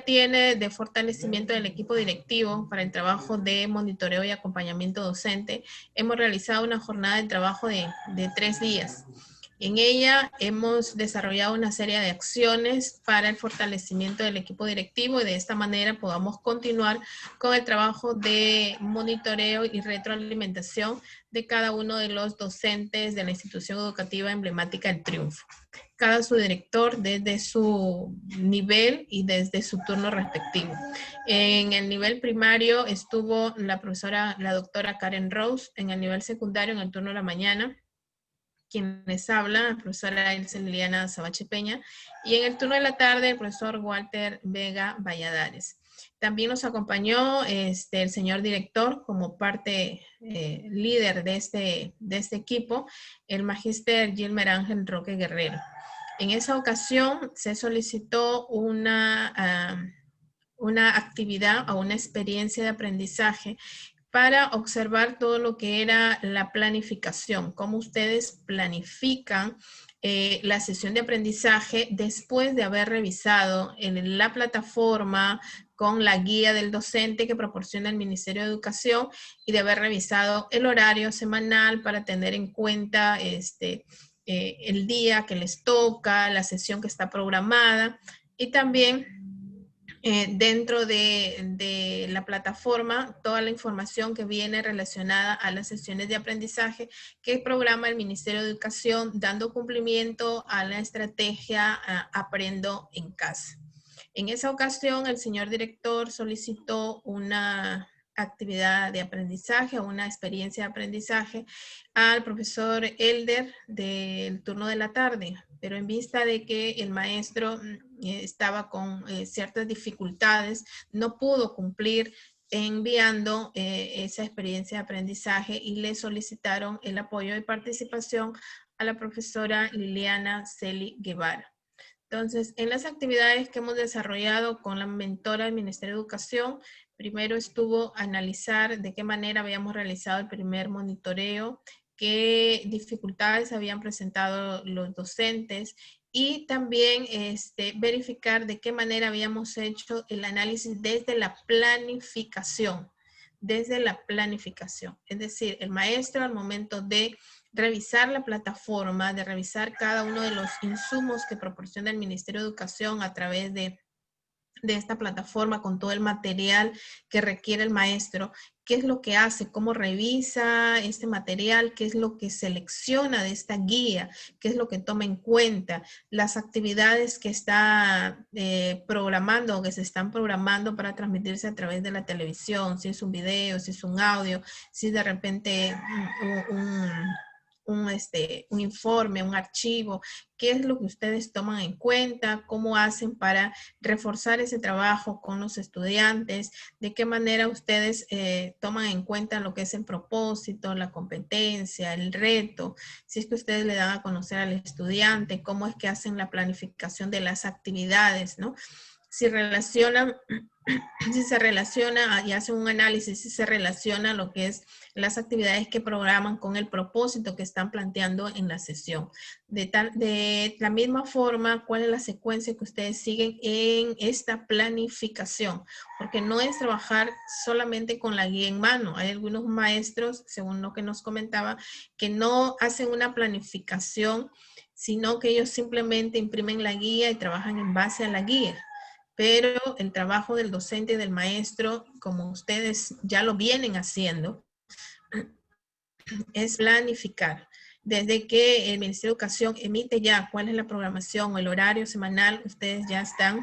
tiene de fortalecimiento del equipo directivo para el trabajo de monitoreo y acompañamiento docente, hemos realizado una jornada de trabajo de 3 días. En ella hemos desarrollado una serie de acciones para el fortalecimiento del equipo directivo y de esta manera podamos continuar con el trabajo de monitoreo y retroalimentación de cada uno de los docentes de la institución educativa emblemática El Triunfo. Cada subdirector desde su nivel y desde su turno respectivo. En el nivel primario estuvo la profesora, la doctora Karen Rose, en el nivel secundario en el turno de la mañana, quienes hablan, la profesora Elsa Liliana Sabache Peña, y en el turno de la tarde el profesor Walter Vega Valladares. También nos acompañó el señor director como parte líder de este equipo, el magíster Gilmer Ángel Roque Guerrero. En esa ocasión se solicitó una actividad o una experiencia de aprendizaje para observar todo lo que era la planificación, cómo ustedes planifican la sesión de aprendizaje después de haber revisado en la plataforma con la guía del docente que proporciona el Ministerio de Educación y de haber revisado el horario semanal para tener en cuenta el día que les toca, la sesión que está programada y también dentro de la plataforma toda la información que viene relacionada a las sesiones de aprendizaje que programa el Ministerio de Educación dando cumplimiento a la estrategia Aprendo en Casa. En esa ocasión el señor director solicitó una actividad de aprendizaje o una experiencia de aprendizaje al profesor Elder del turno de la tarde, pero en vista de que el maestro estaba con ciertas dificultades, no pudo cumplir enviando esa experiencia de aprendizaje y le solicitaron el apoyo y participación a la profesora Liliana Celi Guevara. Entonces, en las actividades que hemos desarrollado con la mentora del Ministerio de Educación, primero estuvo analizar de qué manera habíamos realizado el primer monitoreo, qué dificultades habían presentado los docentes y también verificar de qué manera habíamos hecho el análisis desde la planificación. Desde la planificación. Es decir, el maestro al momento de revisar la plataforma, de revisar cada uno de los insumos que proporciona el Ministerio de Educación a través de esta plataforma con todo el material que requiere el maestro, qué es lo que hace, cómo revisa este material, qué es lo que selecciona de esta guía, qué es lo que toma en cuenta, las actividades que está programando o que se están programando para transmitirse a través de la televisión, si es un video, si es un audio, si de repente un informe, un archivo, qué es lo que ustedes toman en cuenta, cómo hacen para reforzar ese trabajo con los estudiantes, de qué manera ustedes toman en cuenta lo que es el propósito, la competencia, el reto, si es que ustedes le dan a conocer al estudiante, cómo es que hacen la planificación de las actividades, ¿no? Si relacionan, si se relaciona y hacen un análisis, si se relaciona lo que es las actividades que programan con el propósito que están planteando en la sesión. De la misma forma, ¿cuál es la secuencia que ustedes siguen en esta planificación? Porque no es trabajar solamente con la guía en mano. Hay algunos maestros, según lo que nos comentaba, que no hacen una planificación, sino que ellos simplemente imprimen la guía y trabajan en base a la guía. Pero el trabajo del docente y del maestro, como ustedes ya lo vienen haciendo, es planificar. Desde que el Ministerio de Educación emite ya cuál es la programación o el horario semanal, ustedes ya están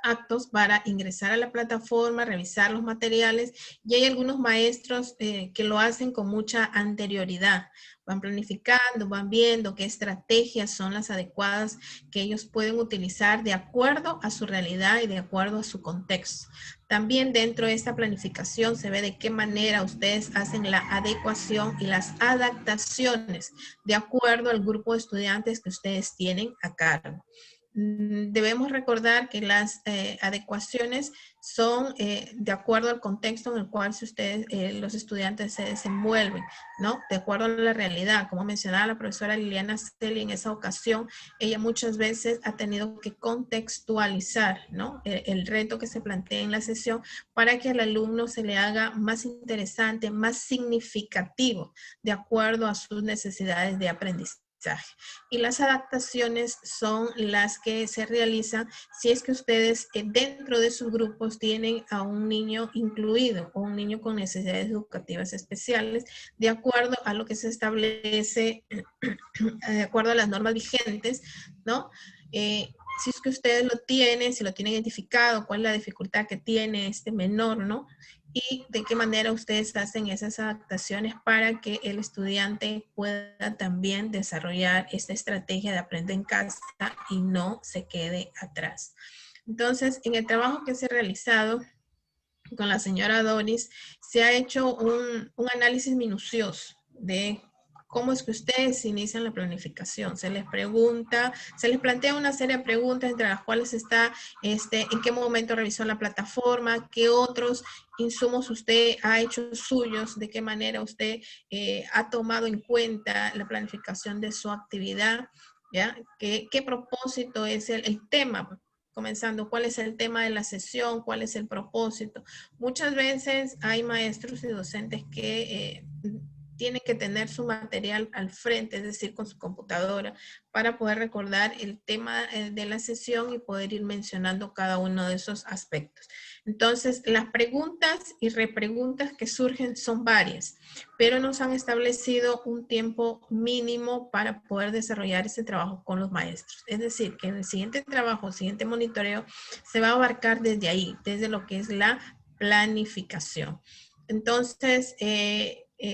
aptos para ingresar a la plataforma, revisar los materiales y hay algunos maestros que lo hacen con mucha anterioridad. Van planificando, van viendo qué estrategias son las adecuadas que ellos pueden utilizar de acuerdo a su realidad y de acuerdo a su contexto. También dentro de esta planificación se ve de qué manera ustedes hacen la adecuación y las adaptaciones de acuerdo al grupo de estudiantes que ustedes tienen a cargo. debemos recordar que las adecuaciones son de acuerdo al contexto en el cual los estudiantes se desenvuelven, ¿no? De acuerdo a la realidad. Como mencionaba la profesora Liliana Celi en esa ocasión, ella muchas veces ha tenido que contextualizar, ¿no? El reto que se plantea en la sesión para que al alumno se le haga más interesante, más significativo, de acuerdo a sus necesidades de aprendizaje. Y las adaptaciones son las que se realizan si es que ustedes dentro de sus grupos tienen a un niño incluido o un niño con necesidades educativas especiales, de acuerdo a lo que se establece, de acuerdo a las normas vigentes, ¿no? Si es que ustedes lo tienen, si lo tienen identificado, cuál es la dificultad que tiene este menor, ¿no? Y de qué manera ustedes hacen esas adaptaciones para que el estudiante pueda también desarrollar esta estrategia de aprender en casa y no se quede atrás. Entonces, en el trabajo que se ha realizado con la señora Doris, se ha hecho un análisis minucioso de cómo es que ustedes inician la planificación. Se les pregunta, se les plantea una serie de preguntas entre las cuales está en qué momento revisó la plataforma, qué otros insumos usted ha hecho suyos, de qué manera usted ha tomado en cuenta la planificación de su actividad, ¿ya? ¿Qué propósito es el tema? Comenzando, ¿cuál es el tema de la sesión? ¿Cuál es el propósito? Muchas veces hay maestros y docentes que tienen que tener su material al frente, es decir, con su computadora, para poder recordar el tema de la sesión y poder ir mencionando cada uno de esos aspectos. Entonces, las preguntas y repreguntas que surgen son varias, pero nos han establecido un tiempo mínimo para poder desarrollar ese trabajo con los maestros. Es decir, que en el siguiente trabajo, el siguiente monitoreo, se va a abarcar desde ahí, desde lo que es la planificación. Entonces,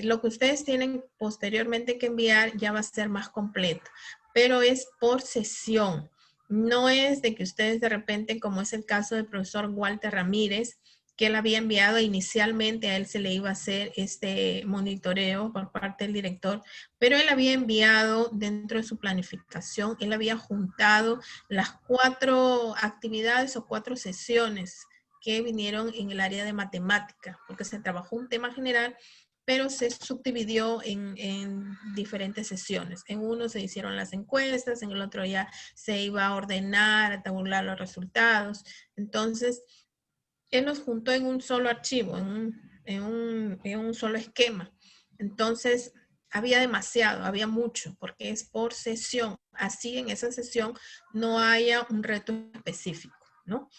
lo que ustedes tienen posteriormente que enviar ya va a ser más completo, pero es por sesión. No es de que ustedes de repente, como es el caso del profesor Walter Ramírez, que él había enviado inicialmente, a él se le iba a hacer este monitoreo por parte del director, pero él había enviado dentro de su planificación, él había juntado las 4 actividades o 4 sesiones que vinieron en el área de matemática, porque se trabajó un tema general, pero se subdividió en diferentes sesiones. En uno se hicieron las encuestas, en el otro ya se iba a ordenar, a tabular los resultados. Entonces, él los juntó en un solo archivo, en un solo esquema. Entonces, había demasiado, había mucho, porque es por sesión. Así en esa sesión no haya un reto específico, ¿no?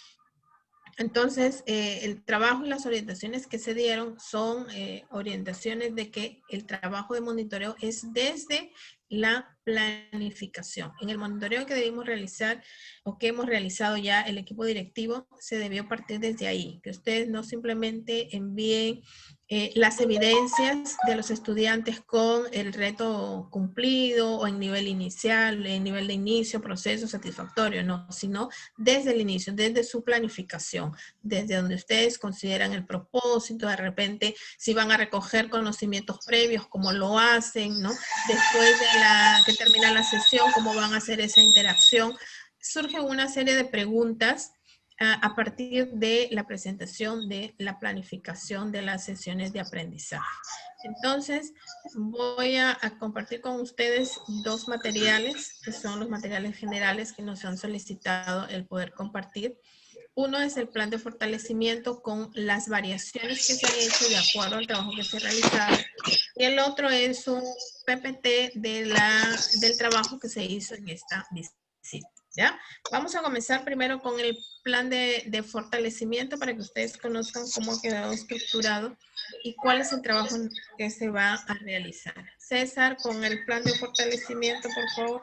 Entonces, el trabajo y las orientaciones que se dieron son orientaciones de que el trabajo de monitoreo es desde la planificación. En el monitoreo que debimos realizar o que hemos realizado ya el equipo directivo, se debió partir desde ahí, que ustedes no simplemente envíen las evidencias de los estudiantes con el reto cumplido o en nivel inicial, en nivel de inicio, proceso satisfactorio, no, sino desde el inicio, desde su planificación, desde donde ustedes consideran el propósito, de repente si van a recoger conocimientos previos, cómo lo hacen, ¿no? Después de que termina la sesión, cómo van a hacer esa interacción. Surge una serie de preguntas a partir de la presentación de la planificación de las sesiones de aprendizaje. Entonces, voy a compartir con ustedes 2 materiales, que son los materiales generales que nos han solicitado el poder compartir. Uno es el plan de fortalecimiento con las variaciones que se han hecho de acuerdo al trabajo que se ha realizado. Y el otro es un PPT del trabajo que se hizo en esta visita. ¿Ya? Vamos a comenzar primero con el plan de fortalecimiento para que ustedes conozcan cómo ha quedado estructurado y cuál es el trabajo que se va a realizar. César, con el plan de fortalecimiento, por favor.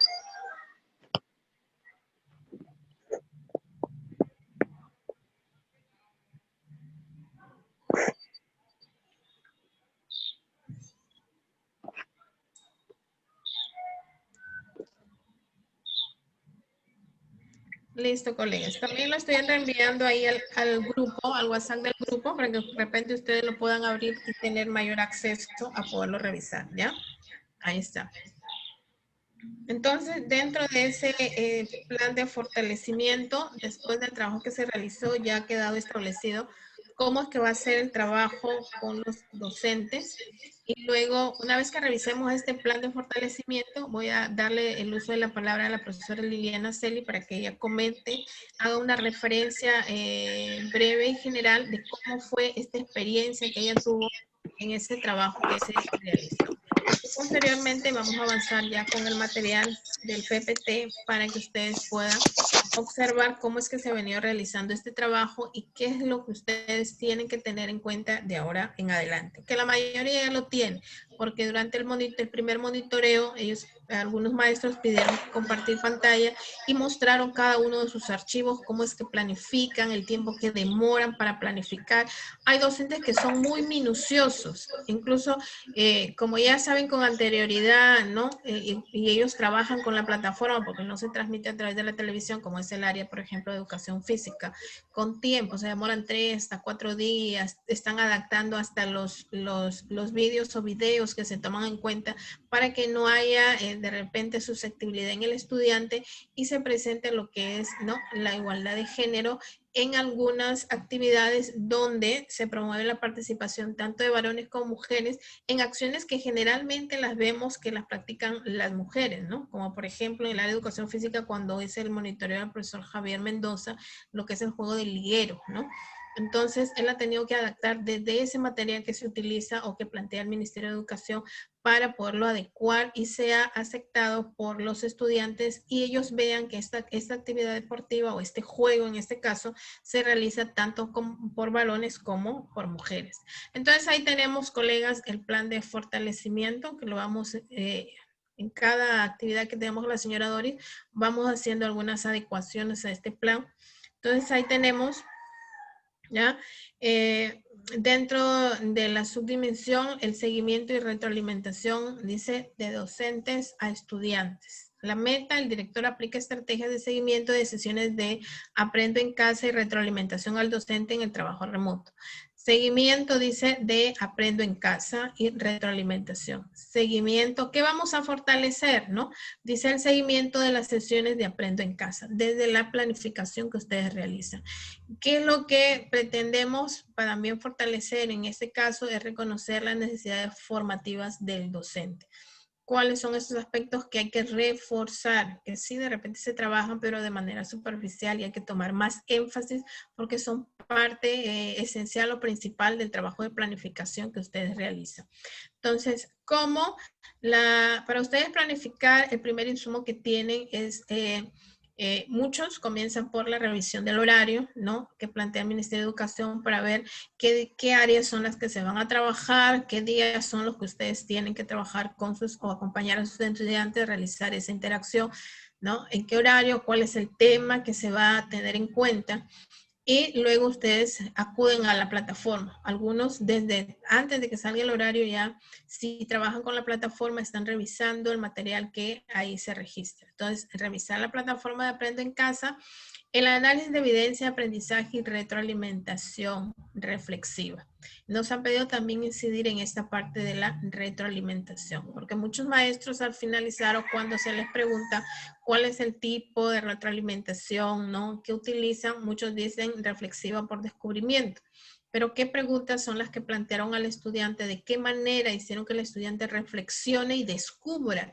Listo, colegas. También lo estoy reenviando ahí al grupo, al WhatsApp del grupo, para que de repente ustedes lo puedan abrir y tener mayor acceso a poderlo revisar, ¿ya? Ahí está. Entonces, dentro de ese plan de fortalecimiento, después del trabajo que se realizó, ya ha quedado establecido cómo es que va a ser el trabajo con los docentes. Y luego, una vez que revisemos este plan de fortalecimiento, voy a darle el uso de la palabra a la profesora Liliana Celi para que ella comente, haga una referencia breve y general de cómo fue esta experiencia que ella tuvo en ese trabajo que se realizó. Posteriormente vamos a avanzar ya con el material del PPT para que ustedes puedan observar cómo es que se ha venido realizando este trabajo y qué es lo que ustedes tienen que tener en cuenta de ahora en adelante. Que la mayoría ya lo tiene, porque durante el primer monitoreo, algunos maestros pidieron compartir pantalla y mostraron cada uno de sus archivos, cómo es que planifican, el tiempo que demoran para planificar. Hay docentes que son muy minuciosos, incluso como ya saben con anterioridad, ¿no? Y ellos trabajan con la plataforma porque no se transmite a través de la televisión, como es el área, por ejemplo, de educación física, con tiempo, se demoran 3 hasta 4 días, están adaptando hasta los vídeos o videos que se toman en cuenta para que no haya de repente susceptibilidad en el estudiante y se presente lo que es, ¿no? La igualdad de género en algunas actividades donde se promueve la participación tanto de varones como mujeres en acciones que generalmente las vemos que las practican las mujeres, ¿no? Como por ejemplo en la educación física cuando es el monitoreo del profesor Javier Mendoza, lo que es el juego del liguero, ¿no? Entonces, él ha tenido que adaptar desde ese material que se utiliza o que plantea el Ministerio de Educación para poderlo adecuar y sea aceptado por los estudiantes y ellos vean que esta actividad deportiva o este juego en este caso se realiza tanto por varones como por mujeres. Entonces ahí tenemos, colegas, el plan de fortalecimiento que lo vamos en cada actividad que tenemos con la señora Doris, vamos haciendo algunas adecuaciones a este plan. Entonces ahí tenemos, ¿ya? Dentro de la subdimensión, el seguimiento y retroalimentación, dice, de docentes a estudiantes. La meta, el director aplica estrategias de seguimiento de sesiones de aprendo en casa y retroalimentación al docente en el trabajo remoto. Seguimiento, dice, de aprendo en casa y retroalimentación. Seguimiento, ¿qué vamos a fortalecer, no? Dice el seguimiento de las sesiones de aprendo en casa, desde la planificación que ustedes realizan. ¿Qué es lo que pretendemos para también fortalecer en este caso? Es reconocer las necesidades formativas del docente. ¿Cuáles son esos aspectos que hay que reforzar? Que sí, de repente se trabajan, pero de manera superficial y hay que tomar más énfasis porque son parte esencial o principal del trabajo de planificación que ustedes realizan. Entonces, para ustedes planificar, el primer insumo que tienen es muchos comienzan por la revisión del horario, ¿no? Que plantea el Ministerio de Educación para ver qué áreas son las que se van a trabajar, qué días son los que ustedes tienen que trabajar con sus o acompañar a sus estudiantes, realizar esa interacción, ¿no? En qué horario, cuál es el tema que se va a tener en cuenta. Y luego ustedes acuden a la plataforma. Algunos desde antes de que salga el horario ya, si trabajan con la plataforma, están revisando el material que ahí se registra. Entonces, revisar la plataforma de Aprendo en Casa, el análisis de evidencia, aprendizaje y retroalimentación reflexiva. Nos han pedido también incidir en esta parte de la retroalimentación, porque muchos maestros al finalizar o cuando se les pregunta cuál es el tipo de retroalimentación, ¿no? Que utilizan, muchos dicen reflexiva por descubrimiento. Pero ¿qué preguntas son las que plantearon al estudiante? ¿De qué manera hicieron que el estudiante reflexione y descubra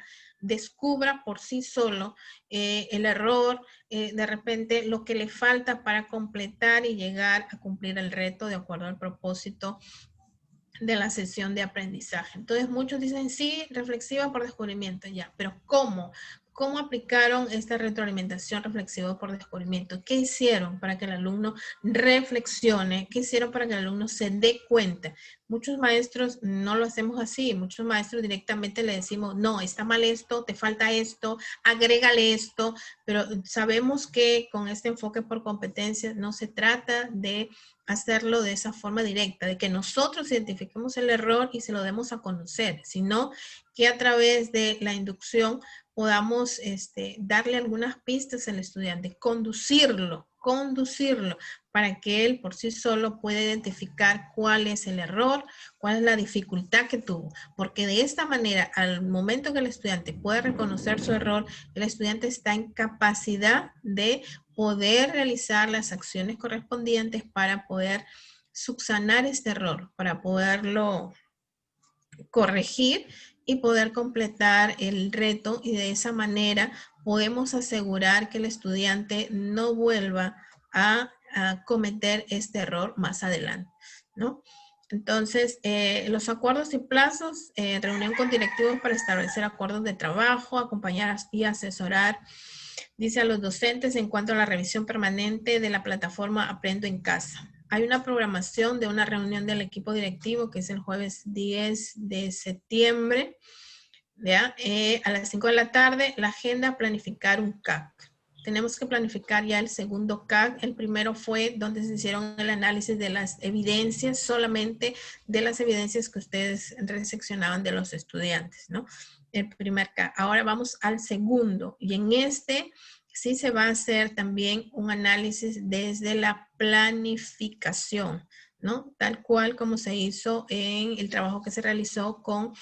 por sí solo el error, de repente lo que le falta para completar y llegar a cumplir el reto de acuerdo al propósito de la sesión de aprendizaje? Entonces muchos dicen sí, reflexiva por descubrimiento, ya, pero ¿cómo? ¿Cómo aplicaron esta retroalimentación reflexiva por descubrimiento? ¿Qué hicieron para que el alumno reflexione? ¿Qué hicieron para que el alumno se dé cuenta? Muchos maestros no lo hacemos así. Muchos maestros directamente le decimos, no, está mal esto, te falta esto, agrégale esto, pero sabemos que con este enfoque por competencias no se trata de hacerlo de esa forma directa, de que nosotros identifiquemos el error y se lo demos a conocer, sino que a través de la inducción podamos darle algunas pistas al estudiante, conducirlo para que él por sí solo pueda identificar cuál es el error, cuál es la dificultad que tuvo. Porque de esta manera, al momento que el estudiante pueda reconocer su error, el estudiante está en capacidad de poder realizar las acciones correspondientes para poder subsanar este error, para poderlo corregir y poder completar el reto, y de esa manera podemos asegurar que el estudiante no vuelva a cometer este error más adelante, ¿no? Entonces, los acuerdos y plazos, reunión con directivos para establecer acuerdos de trabajo, acompañar y asesorar, dice, a los docentes en cuanto a la revisión permanente de la plataforma Aprendo en Casa. Hay una programación de una reunión del equipo directivo que es el jueves 10 de septiembre, ¿ya? A las 5 de la tarde, la agenda, planificar un CAC. Tenemos que planificar ya el segundo CAC. El primero fue donde se hicieron el análisis de las evidencias, solamente de las evidencias que ustedes reseccionaban de los estudiantes, ¿no? El primer CAC. Ahora vamos al segundo, y en este sí se va a hacer también un análisis desde la planificación, ¿no? Tal cual como se hizo en el trabajo que se realizó con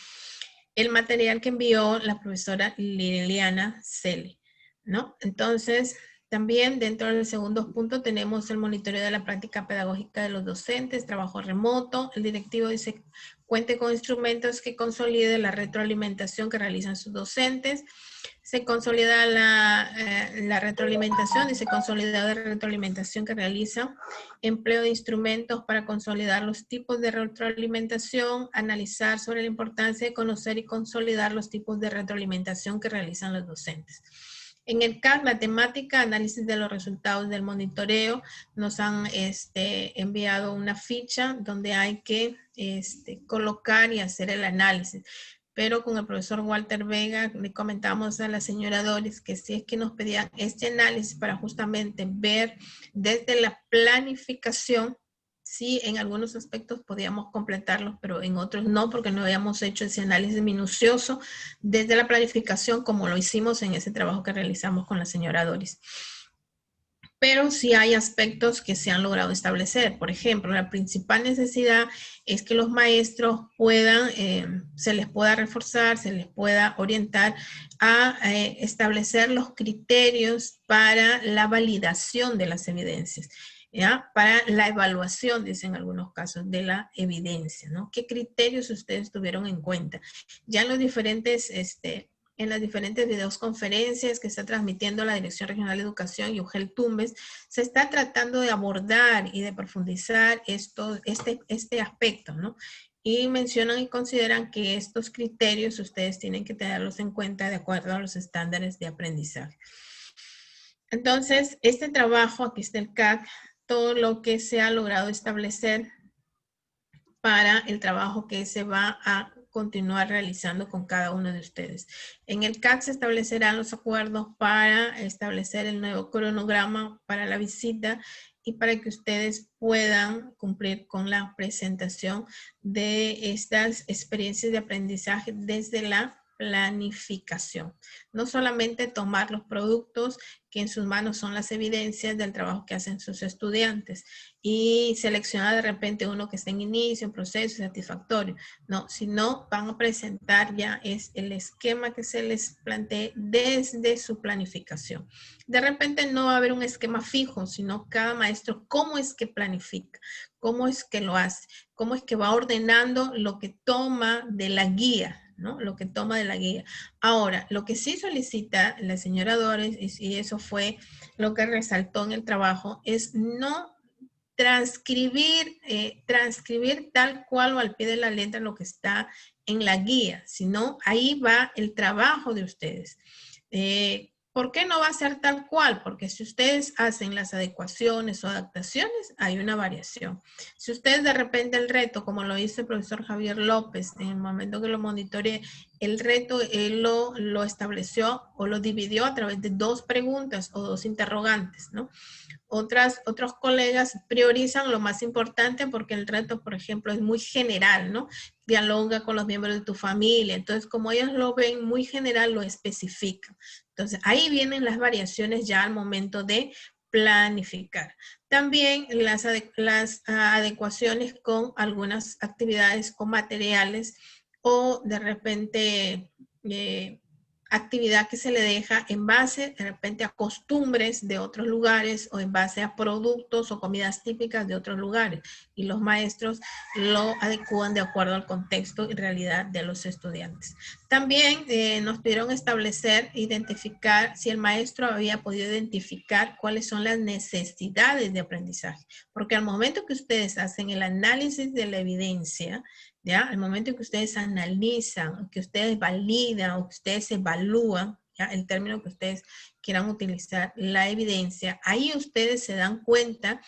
el material que envió la profesora Liliana Cele, ¿no? Entonces, también dentro del segundo punto tenemos el monitoreo de la práctica pedagógica de los docentes, trabajo remoto. El directivo dice, cuente con instrumentos que consoliden la retroalimentación que realizan sus docentes. Se consolida la retroalimentación y se consolida la retroalimentación que realiza. Empleo de instrumentos para consolidar los tipos de retroalimentación, analizar sobre la importancia de conocer y consolidar los tipos de retroalimentación que realizan los docentes. En el CAC, la temática, análisis de los resultados del monitoreo, nos han enviado una ficha donde hay que colocar y hacer el análisis. Pero con el profesor Walter Vega le comentamos a la señora Doris que si es que nos pedían este análisis para justamente ver desde la planificación, sí, en algunos aspectos podíamos completarlos, pero en otros no, porque no habíamos hecho ese análisis minucioso desde la planificación como lo hicimos en ese trabajo que realizamos con la señora Doris. Pero sí hay aspectos que se han logrado establecer. Por ejemplo, la principal necesidad es que los maestros puedan, se les pueda reforzar, se les pueda orientar a establecer los criterios para la validación de las evidencias, ¿ya? Para la evaluación, dicen algunos casos, de la evidencia, ¿no? ¿Qué criterios ustedes tuvieron en cuenta? Ya en los diferentes en las diferentes videoconferencias que está transmitiendo la Dirección Regional de Educación y UGEL Tumbes, se está tratando de abordar y de profundizar este aspecto, ¿no? Y mencionan y consideran que estos criterios ustedes tienen que tenerlos en cuenta de acuerdo a los estándares de aprendizaje. Entonces, este trabajo, aquí está el CAC, todo lo que se ha logrado establecer para el trabajo que se va a continuar realizando con cada uno de ustedes. En el CAC se establecerán los acuerdos para establecer el nuevo cronograma para la visita y para que ustedes puedan cumplir con la presentación de estas experiencias de aprendizaje desde la planificación. No solamente tomar los productos que en sus manos son las evidencias del trabajo que hacen sus estudiantes y seleccionar de repente uno que esté en inicio, en proceso, satisfactorio. No, sino van a presentar ya es el esquema que se les plantee desde su planificación. De repente no va a haber un esquema fijo, sino cada maestro cómo es que planifica, cómo es que lo hace, cómo es que va ordenando lo que toma de la guía, ¿no? Lo que toma de la guía. Ahora, lo que sí solicita la señora Doris, y eso fue lo que resaltó en el trabajo, es no transcribir tal cual o al pie de la letra lo que está en la guía, sino ahí va el trabajo de ustedes. ¿Por qué no va a ser tal cual? Porque si ustedes hacen las adecuaciones o adaptaciones, hay una variación. Si ustedes de repente el reto, como lo hizo el profesor Javier López, en el momento que lo monitoreé, el reto él lo estableció o lo dividió a través de 2 preguntas o 2 interrogantes, ¿no? Otros colegas priorizan lo más importante porque el reto, por ejemplo, es muy general, ¿no? Dialoga con los miembros de tu familia. Entonces, como ellos lo ven muy general, lo especifican. Entonces, ahí vienen las variaciones ya al momento de planificar. También las adecuaciones con algunas actividades o materiales o de repente actividad que se le deja en base de repente a costumbres de otros lugares o en base a productos o comidas típicas de otros lugares. Y los maestros lo adecúan de acuerdo al contexto y realidad de los estudiantes. También nos pidieron establecer, identificar si el maestro había podido identificar cuáles son las necesidades de aprendizaje. Porque al momento que ustedes hacen el análisis de la evidencia, ¿ya? Al momento en que ustedes analizan, que ustedes validan o que ustedes evalúan, ¿ya? El término que ustedes quieran utilizar, la evidencia, ahí ustedes se dan cuenta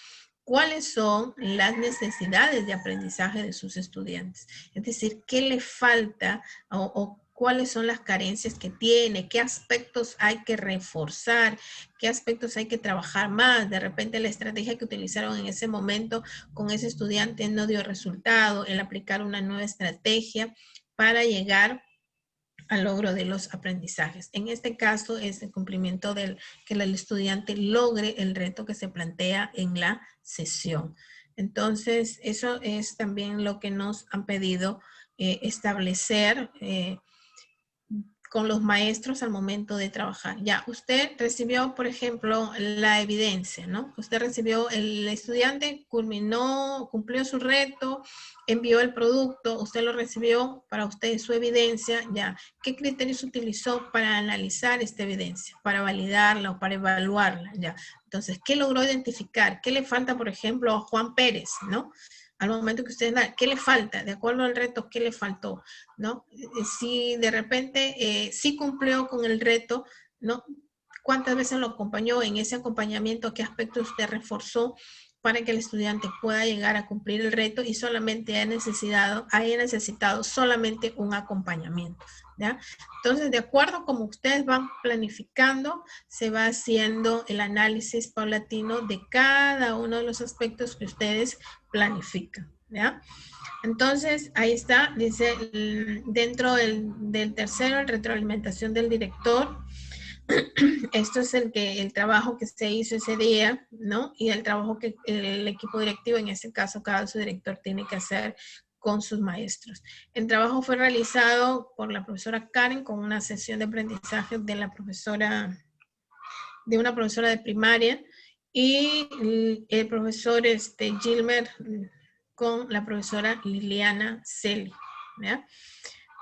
cuáles son las necesidades de aprendizaje de sus estudiantes. Es decir, qué le falta o cuáles son las carencias que tiene, qué aspectos hay que reforzar, qué aspectos hay que trabajar más. De repente la estrategia que utilizaron en ese momento con ese estudiante no dio resultado, el aplicar una nueva estrategia para llegar al logro de los aprendizajes. En este caso es el cumplimiento del que el estudiante logre el reto que se plantea en la sesión. Entonces, eso es también lo que nos han pedido establecer con los maestros al momento de trabajar. Ya, usted recibió, por ejemplo, la evidencia, ¿no? Usted recibió, el estudiante culminó, cumplió su reto, envió el producto, usted lo recibió, para usted su evidencia, ya. ¿Qué criterios utilizó para analizar esta evidencia? Para validarla o para evaluarla, ya. Entonces, ¿qué logró identificar? ¿Qué le falta, por ejemplo, a Juan Pérez, ¿no? Al momento que ustedes dan, ¿qué le falta? De acuerdo al reto, ¿qué le faltó? ¿No? Si de repente sí cumplió con el reto, ¿no? ¿Cuántas veces lo acompañó en ese acompañamiento? ¿Qué aspectos usted reforzó para que el estudiante pueda llegar a cumplir el reto y solamente haya necesitado solamente un acompañamiento? ¿Ya? Entonces, de acuerdo como ustedes van planificando, se va haciendo el análisis paulatino de cada uno de los aspectos que ustedes planifican, ¿ya? Entonces, ahí está, dice, dentro del tercero, retroalimentación del director. Esto es el trabajo que se hizo ese día, ¿no? Y el trabajo que el equipo directivo, en este caso, cada su director tiene que hacer con sus maestros. El trabajo fue realizado por la profesora Karen con una sesión de aprendizaje de una profesora de primaria y el profesor Gilmer con la profesora Liliana Celi, ¿ya?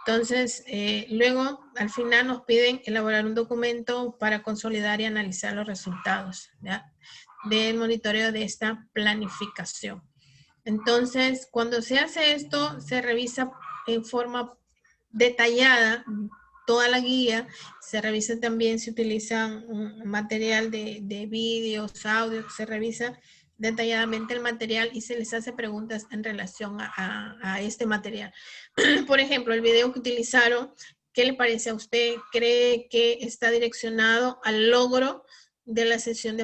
Entonces, luego, al final nos piden elaborar un documento para consolidar y analizar los resultados, ¿ya? Del monitoreo de esta planificación. Entonces, cuando se hace esto, se revisa en forma detallada toda la guía, se revisa también si utilizan un material de vídeos, audios, se revisa detalladamente el material y se les hace preguntas en relación a este material. Por ejemplo, el video que utilizaron, ¿qué le parece a usted? ¿Cree que está direccionado al logro de la sesión,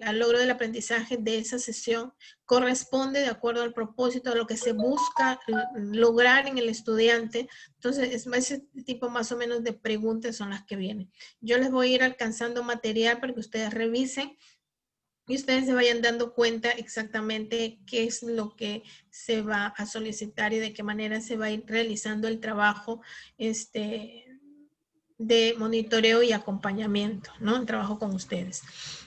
al logro del aprendizaje de esa sesión? ¿Corresponde de acuerdo al propósito, a lo que se busca lograr en el estudiante? Entonces, ese tipo más o menos de preguntas son las que vienen. Yo les voy a ir alcanzando material para que ustedes revisen y ustedes se vayan dando cuenta exactamente qué es lo que se va a solicitar y de qué manera se va a ir realizando el trabajo de monitoreo y acompañamiento, ¿no? El trabajo con ustedes.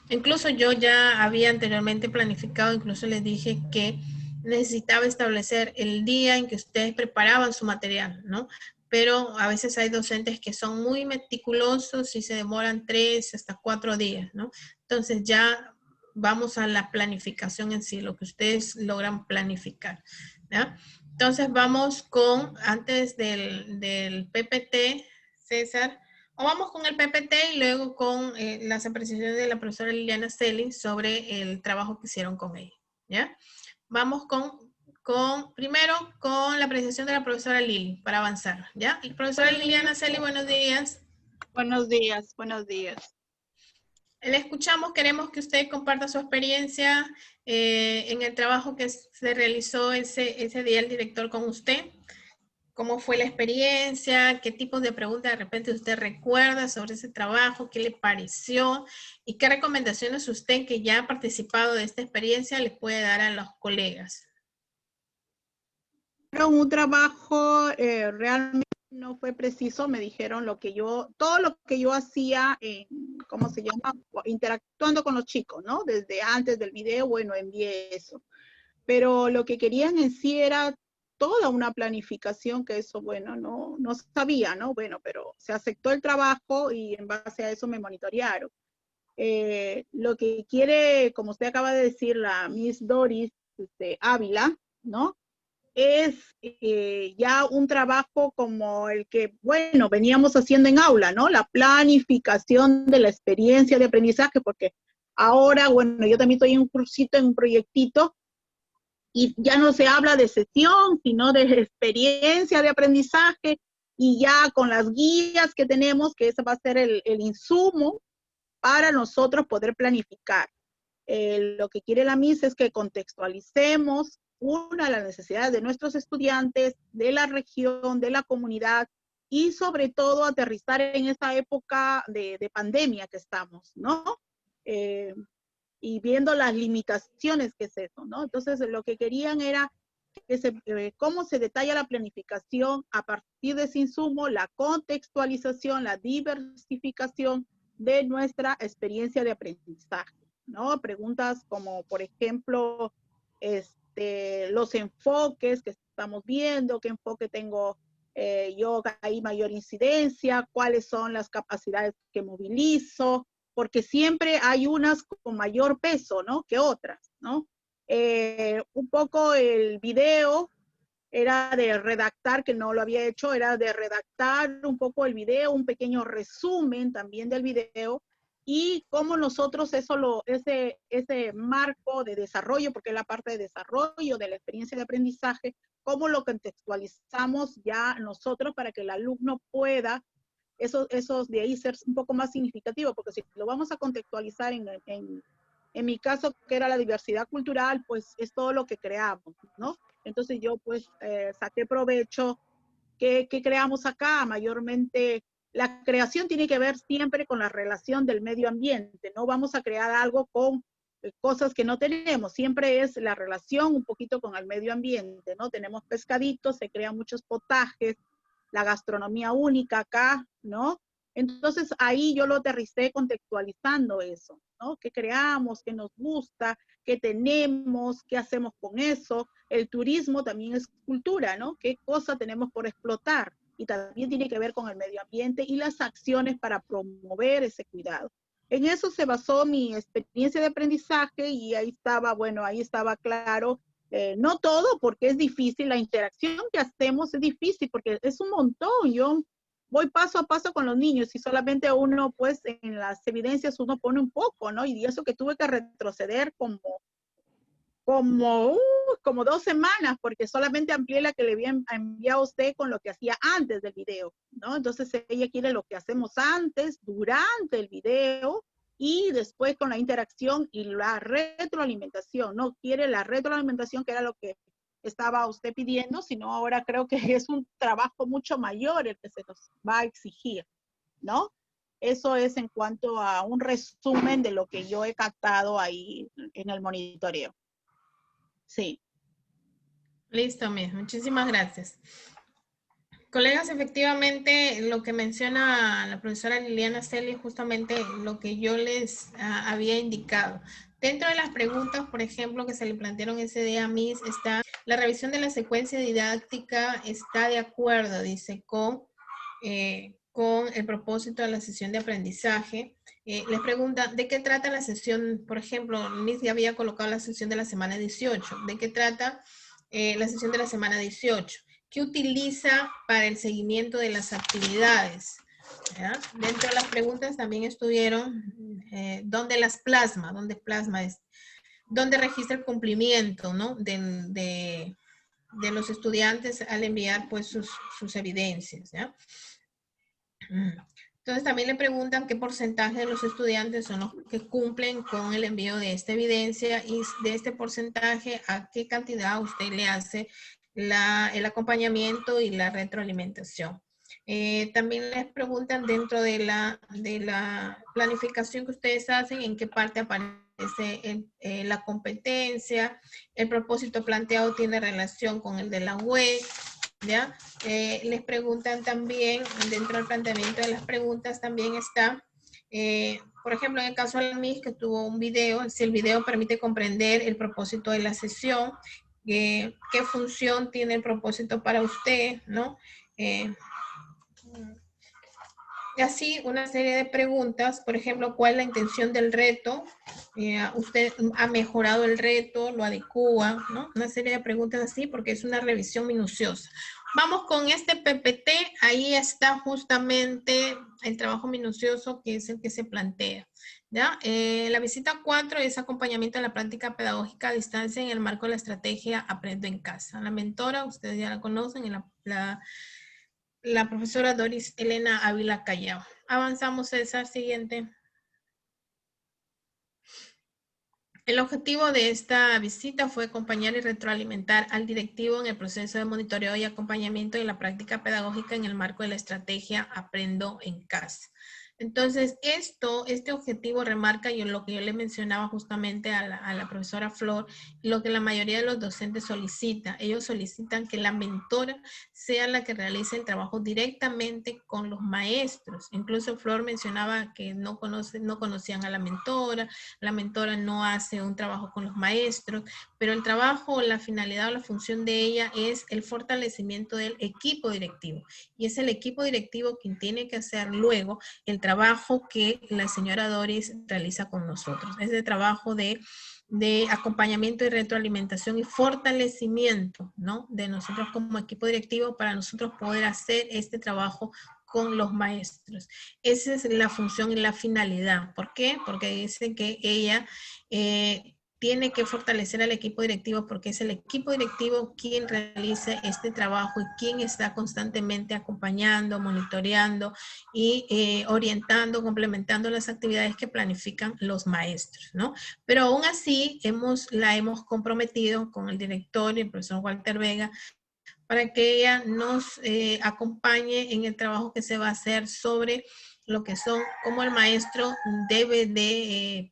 Incluso yo ya había anteriormente planificado, incluso les dije que necesitaba establecer el día en que ustedes preparaban su material, ¿no? Pero a veces hay docentes que son muy meticulosos y se demoran 3 hasta 4 días, ¿no? Entonces ya vamos a la planificación en sí, lo que ustedes logran planificar, ¿ya? Entonces vamos con, antes del PPT, César, o vamos con el PPT y luego con las apreciaciones de la profesora Liliana Celi sobre el trabajo que hicieron con ella, ¿ya? Vamos primero con la apreciación de la profesora Lili para avanzar, ¿ya? Profesora Liliana Celi, buenos días. Buenos días, buenos días. Le escuchamos, queremos que usted comparta su experiencia en el trabajo que se realizó ese día el director con usted. ¿Cómo fue la experiencia? ¿Qué tipos de preguntas de repente usted recuerda sobre ese trabajo? ¿Qué le pareció? ¿Y qué recomendaciones usted, que ya ha participado de esta experiencia, les puede dar a los colegas? Pero un trabajo realmente no fue preciso, me dijeron todo lo que yo hacía, ¿cómo se llama? Interactuando con los chicos, ¿no? Desde antes del video, bueno, envié eso. Pero lo que querían en sí era toda una planificación, que eso, bueno, no sabía, ¿no? Bueno, pero se aceptó el trabajo y en base a eso me monitorearon. Lo que quiere, como usted acaba de decir, la Miss Doris Ávila, ¿no? Es ya un trabajo como el que, bueno, veníamos haciendo en aula, ¿no? La planificación de la experiencia de aprendizaje, porque ahora, bueno, yo también estoy en un cursito, en un proyectito, y ya no se habla de sesión, sino de experiencia de aprendizaje, y ya con las guías que tenemos, que ese va a ser el insumo para nosotros poder planificar. Lo que quiere la MIS es que contextualicemos las necesidades de nuestros estudiantes, de la región, de la comunidad, y sobre todo aterrizar en esta época de pandemia que estamos, ¿no? Y viendo las limitaciones que es eso, ¿no? Entonces, lo que querían era cómo se detalla la planificación a partir de ese insumo, la contextualización, la diversificación de nuestra experiencia de aprendizaje, ¿no? Preguntas como, por ejemplo, los enfoques que estamos viendo, qué enfoque tengo yo ahí mayor incidencia, cuáles son las capacidades que movilizo, porque siempre hay unas con mayor peso, ¿no? Que otras, ¿no? Un poco el video era de redactar, que no lo había hecho, era de redactar un poco el video, un pequeño resumen también del video, y cómo nosotros ese marco de desarrollo, porque es la parte de desarrollo de la experiencia de aprendizaje, cómo lo contextualizamos ya nosotros para que el alumno pueda esos de ahí ser un poco más significativo, porque si lo vamos a contextualizar en mi caso, que era la diversidad cultural, pues es todo lo que creamos, ¿no? Entonces yo pues saqué provecho que creamos acá. Mayormente la creación tiene que ver siempre con la relación del medio ambiente, no vamos a crear algo con cosas que no tenemos, siempre es la relación un poquito con el medio ambiente, ¿no? Tenemos pescaditos, se crean muchos potajes, la gastronomía única acá, ¿no? Entonces ahí yo lo aterricé contextualizando eso, ¿no? ¿Qué creamos? ¿Qué nos gusta? ¿Qué tenemos? ¿Qué hacemos con eso? El turismo también es cultura, ¿no? ¿Qué cosa tenemos por explotar? Y también tiene que ver con el medio ambiente y las acciones para promover ese cuidado. En eso se basó mi experiencia de aprendizaje y ahí estaba, bueno, ahí estaba claro, no todo, porque es difícil, la interacción que hacemos es difícil, porque es un montón. Yo voy paso a paso con los niños y solamente uno, pues, en las evidencias uno pone un poco, ¿no? Y eso que tuve que retroceder como 2 semanas, porque solamente amplié la que le había enviado a usted con lo que hacía antes del video, ¿no? Entonces ella quiere lo que hacemos antes, durante el video, y después con la interacción y la retroalimentación. No quiere la retroalimentación, que era lo que estaba usted pidiendo, sino ahora creo que es un trabajo mucho mayor el que se nos va a exigir, ¿no? Eso es en cuanto a un resumen de lo que yo he captado ahí en el monitoreo. Sí. Listo, Miss. Muchísimas gracias. Colegas, efectivamente, lo que menciona la profesora Liliana Celi es justamente lo que yo les había indicado. Dentro de las preguntas, por ejemplo, que se le plantearon ese día a Miss, está la revisión de la secuencia didáctica está de acuerdo, dice, con el propósito de la sesión de aprendizaje. Les pregunta, ¿de qué trata la sesión? Por ejemplo, Miss ya había colocado la sesión de la semana 18. ¿De qué trata la sesión de la semana 18? ¿Qué utiliza para el seguimiento de las actividades? ¿Ya? Dentro de las preguntas también estuvieron ¿dónde las plasma? ¿Dónde plasma es? ¿Dónde registra el cumplimiento, ¿no? de los estudiantes al enviar pues sus evidencias? ¿Ya? Entonces también le preguntan qué porcentaje de los estudiantes son los que cumplen con el envío de esta evidencia, y de este porcentaje a qué cantidad usted le hace el acompañamiento y la retroalimentación. También les preguntan dentro de la planificación que ustedes hacen, en qué parte aparece la competencia, el propósito planteado tiene relación con el de la web, ¿ya? Les preguntan también, dentro del planteamiento de las preguntas también está, por ejemplo, en el caso de la MIS, que tuvo un video, si el video permite comprender el propósito de la sesión, qué función tiene el propósito para usted, ¿no? Y así una serie de preguntas, por ejemplo, ¿cuál es la intención del reto? ¿Usted ha mejorado el reto? ¿Lo adecua? ¿No? Una serie de preguntas así porque es una revisión minuciosa. Vamos con este PPT, ahí está justamente el trabajo minucioso que es el que se plantea. ¿Ya? La visita 4 es acompañamiento a la práctica pedagógica a distancia en el marco de la estrategia Aprendo en Casa. La mentora, ustedes ya la conocen, la profesora Doris Elena Ávila Callao. Avanzamos, César, siguiente. El objetivo de esta visita fue acompañar y retroalimentar al directivo en el proceso de monitoreo y acompañamiento de la práctica pedagógica en el marco de la estrategia Aprendo en Casa. Entonces, este objetivo remarca lo que yo le mencionaba justamente a la profesora Flor, lo que la mayoría de los docentes solicita. Ellos solicitan que la mentora sea la que realice el trabajo directamente con los maestros. Incluso Flor mencionaba que no conocían a la mentora no hace un trabajo con los maestros, pero el trabajo, la finalidad o la función de ella es el fortalecimiento del equipo directivo. Y es el equipo directivo quien tiene que hacer luego el trabajo que la señora Doris realiza con nosotros. Es el trabajo de acompañamiento y retroalimentación y fortalecimiento, ¿no? De nosotros como equipo directivo para nosotros poder hacer este trabajo con los maestros. Esa es la función y la finalidad. ¿Por qué? Porque dice que ella tiene que fortalecer al equipo directivo porque es el equipo directivo quien realiza este trabajo y quien está constantemente acompañando, monitoreando y orientando, complementando las actividades que planifican los maestros, ¿no? Pero aún así la hemos comprometido con el director y el profesor Walter Vega para que ella nos acompañe en el trabajo que se va a hacer sobre lo que son, cómo el maestro debe de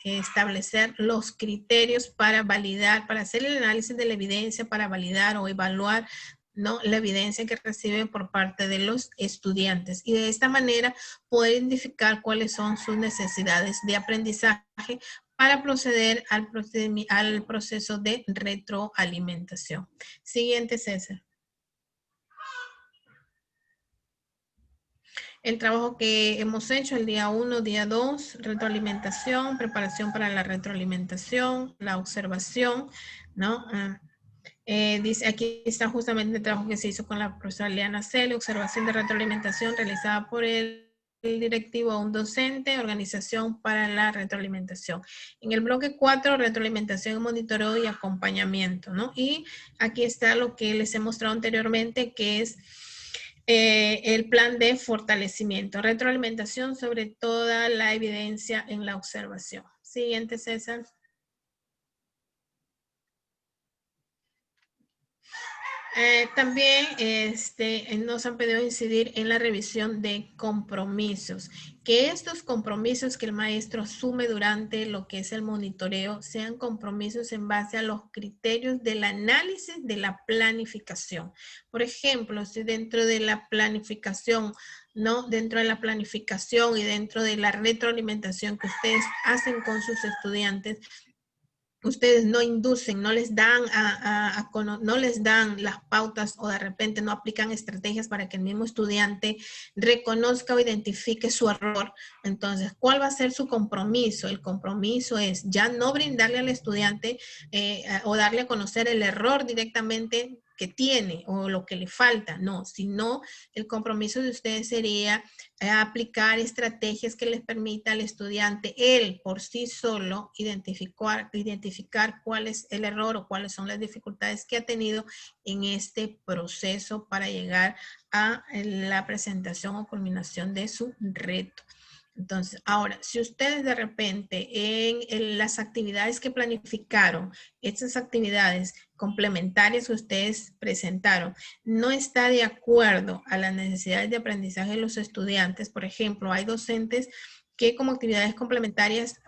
establecer los criterios para validar, para hacer el análisis de la evidencia, para validar o evaluar, ¿no?, la evidencia que recibe por parte de los estudiantes. Y de esta manera poder identificar cuáles son sus necesidades de aprendizaje para proceder al proceso de retroalimentación. Siguiente, César. El trabajo que hemos hecho el día 1, día 2, retroalimentación, preparación para la retroalimentación, la observación, ¿no? Dice, aquí está justamente el trabajo que se hizo con la profesora Liana Cele, observación de retroalimentación realizada por el directivo a un docente, organización para la retroalimentación. En el bloque 4, retroalimentación, monitoreo y acompañamiento, ¿no? Y aquí está lo que les he mostrado anteriormente, que es el plan de fortalecimiento, retroalimentación sobre toda la evidencia en la observación. Siguiente, César. También nos han pedido incidir en la revisión de compromisos, que estos compromisos que el maestro asume durante lo que es el monitoreo sean compromisos en base a los criterios del análisis de la planificación. Por ejemplo, si dentro de la planificación, ¿no? Dentro de la planificación y dentro de la retroalimentación que ustedes hacen con sus estudiantes, ustedes no inducen, no les dan no les dan las pautas o de repente no aplican estrategias para que el mismo estudiante reconozca o identifique su error. Entonces, ¿cuál va a ser su compromiso? El compromiso es ya no brindarle al estudiante o darle a conocer el error directamente que tiene o lo que le falta, no, sino el compromiso de ustedes sería aplicar estrategias que les permita al estudiante él por sí solo identificar cuál es el error o cuáles son las dificultades que ha tenido en este proceso para llegar a la presentación o culminación de su reto. Entonces, ahora, si ustedes de repente en las actividades que planificaron, estas actividades complementarias que ustedes presentaron, no está de acuerdo a las necesidades de aprendizaje de los estudiantes, por ejemplo, hay docentes que como actividades complementarias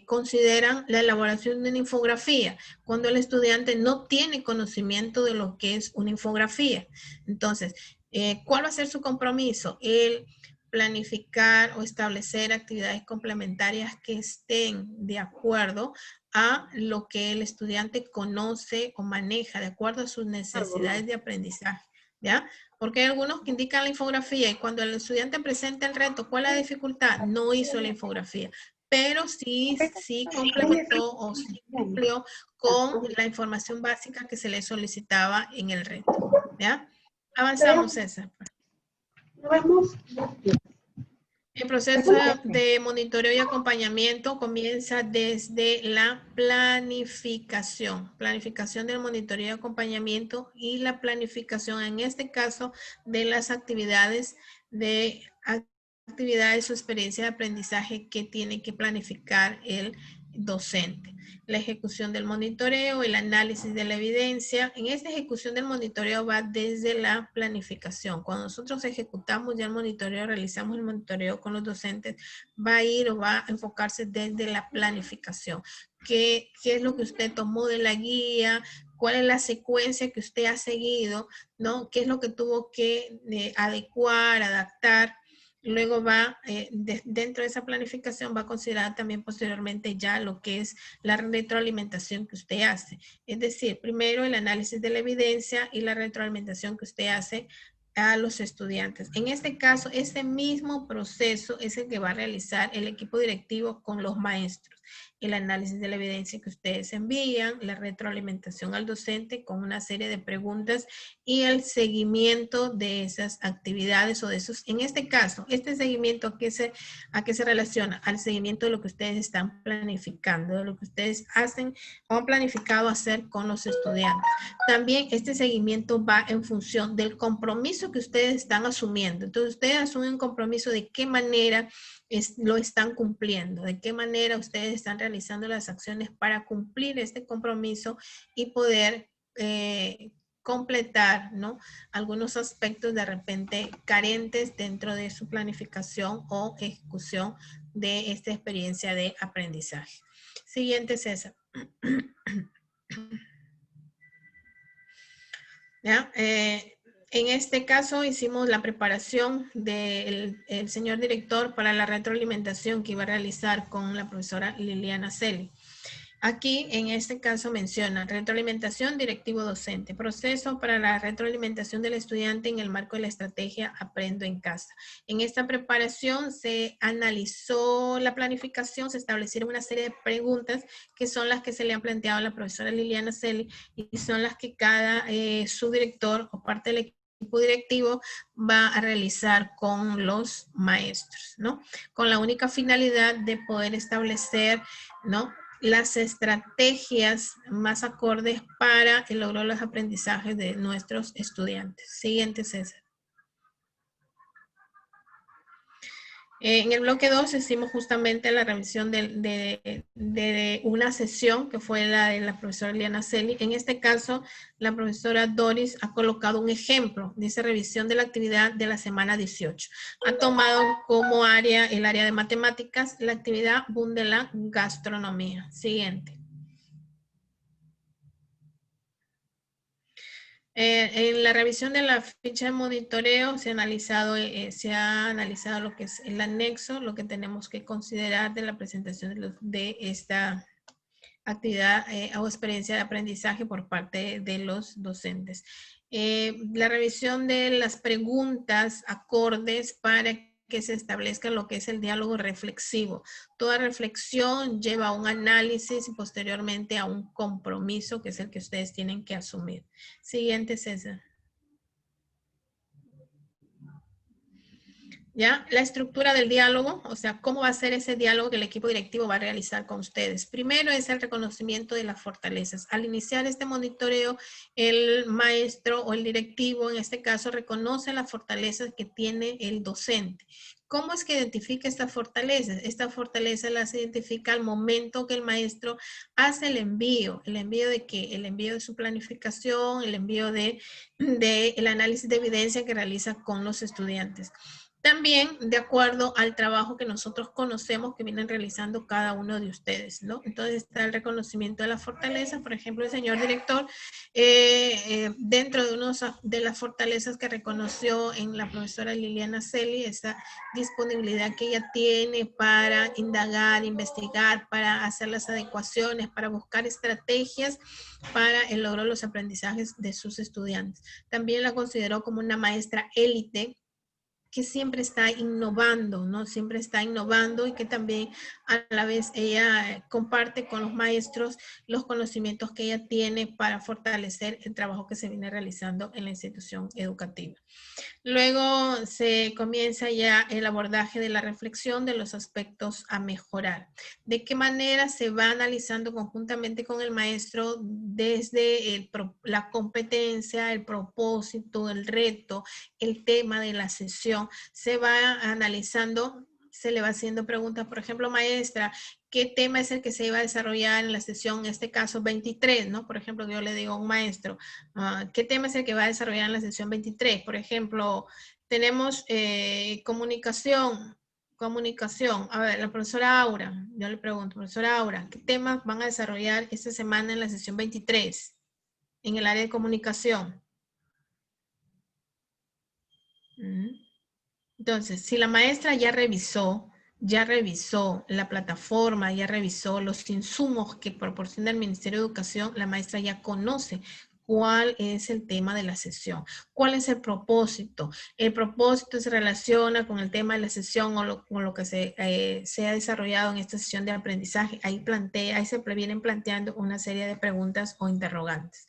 consideran la elaboración de una infografía, cuando el estudiante no tiene conocimiento de lo que es una infografía. Entonces, ¿cuál va a ser su compromiso? El planificar o establecer actividades complementarias que estén de acuerdo a lo que el estudiante conoce o maneja, de acuerdo a sus necesidades de aprendizaje, ¿ya? Porque hay algunos que indican la infografía y cuando el estudiante presenta el reto, ¿cuál es la dificultad? No hizo la infografía, pero sí complementó o sí cumplió con la información básica que se le solicitaba en el reto, ¿ya? Avanzamos, César. El proceso de monitoreo y acompañamiento comienza desde la planificación del monitoreo y acompañamiento y la planificación, en este caso, de las actividades o experiencia de aprendizaje que tiene que planificar el docente. La ejecución del monitoreo, el análisis de la evidencia. En esta ejecución del monitoreo va desde la planificación. Cuando nosotros ejecutamos ya el monitoreo, realizamos el monitoreo con los docentes, va a ir o va a enfocarse desde la planificación. ¿Qué es lo que usted tomó de la guía? ¿Cuál es la secuencia que usted ha seguido? ¿No? ¿Qué es lo que tuvo que adecuar, adaptar? Luego va, dentro de esa planificación va a considerar también posteriormente ya lo que es la retroalimentación que usted hace. Es decir, primero el análisis de la evidencia y la retroalimentación que usted hace a los estudiantes. En este caso, ese mismo proceso es el que va a realizar el equipo directivo con los maestros. El análisis de la evidencia que ustedes envían, la retroalimentación al docente con una serie de preguntas y el seguimiento de esas actividades o de esos, en este caso, este seguimiento ¿a qué se relaciona? Al seguimiento de lo que ustedes están planificando, de lo que ustedes hacen o han planificado hacer con los estudiantes. También este seguimiento va en función del compromiso que ustedes están asumiendo. Entonces, ustedes asumen un compromiso de qué manera lo están cumpliendo, de qué manera ustedes están realizando las acciones para cumplir este compromiso y poder completar, ¿no? Algunos aspectos de repente carentes dentro de su planificación o ejecución de esta experiencia de aprendizaje. Siguiente, César. ¿Ya? En este caso hicimos la preparación del señor director para la retroalimentación que iba a realizar con la profesora Liliana Celi. Aquí, en este caso, menciona retroalimentación directivo docente, proceso para la retroalimentación del estudiante en el marco de la estrategia Aprendo en Casa. En esta preparación se analizó la planificación, se establecieron una serie de preguntas que son las que se le han planteado a la profesora Liliana Celi y son las que cada subdirector o parte del equipo directivo va a realizar con los maestros, ¿no? Con la única finalidad de poder establecer, ¿no?, las estrategias más acordes para el logro de los aprendizajes de nuestros estudiantes. Siguiente, César. En el bloque 2 hicimos justamente la revisión de una sesión que fue la de la profesora Liliana Celi. En este caso, la profesora Doris ha colocado un ejemplo, dice revisión de la actividad de la semana 18. Ha tomado como área el área de matemáticas, la actividad boom de la gastronomía. Siguiente. En la revisión de la ficha de monitoreo se ha analizado lo que es el anexo, lo que tenemos que considerar de la presentación de esta actividad o experiencia de aprendizaje por parte de los docentes. La revisión de las preguntas acordes para que se establezca lo que es el diálogo reflexivo. Toda reflexión lleva a un análisis y posteriormente a un compromiso que es el que ustedes tienen que asumir. Siguiente, César. ¿Ya? La estructura del diálogo, o sea, cómo va a ser ese diálogo que el equipo directivo va a realizar con ustedes. Primero es el reconocimiento de las fortalezas. Al iniciar este monitoreo, el maestro o el directivo, en este caso, reconoce las fortalezas que tiene el docente. ¿Cómo es que identifica estas fortalezas? Esta fortaleza las identifica al momento que el maestro hace el envío de qué, el envío de su planificación, el envío de el análisis de evidencia que realiza con los estudiantes. También de acuerdo al trabajo que nosotros conocemos que vienen realizando cada uno de ustedes, ¿no? Entonces está el reconocimiento de la fortaleza. Por ejemplo, el señor director, dentro de una de las fortalezas que reconoció en la profesora Liliana Celi, esa disponibilidad que ella tiene para indagar, investigar, para hacer las adecuaciones, para buscar estrategias para el logro de los aprendizajes de sus estudiantes. También la consideró como una maestra élite, que siempre está innovando, ¿no? Siempre está innovando y que también a la vez ella comparte con los maestros los conocimientos que ella tiene para fortalecer el trabajo que se viene realizando en la institución educativa. Luego se comienza ya el abordaje de la reflexión de los aspectos a mejorar. De qué manera se va analizando conjuntamente con el maestro desde la competencia, el propósito, el reto, el tema de la sesión. Se va analizando, se le va haciendo preguntas, por ejemplo, maestra, ¿qué tema es el que se iba a desarrollar en la sesión, en este caso 23, ¿no? Por ejemplo, yo le digo a un maestro, ¿qué tema es el que va a desarrollar en la sesión 23? Por ejemplo, tenemos comunicación. A ver, la profesora Aura, yo le pregunto, profesora Aura, ¿qué temas van a desarrollar esta semana en la sesión 23 en el área de comunicación? Entonces, si la maestra ya revisó la plataforma, ya revisó los insumos que proporciona el Ministerio de Educación, la maestra ya conoce cuál es el tema de la sesión, cuál es el propósito. El propósito se relaciona con el tema de la sesión o con lo que se ha desarrollado en esta sesión de aprendizaje. Ahí se vienen planteando una serie de preguntas o interrogantes.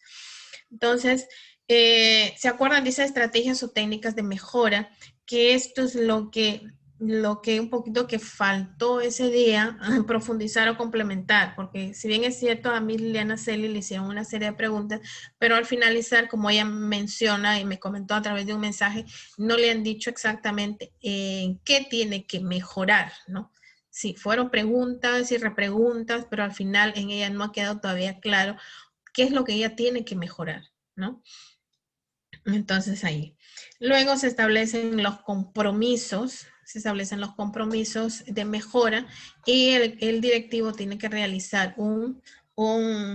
Entonces, ¿se acuerdan de esas estrategias o técnicas de mejora? Que esto es lo que un poquito que faltó ese día, profundizar o complementar, porque si bien es cierto, a mí Liliana Celi le hicieron una serie de preguntas, pero al finalizar, como ella menciona y me comentó a través de un mensaje, no le han dicho exactamente en qué tiene que mejorar, ¿no? Sí, fueron preguntas y repreguntas, pero al final en ella no ha quedado todavía claro qué es lo que ella tiene que mejorar, ¿no? Entonces ahí. Luego se establecen los compromisos, de mejora y el directivo tiene que realizar un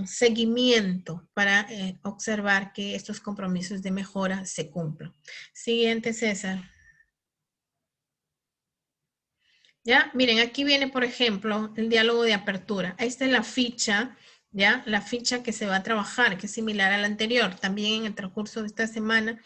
seguimiento para observar que estos compromisos de mejora se cumplan. Siguiente, César. Ya, miren, aquí viene, por ejemplo, el diálogo de apertura. Esta es la ficha, ya, la ficha que se va a trabajar, que es similar a la anterior. También en el transcurso de esta semana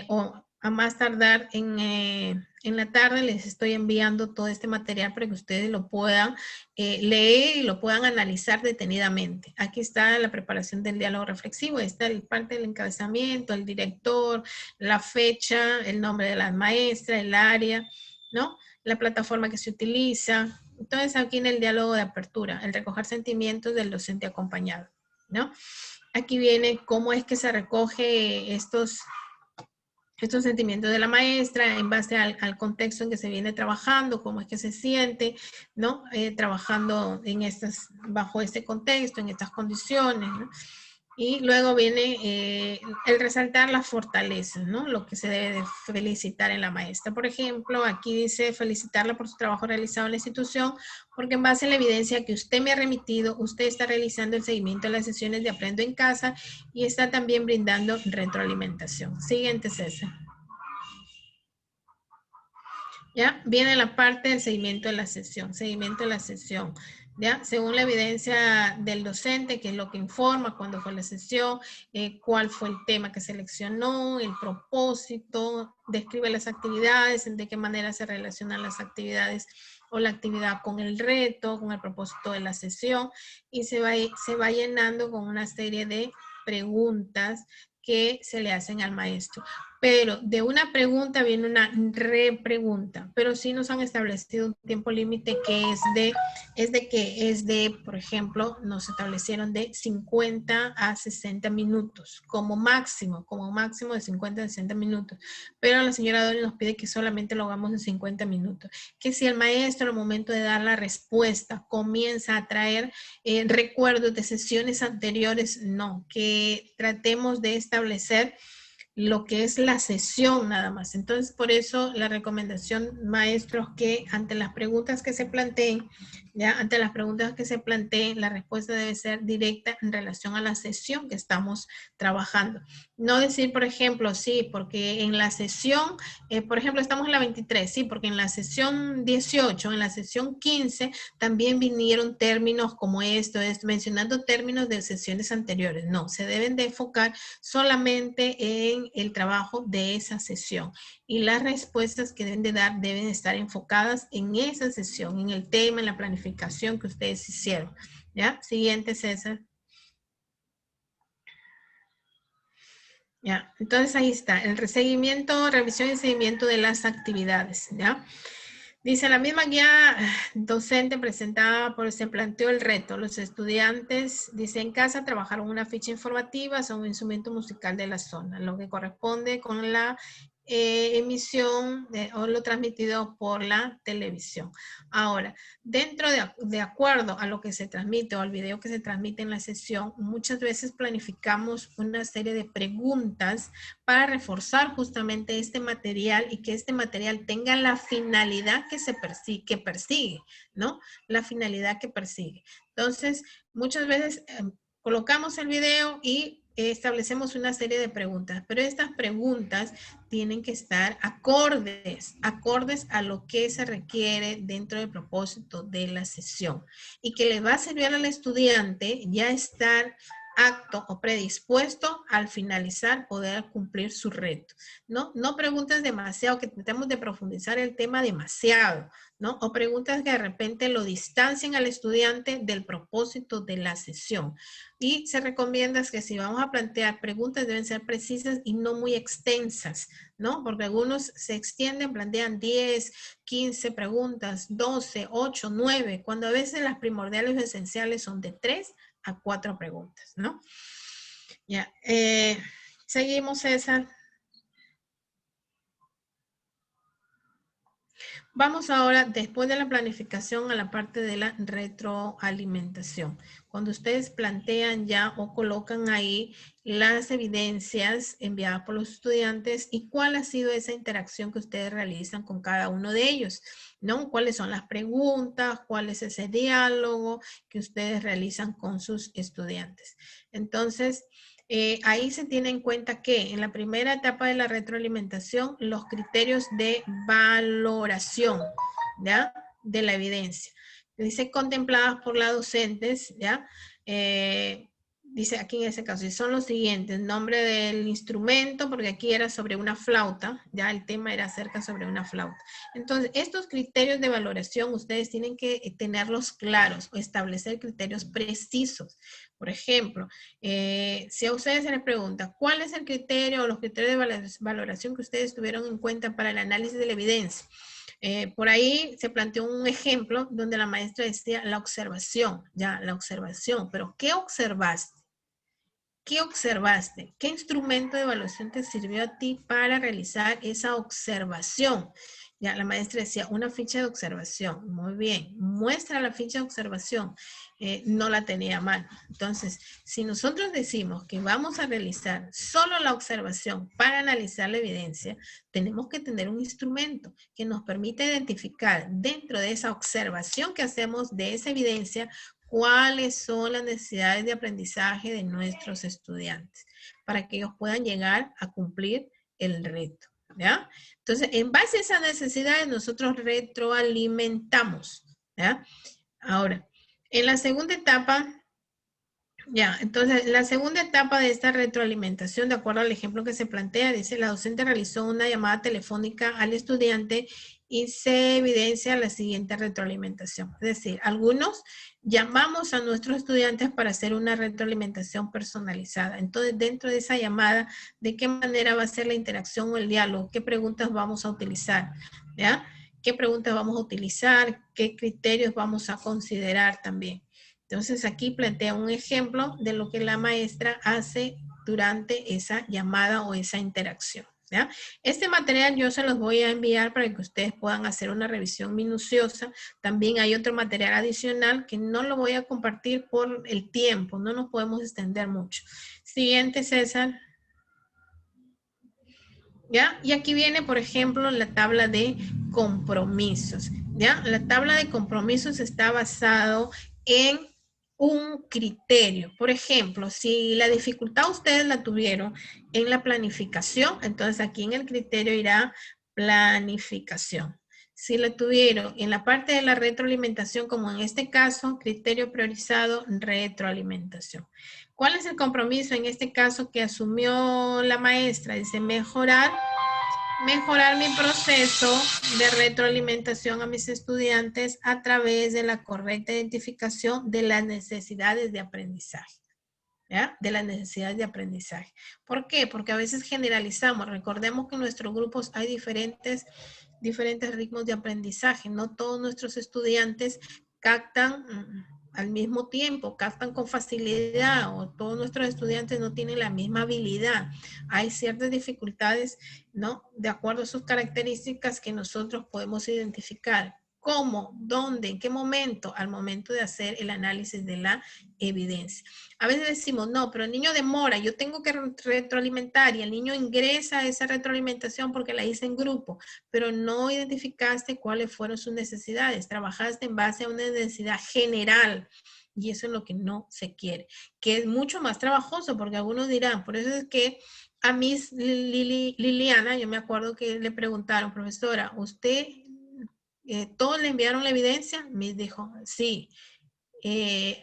o a más tardar en la tarde les estoy enviando todo este material para que ustedes lo puedan leer y lo puedan analizar detenidamente. Aquí está la preparación del diálogo reflexivo, está el parte del encabezamiento, el director, la fecha, el nombre de la maestra, el área, ¿no? La plataforma que se utiliza. Entonces aquí en el diálogo de apertura, el recoger sentimientos del docente acompañado, ¿no? Aquí viene cómo es que se recoge estos sentimientos de la maestra en base al contexto en que se viene trabajando, cómo es que se siente, ¿no? Trabajando bajo este contexto, en estas condiciones, ¿no? Y luego viene el resaltar las fortalezas, ¿no? Lo que se debe de felicitar en la maestra. Por ejemplo, aquí dice felicitarla por su trabajo realizado en la institución, porque en base a la evidencia que usted me ha remitido, usted está realizando el seguimiento de las sesiones de Aprendo en Casa y está también brindando retroalimentación. Siguiente, César. ¿Ya? Viene la parte del seguimiento de la sesión, ¿ya? Según la evidencia del docente, que es lo que informa cuándo fue la sesión, cuál fue el tema que seleccionó, el propósito, describe las actividades, de qué manera se relacionan las actividades o la actividad con el reto, con el propósito de la sesión, y se va llenando con una serie de preguntas que se le hacen al maestro. Pero de una pregunta viene una repregunta, pero sí nos han establecido un tiempo límite que es de, por ejemplo, nos establecieron de 50 a 60 minutos, como máximo de 50 a 60 minutos. Pero la señora Dolly nos pide que solamente lo hagamos en 50 minutos. Que si el maestro al momento de dar la respuesta comienza a traer recuerdos de sesiones anteriores, no, que tratemos de establecer lo que es la sesión nada más. Entonces, por eso la recomendación, maestros, que ante las preguntas que se planteen, la respuesta debe ser directa en relación a la sesión que estamos trabajando. No decir, por ejemplo, sí, porque en la sesión, por ejemplo, estamos en la 23, sí, porque en la sesión 18, en la sesión 15, también vinieron términos como esto, mencionando términos de sesiones anteriores. No, se deben de enfocar solamente en el trabajo de esa sesión y las respuestas que deben de dar deben estar enfocadas en esa sesión, en el tema, en la planificación que ustedes hicieron. ¿Ya? Siguiente, César. Ya, entonces ahí está, el seguimiento, revisión y seguimiento de las actividades, ¿ya? Dice, la misma guía docente presentada se planteó el reto. Los estudiantes, dice, en casa trabajaron una ficha informativa sobre un instrumento musical de la zona, lo que corresponde con la emisión o lo transmitido por la televisión. Ahora, de acuerdo a lo que se transmite o al video que se transmite en la sesión, muchas veces planificamos una serie de preguntas para reforzar justamente este material y que este material tenga la finalidad que persigue, ¿no? La finalidad que persigue. Entonces, muchas veces colocamos el video y establecemos una serie de preguntas, pero estas preguntas tienen que estar acordes a lo que se requiere dentro del propósito de la sesión y que le va a servir al estudiante ya estar apto o predispuesto al finalizar poder cumplir su reto, ¿no? No preguntas demasiado, que tratemos de profundizar el tema demasiado, ¿no? O preguntas que de repente lo distancien al estudiante del propósito de la sesión. Y se recomienda que si vamos a plantear preguntas deben ser precisas y no muy extensas, ¿no? Porque algunos se extienden, plantean 10, 15 preguntas, 12, 8, 9, cuando a veces las primordiales o esenciales son de 3 a 4 preguntas, ¿no? Ya, seguimos, César. Vamos ahora, después de la planificación, a la parte de la retroalimentación. Cuando ustedes plantean ya o colocan ahí las evidencias enviadas por los estudiantes y cuál ha sido esa interacción que ustedes realizan con cada uno de ellos, ¿no? ¿Cuáles son las preguntas? ¿Cuál es ese diálogo que ustedes realizan con sus estudiantes? Entonces, ahí se tiene en cuenta que en la primera etapa de la retroalimentación, los criterios de valoración, ¿ya? De la evidencia. Dice contempladas por las docentes, ¿ya? Dice aquí en ese caso, y son los siguientes, nombre del instrumento, porque aquí era sobre una flauta, ya el tema era acerca sobre una flauta. Entonces, estos criterios de valoración ustedes tienen que tenerlos claros o establecer criterios precisos. Por ejemplo, si a ustedes se les pregunta, ¿cuál es el criterio o los criterios de valoración que ustedes tuvieron en cuenta para el análisis de la evidencia? Por ahí se planteó un ejemplo donde la maestra decía la observación, ya, la observación, pero ¿qué observaste? ¿Qué observaste? ¿Qué instrumento de evaluación te sirvió a ti para realizar esa observación? Ya, la maestra decía, una ficha de observación. Muy bien, muestra la ficha de observación. No la tenía a mano. Entonces, si nosotros decimos que vamos a realizar solo la observación para analizar la evidencia, tenemos que tener un instrumento que nos permita identificar dentro de esa observación que hacemos de esa evidencia cuáles son las necesidades de aprendizaje de nuestros estudiantes para que ellos puedan llegar a cumplir el reto, ¿ya? Entonces, en base a esas necesidades, nosotros retroalimentamos, ¿ya? Ahora, en la segunda etapa, ya, entonces, la segunda etapa de esta retroalimentación, de acuerdo al ejemplo que se plantea, dice, la docente realizó una llamada telefónica al estudiante y se evidencia la siguiente retroalimentación. Es decir, algunos llamamos a nuestros estudiantes para hacer una retroalimentación personalizada. Entonces, dentro de esa llamada, ¿de qué manera va a ser la interacción o el diálogo? ¿Qué preguntas vamos a utilizar? ¿Ya? ¿Qué preguntas vamos a utilizar? ¿Qué criterios vamos a considerar también? Entonces, aquí plantea un ejemplo de lo que la maestra hace durante esa llamada o esa interacción. ¿Ya? Este material yo se los voy a enviar para que ustedes puedan hacer una revisión minuciosa. También hay otro material adicional que no lo voy a compartir por el tiempo, no nos podemos extender mucho. Siguiente, César. ¿Ya? Y aquí viene, por ejemplo, la tabla de compromisos. ¿Ya? La tabla de compromisos está basado en un criterio. Por ejemplo, si la dificultad ustedes la tuvieron en la planificación, entonces aquí en el criterio irá planificación. Si la tuvieron en la parte de la retroalimentación, como en este caso, criterio priorizado, retroalimentación. ¿Cuál es el compromiso en este caso que asumió la maestra? Dice mejorar mi proceso de retroalimentación a mis estudiantes a través de la correcta identificación de las necesidades de aprendizaje. ¿Ya? De las necesidades de aprendizaje. ¿Por qué? Porque a veces generalizamos. Recordemos que en nuestros grupos hay diferentes ritmos de aprendizaje. No todos nuestros estudiantes captan al mismo tiempo, captan con facilidad, o todos nuestros estudiantes no tienen la misma habilidad. Hay ciertas dificultades, ¿no? De acuerdo a sus características que nosotros podemos identificar. ¿Cómo? ¿Dónde? ¿En qué momento? Al momento de hacer el análisis de la evidencia. A veces decimos, no, pero el niño demora, yo tengo que retroalimentar y el niño ingresa a esa retroalimentación porque la hice en grupo, pero no identificaste cuáles fueron sus necesidades, trabajaste en base a una necesidad general. Y eso es lo que no se quiere, que es mucho más trabajoso, porque algunos dirán, por eso es que a Miss Liliana, yo me acuerdo que le preguntaron, profesora, ¿usted todos le enviaron la evidencia? Miss dijo, sí.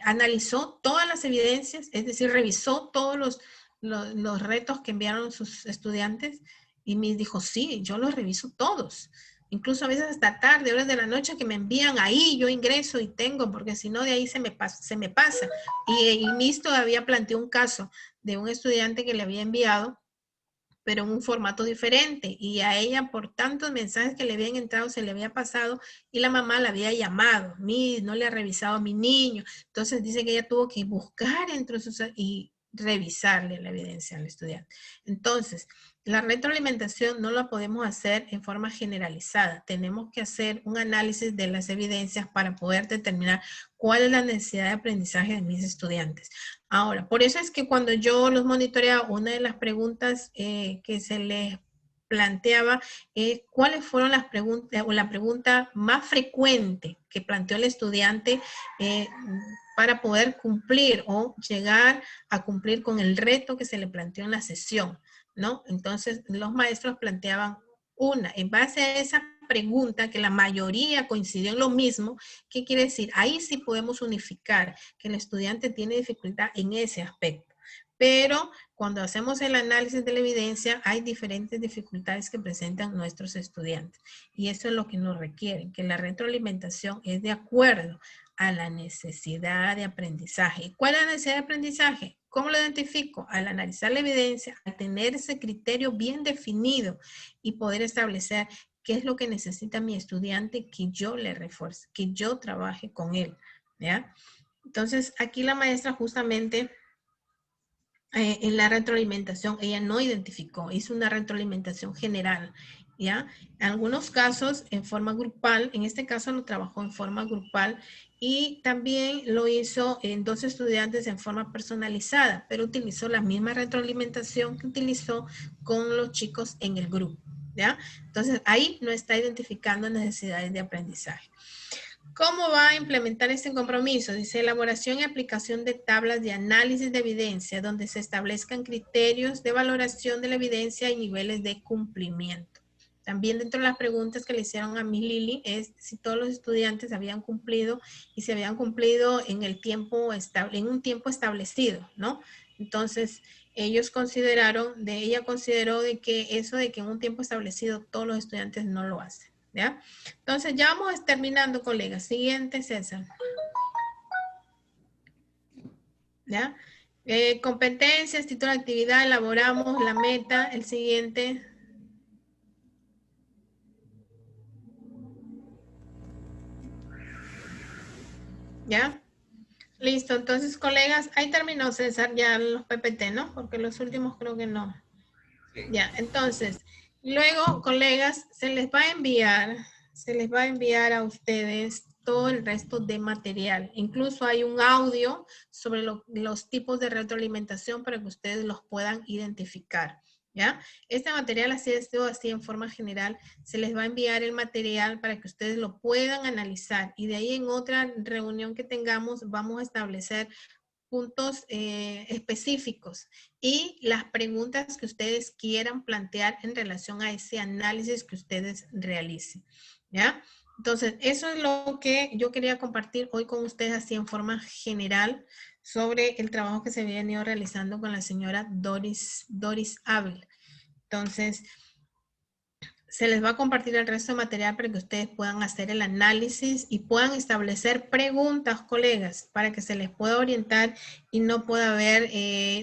Analizó todas las evidencias, es decir, revisó todos los retos que enviaron sus estudiantes y me dijo, sí, yo los reviso todos. Incluso a veces hasta tarde, horas de la noche que me envían ahí, yo ingreso y tengo, porque si no de ahí se me pasa. Y Miss todavía planteó un caso de un estudiante que le había enviado, pero en un formato diferente, y a ella por tantos mensajes que le habían entrado se le había pasado y la mamá la había llamado, no le ha revisado a mi niño, entonces dice que ella tuvo que buscar entre sus y revisarle la evidencia al estudiante. Entonces, la retroalimentación no la podemos hacer en forma generalizada, tenemos que hacer un análisis de las evidencias para poder determinar cuál es la necesidad de aprendizaje de mis estudiantes. Ahora, por eso es que cuando yo los monitoreaba, una de las preguntas que se les planteaba es cuáles fueron las preguntas o la pregunta más frecuente que planteó el estudiante para poder cumplir o llegar a cumplir con el reto que se le planteó en la sesión, ¿no? Entonces, los maestros planteaban en base a esa pregunta que la mayoría coincidió en lo mismo. ¿Qué quiere decir? Ahí sí podemos unificar que el estudiante tiene dificultad en ese aspecto. Pero cuando hacemos el análisis de la evidencia, hay diferentes dificultades que presentan nuestros estudiantes. Y eso es lo que nos requiere, que la retroalimentación es de acuerdo a la necesidad de aprendizaje. ¿Y cuál es la necesidad de aprendizaje? ¿Cómo lo identifico? Al analizar la evidencia, al tener ese criterio bien definido y poder establecer qué es lo que necesita mi estudiante que yo le refuerce, que yo trabaje con él, ¿ya? Entonces, aquí la maestra justamente en la retroalimentación, ella no identificó, hizo una retroalimentación general, ¿ya? En algunos casos en forma grupal, en este caso lo trabajó en forma grupal y también lo hizo en 2 estudiantes en forma personalizada, pero utilizó la misma retroalimentación que utilizó con los chicos en el grupo, ¿ya? Entonces ahí no está identificando necesidades de aprendizaje. ¿Cómo va a implementar este compromiso? Dice, elaboración y aplicación de tablas de análisis de evidencia donde se establezcan criterios de valoración de la evidencia y niveles de cumplimiento. También dentro de las preguntas que le hicieron a mi Lili es si todos los estudiantes habían cumplido y si habían cumplido en un tiempo establecido, ¿no? Entonces, ella consideró de que eso de que en un tiempo establecido todos los estudiantes no lo hacen. ¿ya? Entonces ya vamos terminando, colegas. Siguiente, César. ¿Ya? Competencias, título de actividad, elaboramos la meta. El siguiente. ¿Ya? Listo, entonces, colegas, ahí terminó, César, ya los PPT, ¿no? Porque los últimos creo que no. Ya, entonces, luego, colegas, se les va a enviar a ustedes todo el resto de material. Incluso hay un audio sobre los tipos de retroalimentación para que ustedes los puedan identificar. ¿Ya? Este material, así en forma general, se les va a enviar el material para que ustedes lo puedan analizar. Y de ahí en otra reunión que tengamos, vamos a establecer puntos específicos y las preguntas que ustedes quieran plantear en relación a ese análisis que ustedes realicen, ¿ya? Entonces, eso es lo que yo quería compartir hoy con ustedes así en forma general sobre el trabajo que se había venido realizando con la señora Doris Abel. Entonces, se les va a compartir el resto de material para que ustedes puedan hacer el análisis y puedan establecer preguntas, colegas, para que se les pueda orientar y no pueda haber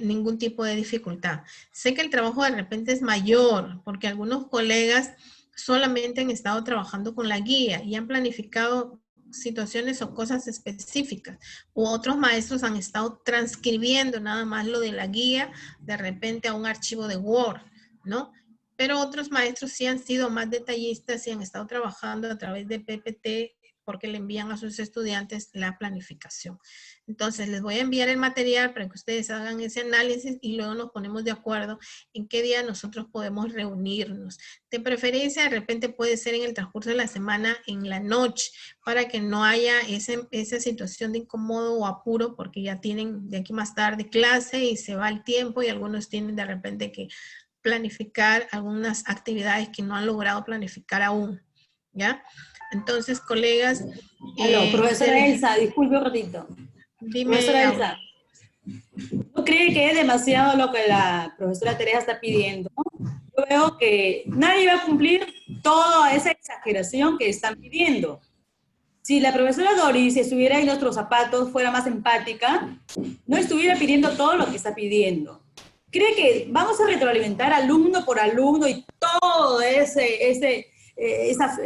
ningún tipo de dificultad. Sé que el trabajo de repente es mayor, porque algunos colegas solamente han estado trabajando con la guía y han planificado situaciones o cosas específicas, u otros maestros han estado transcribiendo nada más lo de la guía de repente a un archivo de Word, ¿no? Pero otros maestros sí han sido más detallistas y han estado trabajando a través de PPT porque le envían a sus estudiantes la planificación. Entonces, les voy a enviar el material para que ustedes hagan ese análisis y luego nos ponemos de acuerdo en qué día nosotros podemos reunirnos. De preferencia, de repente puede ser en el transcurso de la semana, en la noche, para que no haya esa situación de incómodo o apuro porque ya tienen de aquí más tarde clase y se va el tiempo y algunos tienen de repente que planificar algunas actividades que no han logrado planificar aún, ¿ya? Entonces, colegas... profesora Elsa, disculpe un ratito. Dime. Profesora Elsa, ¿no cree que es demasiado lo que la profesora Teresa está pidiendo? Yo veo que nadie va a cumplir toda esa exageración que están pidiendo. Si la profesora Doris estuviera en nuestros zapatos, fuera más empática, no estuviera pidiendo todo lo que está pidiendo. ¿Cree que vamos a retroalimentar alumno por alumno y todo esa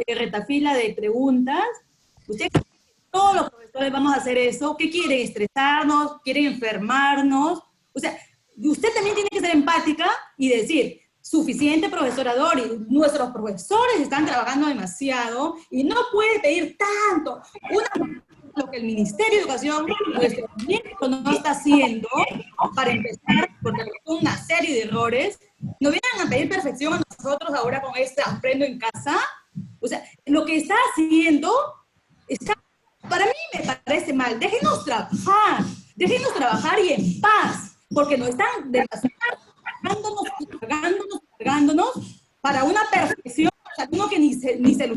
retafila de preguntas? ¿Usted cree que todos los profesores vamos a hacer eso? ¿Qué quieren? ¿Estresarnos? ¿Quieren enfermarnos? O sea, usted también tiene que ser empática y decir, suficiente, profesora Doris, nuestros profesores están trabajando demasiado y no puede pedir tanto. Lo que el Ministerio de Educación, nuestro ministro, no está haciendo, para empezar, porque son una serie de errores, nos vienen a pedir perfección a nosotros ahora con este Aprendo en Casa. O sea, lo que está haciendo, para mí me parece mal. Déjenos trabajar y en paz, porque nos están cargándonos para una perfección, o sea, uno que ni se lo...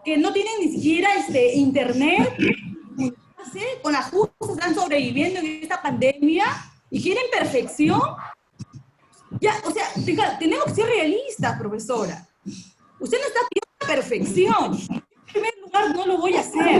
que no tienen ni siquiera internet, con las justas están sobreviviendo en esta pandemia y quieren perfección. Ya, o sea, tenemos que ser realistas, profesora. Usted no está pidiendo perfección. En primer lugar, no lo voy a hacer.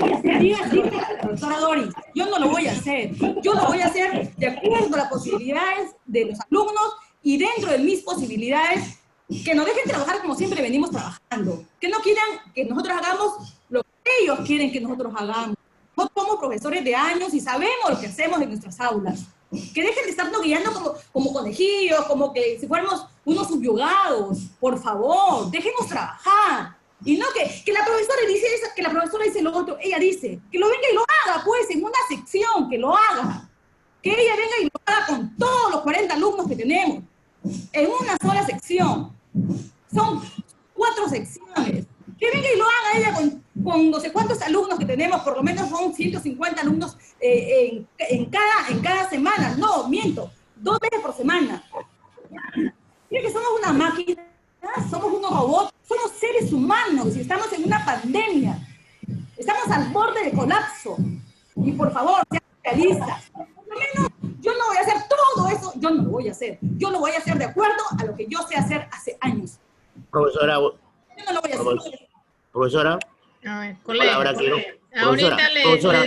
Profesora Doris, yo no lo voy a hacer. Yo lo voy a hacer de acuerdo a las posibilidades de los alumnos y dentro de mis posibilidades. Que nos dejen trabajar como siempre venimos trabajando. Que no quieran que nosotros hagamos lo que ellos quieren que nosotros hagamos. No somos profesores de años y sabemos lo que hacemos en nuestras aulas. Que dejen de estarnos guiando como conejillos, como que si fuéramos unos subyugados. Por favor, déjenos trabajar. Y no que la profesora dice eso, que la profesora dice lo otro. Ella dice que lo venga y lo haga, pues, en una sección, que lo haga. Que ella venga y lo haga con todos los 40 alumnos que tenemos. En una sola sección. Son 4 secciones. Que venga y lo haga ella con no sé cuántos alumnos que tenemos, por lo menos son 150 alumnos en cada semana. No, miento, 2 veces por semana. Mira que somos una máquina, somos unos robots, somos seres humanos y estamos en una pandemia. Estamos al borde de colapso. Y por favor, sean realistas. Por lo menos yo no voy a hacer todo eso, yo no lo voy a hacer. Yo lo voy a hacer de acuerdo a lo que yo sé hacer hace años. Profesora, yo no lo voy a hacer. Profesora, A ver, palabra colegas. quiero. Ahorita Profesora.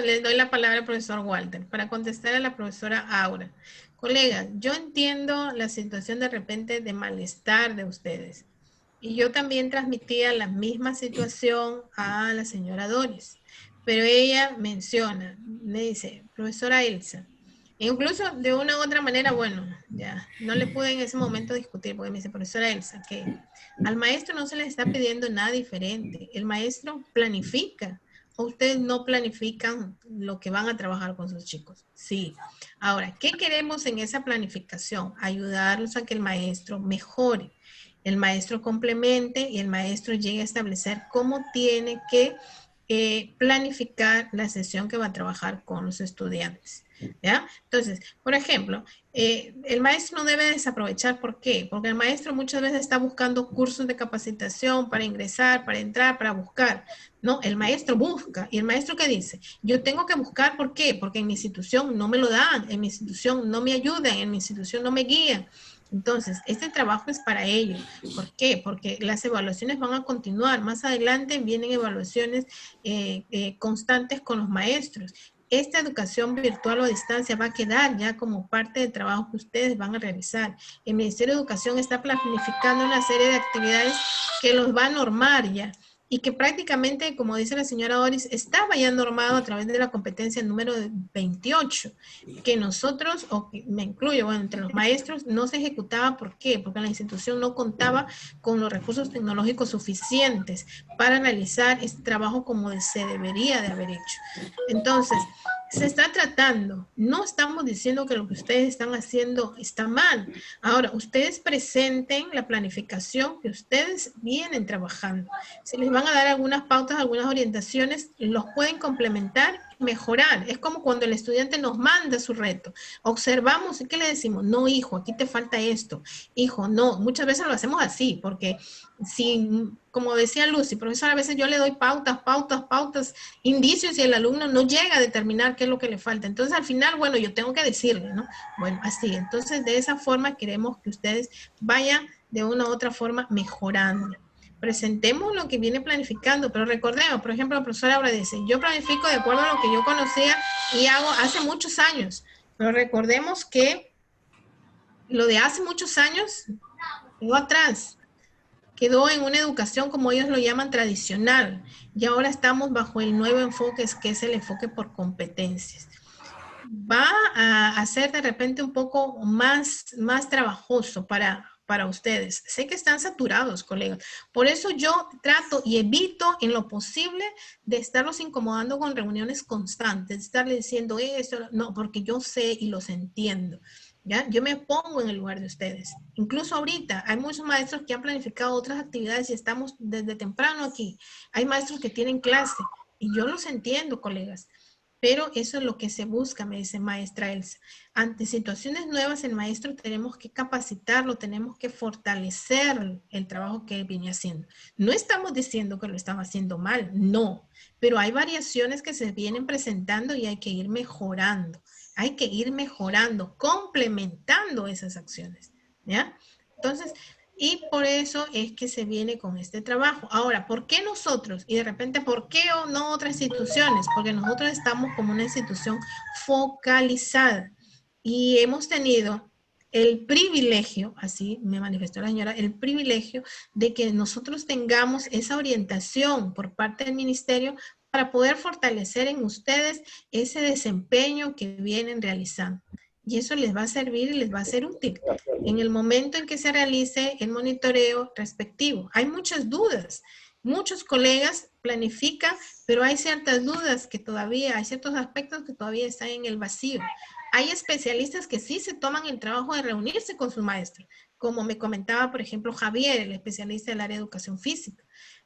le doy la palabra al profesor Walter para contestar a la profesora Aura. Colegas, yo entiendo la situación de repente de malestar de ustedes. Y yo también transmitía la misma situación a la señora Doris. Pero ella menciona, me dice, profesora Elsa, incluso de una u otra manera, bueno, ya no le pude en ese momento discutir, porque me dice, profesora Elsa, que al maestro no se le está pidiendo nada diferente. El maestro planifica. ¿O ustedes no planifican lo que van a trabajar con sus chicos? Sí. Ahora, ¿qué queremos en esa planificación? Ayudarlos a que el maestro mejore, el maestro complemente y el maestro llegue a establecer cómo tiene que planificar la sesión que va a trabajar con los estudiantes. ¿Ya? Entonces, por ejemplo, el maestro no debe desaprovechar. ¿Por qué? Porque el maestro muchas veces está buscando cursos de capacitación para ingresar, para entrar, para buscar. No, el maestro busca. ¿Y el maestro qué dice? Yo tengo que buscar. ¿Por qué? Porque en mi institución no me lo dan, en mi institución no me ayudan, en mi institución no me guían. Entonces, este trabajo es para ellos. ¿Por qué? Porque las evaluaciones van a continuar. Más adelante vienen evaluaciones constantes con los maestros. Esta educación virtual o a distancia va a quedar ya como parte del trabajo que ustedes van a realizar. El Ministerio de Educación está planificando una serie de actividades que los va a normar ya, y que prácticamente, como dice la señora Doris, estaba ya normado a través de la competencia número 28, que nosotros, o me incluyo, bueno, entre los maestros, no se ejecutaba. ¿Por qué? Porque la institución no contaba con los recursos tecnológicos suficientes para analizar este trabajo como se debería de haber hecho. Entonces, se está tratando, no estamos diciendo que lo que ustedes están haciendo está mal. Ahora, ustedes presenten la planificación que ustedes vienen trabajando. Si les van a dar algunas pautas, algunas orientaciones, los pueden complementar y mejorar. Es como cuando el estudiante nos manda su reto. Observamos y ¿qué le decimos? No, hijo, aquí te falta esto. Hijo, no. Muchas veces lo hacemos así, porque si, como decía Lucy, profesora, a veces yo le doy pautas, indicios y el alumno no llega a determinar qué es lo que le falta. Entonces, al final, bueno, yo tengo que decirle, ¿no? Bueno, así. Entonces, de esa forma queremos que ustedes vayan de una u otra forma mejorando. Presentemos lo que viene planificando, pero recordemos, por ejemplo, la profesora ahora dice, yo planifico de acuerdo a lo que yo conocía y hago hace muchos años, pero recordemos que lo de hace muchos años quedó atrás, quedó en una educación, como ellos lo llaman, tradicional, y ahora estamos bajo el nuevo enfoque, que es el enfoque por competencias. Va a ser de repente un poco más trabajoso para ustedes. Sé que están saturados, colegas. Por eso yo trato y evito en lo posible de estarlos incomodando con reuniones constantes, de estarles diciendo esto, no, porque yo sé y los entiendo. ¿Ya? Yo me pongo en el lugar de ustedes. Incluso ahorita hay muchos maestros que han planificado otras actividades y estamos desde temprano aquí. Hay maestros que tienen clase y yo los entiendo, colegas. Pero eso es lo que se busca, me dice maestra Elsa. Ante situaciones nuevas, el maestro tenemos que capacitarlo, tenemos que fortalecer el trabajo que él viene haciendo. No estamos diciendo que lo están haciendo mal, no. Pero hay variaciones que se vienen presentando y hay que ir mejorando. Hay que ir mejorando, complementando esas acciones, ¿ya? Entonces, y por eso es que se viene con este trabajo. Ahora, ¿por qué nosotros? Y de repente, ¿por qué o no otras instituciones? Porque nosotros estamos como una institución focalizada y hemos tenido el privilegio, así me manifestó la señora, el privilegio de que nosotros tengamos esa orientación por parte del ministerio para poder fortalecer en ustedes ese desempeño que vienen realizando. Y eso les va a servir y les va a ser útil en el momento en que se realice el monitoreo respectivo. Hay muchas dudas. Muchos colegas planifican, pero hay ciertas dudas que todavía, hay ciertos aspectos que todavía están en el vacío. Hay especialistas que sí se toman el trabajo de reunirse con su maestro, como me comentaba, por ejemplo, Javier, el especialista del área de educación física.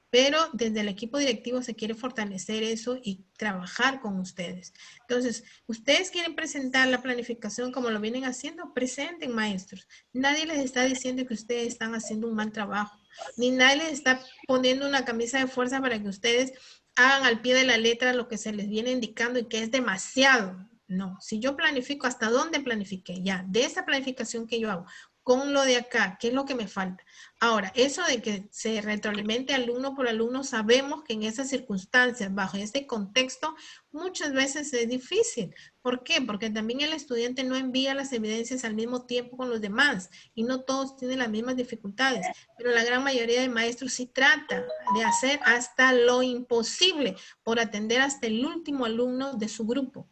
Pero desde el equipo directivo se quiere fortalecer eso y trabajar con ustedes. Entonces, ustedes quieren presentar la planificación como lo vienen haciendo, presenten, maestros. Nadie les está diciendo que ustedes están haciendo un mal trabajo, ni nadie les está poniendo una camisa de fuerza para que ustedes hagan al pie de la letra lo que se les viene indicando y que es demasiado. No, si yo planifico, ¿hasta dónde planifiqué? Ya, de esa planificación que yo hago, con lo de acá, ¿qué es lo que me falta? Ahora, eso de que se retroalimente alumno por alumno, sabemos que en esas circunstancias, bajo este contexto, muchas veces es difícil. ¿Por qué? Porque también el estudiante no envía las evidencias al mismo tiempo con los demás y no todos tienen las mismas dificultades, pero la gran mayoría de maestros sí trata de hacer hasta lo imposible por atender hasta el último alumno de su grupo.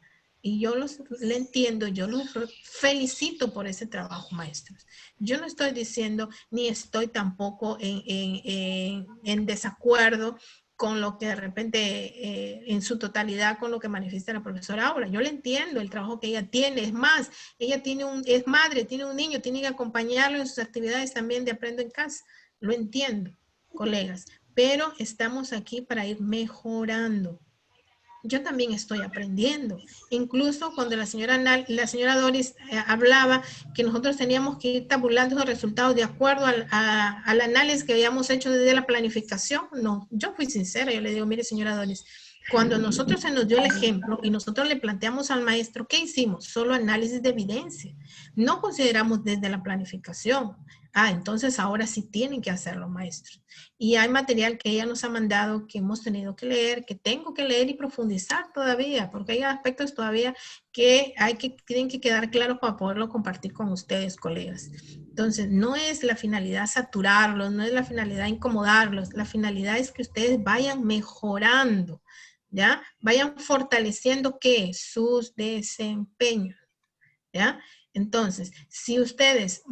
Y yo le entiendo, yo los felicito por ese trabajo, maestros. Yo no estoy diciendo, ni estoy tampoco en desacuerdo con lo que de repente, en su totalidad, con lo que manifiesta la profesora Aura. Yo le entiendo el trabajo que ella tiene. Es más, ella es madre, tiene un niño, tiene que acompañarlo en sus actividades también de Aprendo en Casa. Lo entiendo, colegas, pero estamos aquí para ir mejorando. Yo también estoy aprendiendo. Incluso cuando la señora Doris hablaba que nosotros teníamos que ir tabulando los resultados de acuerdo al análisis que habíamos hecho desde la planificación. No, yo fui sincera. Yo le digo, mire, señora Doris, cuando nosotros se nos dio el ejemplo y nosotros le planteamos al maestro, ¿qué hicimos? Solo análisis de evidencia. No consideramos desde la planificación. Entonces ahora sí tienen que hacerlo, maestros. Y hay material que ella nos ha mandado, que hemos tenido que leer, que tengo que leer y profundizar todavía, porque hay aspectos todavía que tienen que quedar claros para poderlo compartir con ustedes, colegas. Entonces, no es la finalidad saturarlos, no es la finalidad incomodarlos, la finalidad es que ustedes vayan mejorando, ¿ya? Vayan fortaleciendo, ¿qué? Sus desempeños, ¿ya? Entonces, si ustedes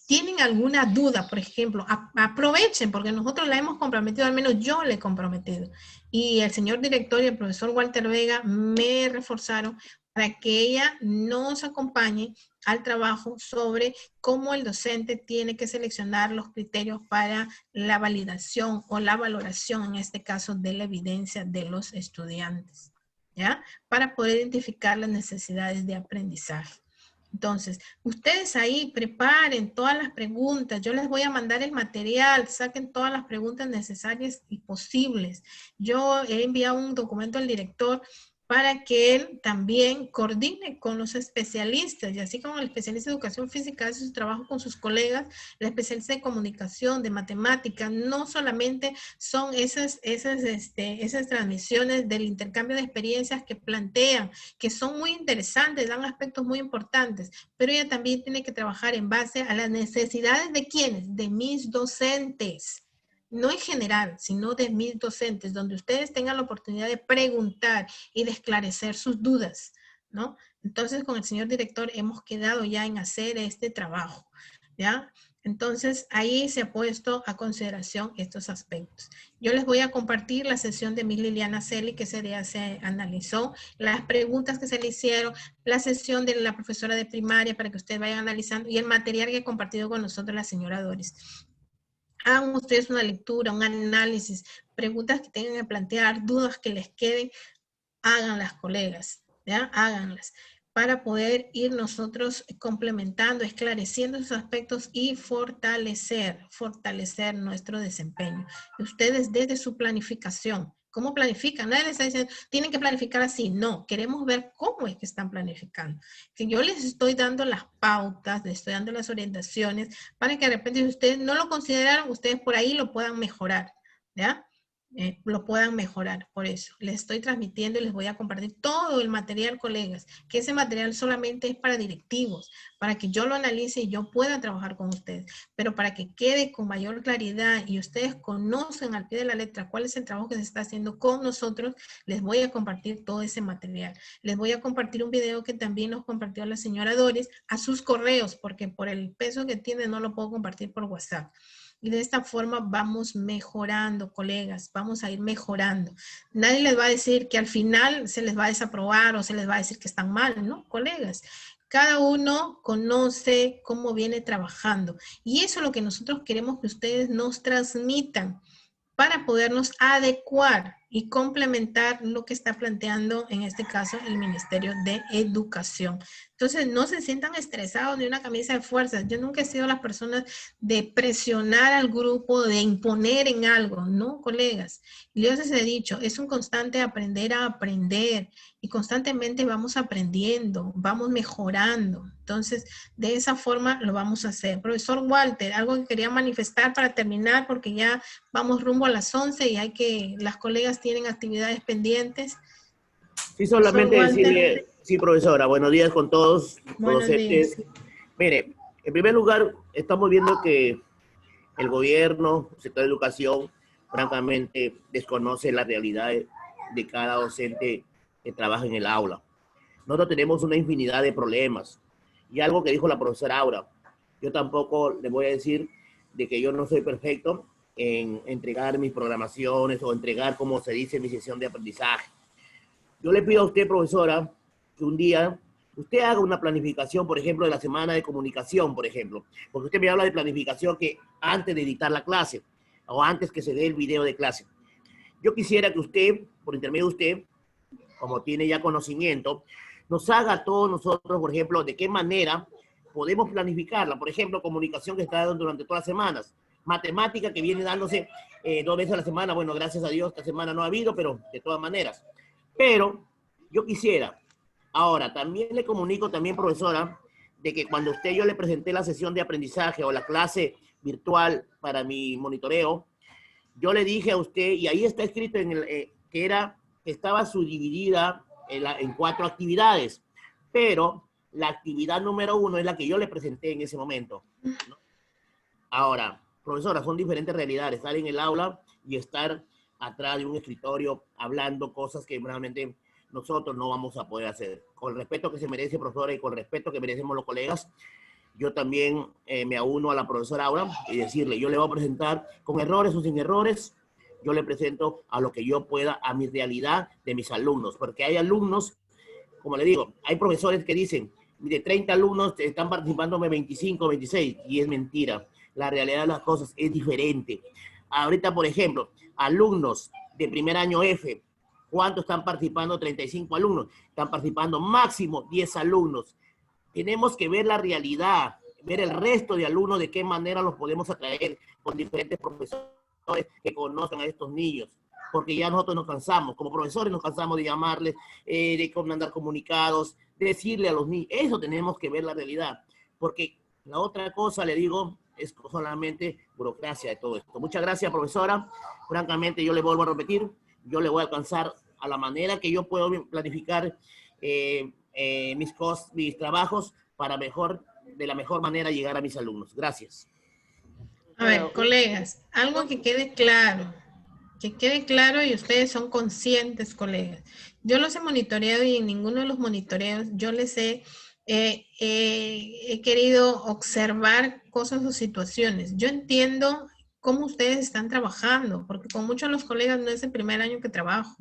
tienen alguna duda, por ejemplo, aprovechen, porque nosotros la hemos comprometido, al menos yo le he comprometido. Y el señor director y el profesor Walter Vega me reforzaron para que ella nos acompañe al trabajo sobre cómo el docente tiene que seleccionar los criterios para la validación o la valoración, en este caso, de la evidencia de los estudiantes, ¿ya? Para poder identificar las necesidades de aprendizaje. Entonces, ustedes ahí preparen todas las preguntas. Yo les voy a mandar el material, saquen todas las preguntas necesarias y posibles. Yo he enviado un documento al director para que él también coordine con los especialistas, y así como el especialista de educación física hace su trabajo con sus colegas, el especialista de comunicación, de matemáticas, no solamente son esas transmisiones del intercambio de experiencias que plantean, que son muy interesantes, dan aspectos muy importantes, pero ella también tiene que trabajar en base a las necesidades de ¿quiénes? De mis docentes. No en general, sino de mis docentes, donde ustedes tengan la oportunidad de preguntar y de esclarecer sus dudas, ¿no? Entonces, con el señor director hemos quedado ya en hacer este trabajo, ¿ya? Entonces, ahí se ha puesto a consideración estos aspectos. Yo les voy a compartir la sesión de Miss Liliana Celi, que ese día se analizó, las preguntas que se le hicieron, la sesión de la profesora de primaria para que ustedes vayan analizando y el material que ha compartido con nosotros la señora Doris. Hagan ustedes una lectura, un análisis, preguntas que tengan que plantear, dudas que les queden, háganlas, colegas, ¿ya? Háganlas para poder ir nosotros complementando, esclareciendo esos aspectos y fortalecer nuestro desempeño. Ustedes desde su planificación, ¿cómo planifican? Nadie les está diciendo, tienen que planificar así. No, queremos ver cómo es que están planificando. Que yo les estoy dando las pautas, les estoy dando las orientaciones, para que de repente si ustedes no lo consideraron, ustedes por ahí lo puedan mejorar, ¿ya? Lo puedan mejorar. Por eso les estoy transmitiendo y les voy a compartir todo el material, colegas, que ese material solamente es para directivos, para que yo lo analice y yo pueda trabajar con ustedes, pero para que quede con mayor claridad y ustedes conozcan al pie de la letra cuál es el trabajo que se está haciendo con nosotros, les voy a compartir todo ese material. Les voy a compartir un video que también nos compartió la señora Doris a sus correos, porque por el peso que tiene no lo puedo compartir por WhatsApp. Y de esta forma vamos mejorando, colegas, vamos a ir mejorando. Nadie les va a decir que al final se les va a desaprobar o se les va a decir que están mal, ¿no, colegas? Cada uno conoce cómo viene trabajando. Y eso es lo que nosotros queremos que ustedes nos transmitan para podernos adecuar y complementar lo que está planteando en este caso el Ministerio de Educación. Entonces, no se sientan estresados ni una camisa de fuerza. Yo nunca he sido las personas de presionar al grupo, de imponer en algo, ¿no, colegas? Y yo les he dicho, es un constante aprender a aprender y constantemente vamos aprendiendo, vamos mejorando. Entonces, de esa forma lo vamos a hacer. Profesor Walter, algo que quería manifestar para terminar, porque ya vamos rumbo a las 11 y las colegas tienen actividades pendientes. Sí, solamente decirle, sí, profesora, buenos días con todos los Buenos docentes. días. Mire, en primer lugar, estamos viendo que el gobierno, el sector de educación, francamente desconoce la realidad de cada docente que trabaja en el aula. Nosotros tenemos una infinidad de problemas. Y algo que dijo la profesora Aura, yo tampoco le voy a decir de que yo no soy perfecto en entregar mis programaciones o entregar, como se dice, mi sesión de aprendizaje. Yo le pido a usted, profesora, que un día usted haga una planificación, por ejemplo, de la semana de comunicación, por ejemplo. Porque usted me habla de planificación que antes de editar la clase o antes que se dé el video de clase. Yo quisiera que usted, por intermedio de usted, como tiene ya conocimiento, nos haga a todos nosotros, por ejemplo, de qué manera podemos planificarla. Por ejemplo, comunicación que está dando durante todas las semanas. Matemática que viene dándose 2 veces a la semana. Bueno, gracias a Dios, esta semana no ha habido, pero de todas maneras. Pero yo quisiera, ahora también le comunico también, profesora, de que cuando yo le presenté la sesión de aprendizaje o la clase virtual para mi monitoreo, yo le dije a usted, y ahí está escrito que estaba subdividida en 4 actividades, pero la actividad número 1 es la que yo le presenté en ese momento, ¿no? Ahora, profesora, son diferentes realidades, estar en el aula y estar atrás de un escritorio hablando cosas que realmente nosotros no vamos a poder hacer. Con el respeto que se merece, profesora, y con el respeto que merecemos los colegas, yo también me auno a la profesora Aura y decirle, yo le voy a presentar con errores o sin errores, yo le presento a lo que yo pueda, a mi realidad de mis alumnos, porque hay alumnos, como le digo, hay profesores que dicen, de 30 alumnos están participando 25, 26, y es mentira. La realidad de las cosas es diferente. Ahorita, por ejemplo, alumnos de primer año F, ¿cuántos están participando? 35 alumnos. Están participando máximo 10 alumnos. Tenemos que ver la realidad, ver el resto de alumnos, de qué manera los podemos atraer con diferentes profesores que conozcan a estos niños. Porque ya nosotros nos cansamos, como profesores nos cansamos de llamarles, de mandar comunicados, de decirle a los niños. Eso tenemos que ver la realidad. Porque la otra cosa, le digo, es solamente burocracia de todo esto. Muchas gracias, profesora. Francamente, yo le vuelvo a repetir, yo le voy a alcanzar a la manera que yo puedo planificar mis trabajos para de la mejor manera llegar a mis alumnos. Gracias. A ver, colegas, algo que quede claro y ustedes son conscientes, colegas. Yo los he monitoreado y en ninguno de los monitoreos yo les he querido observar cosas o situaciones. Yo entiendo cómo ustedes están trabajando, porque con muchos de los colegas no es el primer año que trabajo.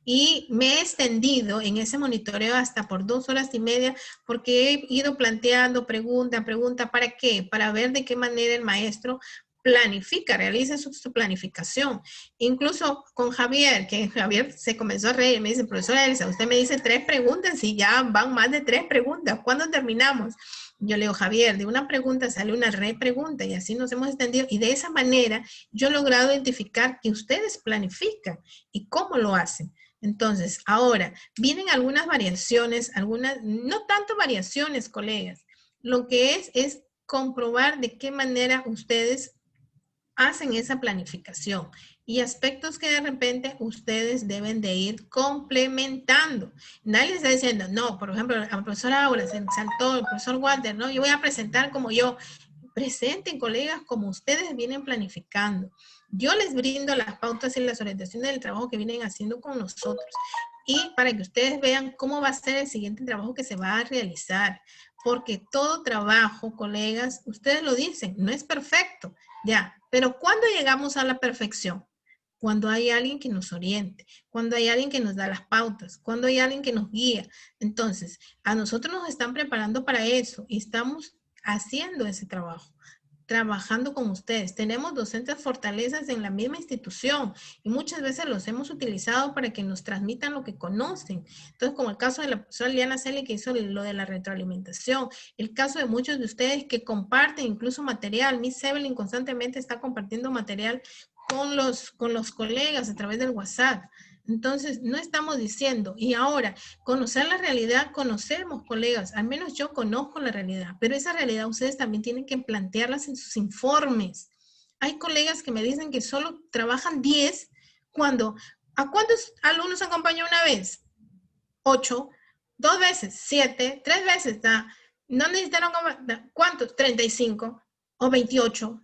Y me he extendido en ese monitoreo hasta por 2 horas y media, porque he ido planteando pregunta, ¿para qué? Para ver de qué manera el maestro planifica, realiza su planificación. Incluso con Javier, que Javier se comenzó a reír, me dice, profesora Elsa, usted me dice 3 preguntas y ya van más de 3 preguntas. ¿Cuándo terminamos? Yo le digo, Javier, de una pregunta sale una repregunta y así nos hemos extendido. Y de esa manera yo he logrado identificar que ustedes planifican y cómo lo hacen. Entonces, ahora, vienen algunas variaciones, no tanto variaciones, colegas. Lo que es comprobar de qué manera ustedes hacen esa planificación y aspectos que de repente ustedes deben de ir complementando. Nadie les está diciendo, no, por ejemplo, la profesora Aura se saltó, el profesor Walter, no, yo voy a presentar como yo. Presenten, colegas, como ustedes vienen planificando. Yo les brindo las pautas y las orientaciones del trabajo que vienen haciendo con nosotros y para que ustedes vean cómo va a ser el siguiente trabajo que se va a realizar. Porque todo trabajo, colegas, ustedes lo dicen, no es perfecto, ya. Pero ¿cuándo llegamos a la perfección? Cuando hay alguien que nos oriente, cuando hay alguien que nos da las pautas, cuando hay alguien que nos guía. Entonces, a nosotros nos están preparando para eso y estamos haciendo ese trabajo. trabajando con ustedes. Tenemos docentes fortalezas en la misma institución y muchas veces los hemos utilizado para que nos transmitan lo que conocen. Entonces, como el caso de la profesora Liana Celi, que hizo lo de la retroalimentación, el caso de muchos de ustedes que comparten incluso material. Miss Evelyn constantemente está compartiendo material con los colegas a través del WhatsApp. Entonces, no estamos diciendo, y ahora, conocer la realidad, conocemos, colegas, al menos yo conozco la realidad, pero esa realidad ustedes también tienen que plantearlas en sus informes. Hay colegas que me dicen que solo trabajan 10 cuando, ¿a cuántos alumnos acompañó una vez? 8, 2 veces, 7, 3 veces, no necesitaron, ¿cuántos? 35 o 28.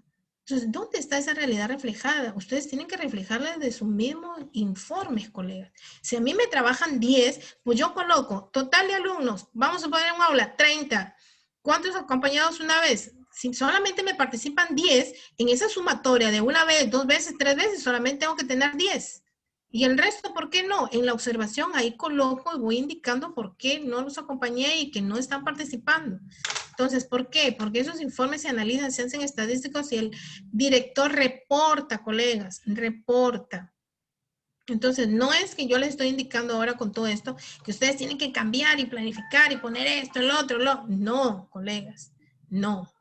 Entonces, ¿dónde está esa realidad reflejada? Ustedes tienen que reflejarla desde sus mismos informes, colegas. Si a mí me trabajan 10, pues yo coloco total de alumnos, vamos a poner en un aula, 30. ¿Cuántos acompañados una vez? Si solamente me participan 10, en esa sumatoria de una vez, 2 veces, 3 veces, solamente tengo que tener 10. Y el resto, ¿por qué no? En la observación ahí coloco y voy indicando por qué no los acompañé y que no están participando. Entonces, ¿por qué? Porque esos informes se analizan, se hacen estadísticos y el director reporta, colegas, reporta. Entonces, no es que yo les estoy indicando ahora con todo esto que ustedes tienen que cambiar y planificar y poner esto, el otro, lo. No, colegas, no.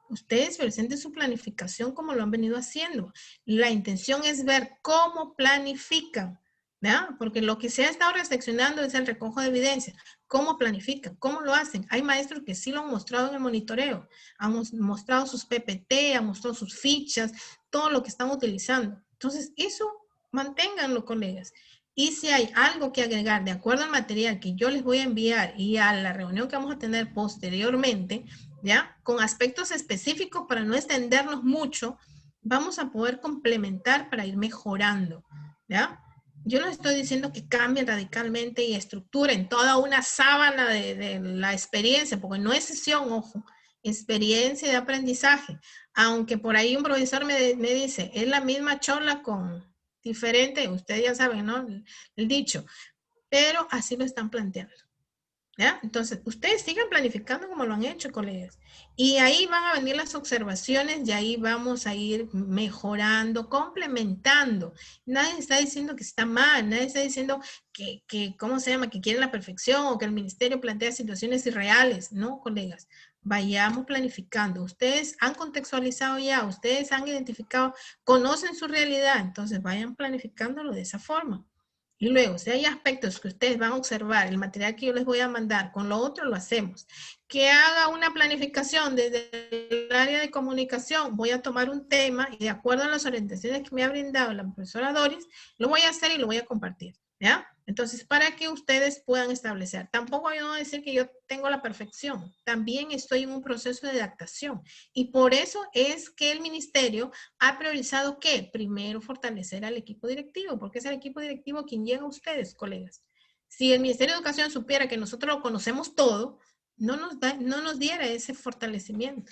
Ustedes presenten su planificación como lo han venido haciendo. La intención es ver cómo planifican, ¿verdad? Porque lo que se ha estado reflexionando es el recojo de evidencia. ¿Cómo planifican? ¿Cómo lo hacen? Hay maestros que sí lo han mostrado en el monitoreo. Han mostrado sus PPT, han mostrado sus fichas, todo lo que están utilizando. Entonces, eso manténganlo, colegas. Y si hay algo que agregar de acuerdo al material que yo les voy a enviar y a la reunión que vamos a tener posteriormente, ¿ya? Con aspectos específicos para no extendernos mucho, vamos a poder complementar para ir mejorando, ¿ya? Yo no estoy diciendo que cambien radicalmente y estructuren toda una sábana de la experiencia, porque no es sesión, ojo, experiencia de aprendizaje. Aunque por ahí un profesor me dice, es la misma chola con diferente, ustedes ya saben, ¿no? El dicho, pero así lo están planteando. ¿Ya? Entonces, ustedes sigan planificando como lo han hecho, colegas. Y ahí van a venir las observaciones y ahí vamos a ir mejorando, complementando. Nadie está diciendo que está mal, nadie está diciendo que ¿cómo se llama? Que quieren la perfección o que el ministerio plantea situaciones irreales. No, colegas, vayamos planificando. Ustedes han contextualizado ya, ustedes han identificado, conocen su realidad, entonces vayan planificándolo de esa forma. Y luego, si hay aspectos que ustedes van a observar, el material que yo les voy a mandar, con lo otro lo hacemos. Que haga una planificación desde el área de comunicación, voy a tomar un tema y de acuerdo a las orientaciones que me ha brindado la profesora Doris, lo voy a hacer y lo voy a compartir, ¿ya? Entonces, para que ustedes puedan establecer. Tampoco voy a decir que yo tengo la perfección. También estoy en un proceso de adaptación. Y por eso es que el ministerio ha priorizado ¿qué? Primero fortalecer al equipo directivo, porque es el equipo directivo quien llega a ustedes, colegas. Si el Ministerio de Educación supiera que nosotros lo conocemos todo, no nos diera ese fortalecimiento,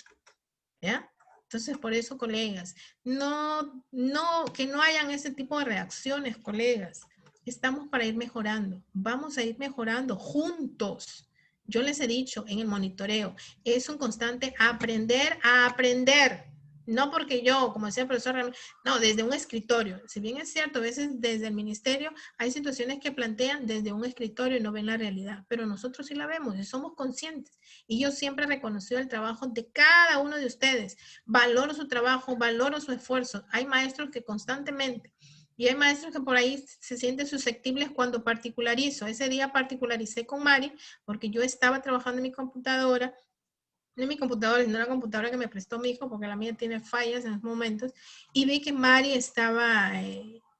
¿ya? Entonces, por eso, colegas, que no hayan ese tipo de reacciones, colegas. Estamos para ir mejorando, vamos a ir mejorando juntos. Yo les he dicho en el monitoreo, es un constante aprender a aprender. No porque yo, como decía el profesor, no, desde un escritorio. Si bien es cierto, a veces desde el ministerio hay situaciones que plantean desde un escritorio y no ven la realidad, pero nosotros sí la vemos y somos conscientes. Y yo siempre he reconocido el trabajo de cada uno de ustedes. Valoro su trabajo, valoro su esfuerzo. Hay maestros que constantemente, y hay maestros que por ahí se sienten susceptibles cuando particularizo. Ese día particularicé con Mari porque yo estaba trabajando en mi computadora, no en mi computadora, sino la computadora que me prestó mi hijo, porque la mía tiene fallas en esos momentos, y vi que Mari estaba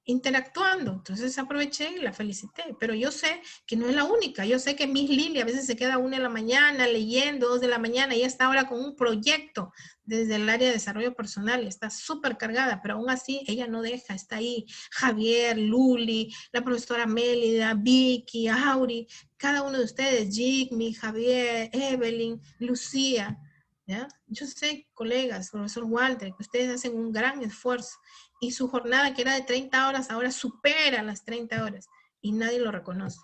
interactuando, entonces aproveché y la felicité, pero yo sé que no es la única, yo sé que Miss Lili a veces se queda 1 de la mañana leyendo, 2 de la mañana, y está ahora con un proyecto desde el área de desarrollo personal, y está súper cargada, pero aún así ella no deja, está ahí, Javier, Luli, la profesora Mélida, Vicky, Auri, cada uno de ustedes, Jigme, Javier, Evelyn, Lucía, ¿ya? Yo sé, colegas, profesor Walter, que ustedes hacen un gran esfuerzo y su jornada que era de 30 horas ahora supera las 30 horas y nadie lo reconoce,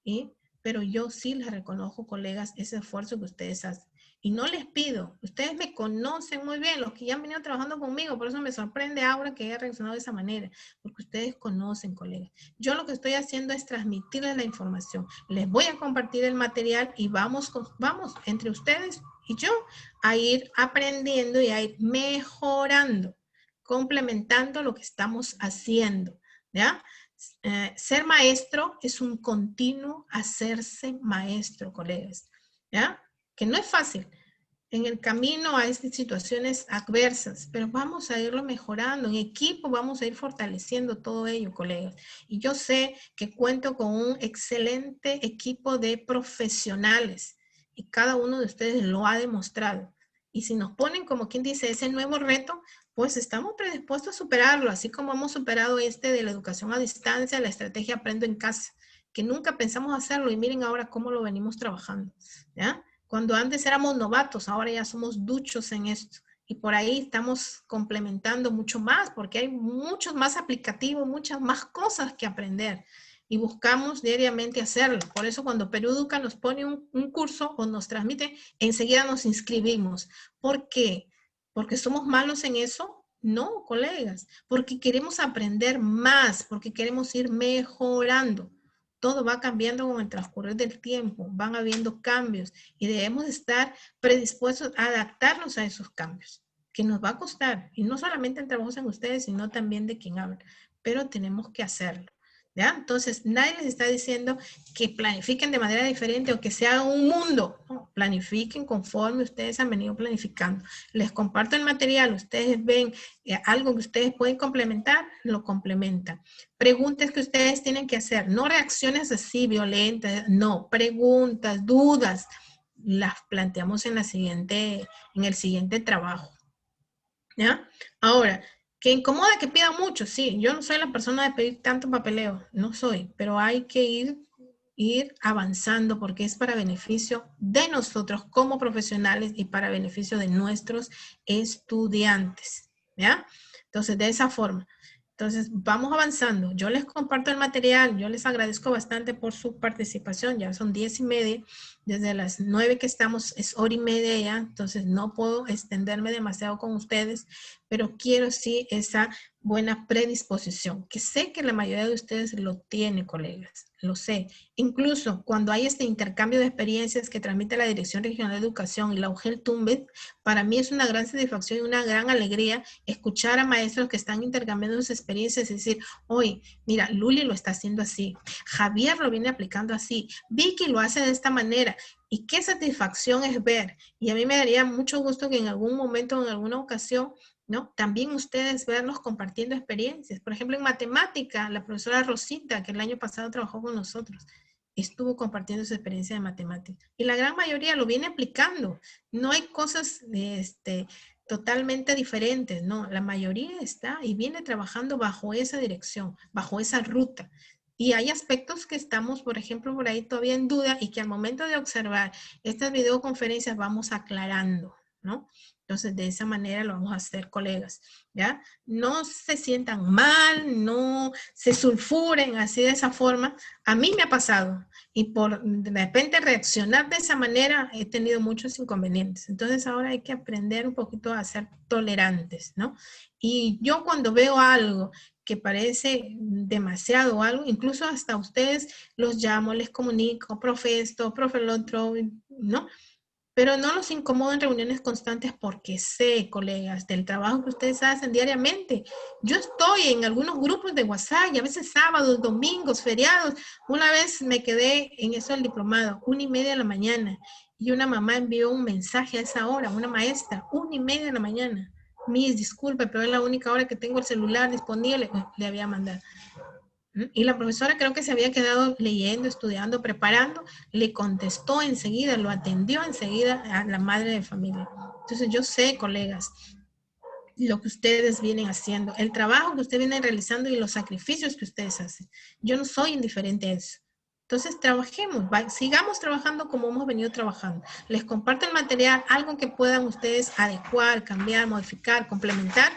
¿sí? Pero yo sí les reconozco, colegas, ese esfuerzo que ustedes hacen. Y no les pido, ustedes me conocen muy bien, los que ya han venido trabajando conmigo, por eso me sorprende ahora que haya reaccionado de esa manera, porque ustedes conocen, colegas. Yo lo que estoy haciendo es transmitirles la información. Les voy a compartir el material y vamos entre ustedes y yo a ir aprendiendo y a ir mejorando, complementando lo que estamos haciendo, ¿ya? Ser maestro es un continuo hacerse maestro, colegas, ¿ya? Que no es fácil en el camino a estas situaciones adversas, pero vamos a irlo mejorando, en equipo vamos a ir fortaleciendo todo ello, colegas. Y yo sé que cuento con un excelente equipo de profesionales y cada uno de ustedes lo ha demostrado. Y si nos ponen, como quien dice, ese nuevo reto, pues estamos predispuestos a superarlo, así como hemos superado de la educación a distancia, la estrategia Aprendo en Casa, que nunca pensamos hacerlo y miren ahora cómo lo venimos trabajando, ¿ya? Cuando antes éramos novatos, ahora ya somos duchos en esto. Y por ahí estamos complementando mucho más, porque hay muchos más aplicativos, muchas más cosas que aprender. Y buscamos diariamente hacerlo. Por eso cuando Perú Educa nos pone un curso o nos transmite, enseguida nos inscribimos. ¿Por qué? ¿Porque somos malos en eso? No, colegas. Porque queremos aprender más, porque queremos ir mejorando. Todo va cambiando con el transcurrir del tiempo, van habiendo cambios y debemos estar predispuestos a adaptarnos a esos cambios, que nos va a costar, y no solamente el trabajo en ustedes, sino también de quien habla, pero tenemos que hacerlo, ¿ya? Entonces, nadie les está diciendo que planifiquen de manera diferente o que se haga un mundo, no, planifiquen conforme ustedes han venido planificando. Les comparto el material, ustedes ven algo que ustedes pueden complementar, lo complementan. Preguntas que ustedes tienen que hacer, no reacciones así violentas, no, preguntas, dudas, las planteamos en el siguiente trabajo, ¿ya? Ahora, que incomoda que pidan mucho, sí, yo no soy la persona de pedir tanto papeleo, no soy, pero hay que ir avanzando porque es para beneficio de nosotros como profesionales y para beneficio de nuestros estudiantes, ¿ya? Entonces, de esa forma. Entonces, vamos avanzando. Yo les comparto el material. Yo les agradezco bastante por su participación. Ya son 10:30. Desde las 9 que estamos es 1:30 ya. Entonces, no puedo extenderme demasiado con ustedes, pero quiero sí esa buena predisposición, que sé que la mayoría de ustedes lo tiene, colegas. Lo sé. Incluso cuando hay este intercambio de experiencias que transmite la Dirección Regional de Educación y la UGEL Tumbes, para mí es una gran satisfacción y una gran alegría escuchar a maestros que están intercambiando sus experiencias y decir, oye, mira, Luli lo está haciendo así, Javier lo viene aplicando así, Vicky lo hace de esta manera. Y qué satisfacción es ver. Y a mí me daría mucho gusto que en algún momento, en alguna ocasión, ¿no? También ustedes vernos compartiendo experiencias. Por ejemplo, en matemática, la profesora Rosita, que el año pasado trabajó con nosotros, estuvo compartiendo su experiencia de matemática. Y la gran mayoría lo viene aplicando. No hay cosas totalmente diferentes, no. La mayoría está y viene trabajando bajo esa dirección, bajo esa ruta. Y hay aspectos que estamos, por ejemplo, por ahí todavía en duda y que al momento de observar estas videoconferencias vamos aclarando, ¿no? Entonces, de esa manera lo vamos a hacer, colegas, ¿ya? No se sientan mal, no se sulfuren así de esa forma. A mí me ha pasado y por de repente reaccionar de esa manera he tenido muchos inconvenientes. Entonces, ahora hay que aprender un poquito a ser tolerantes, ¿no? Y yo cuando veo algo que parece demasiado o algo, incluso hasta ustedes los llamo, les comunico, profe esto, profe el otro, ¿no? Pero no los incomodo en reuniones constantes porque sé, colegas, del trabajo que ustedes hacen diariamente. Yo estoy en algunos grupos de WhatsApp y a veces sábados, domingos, feriados. Una vez me quedé en eso del diplomado, 1:30 de la mañana, y una mamá envió un mensaje a esa hora, una maestra, 1:30 de la mañana. Mis disculpas, pero es la única hora que tengo el celular disponible, le había mandado. Y la profesora creo que se había quedado leyendo, estudiando, preparando, le contestó enseguida, lo atendió enseguida a la madre de familia. Entonces yo sé, colegas, lo que ustedes vienen haciendo, el trabajo que ustedes vienen realizando y los sacrificios que ustedes hacen. Yo no soy indiferente a eso. Entonces trabajemos, sigamos trabajando como hemos venido trabajando. Les comparto el material, algo que puedan ustedes adecuar, cambiar, modificar, complementar,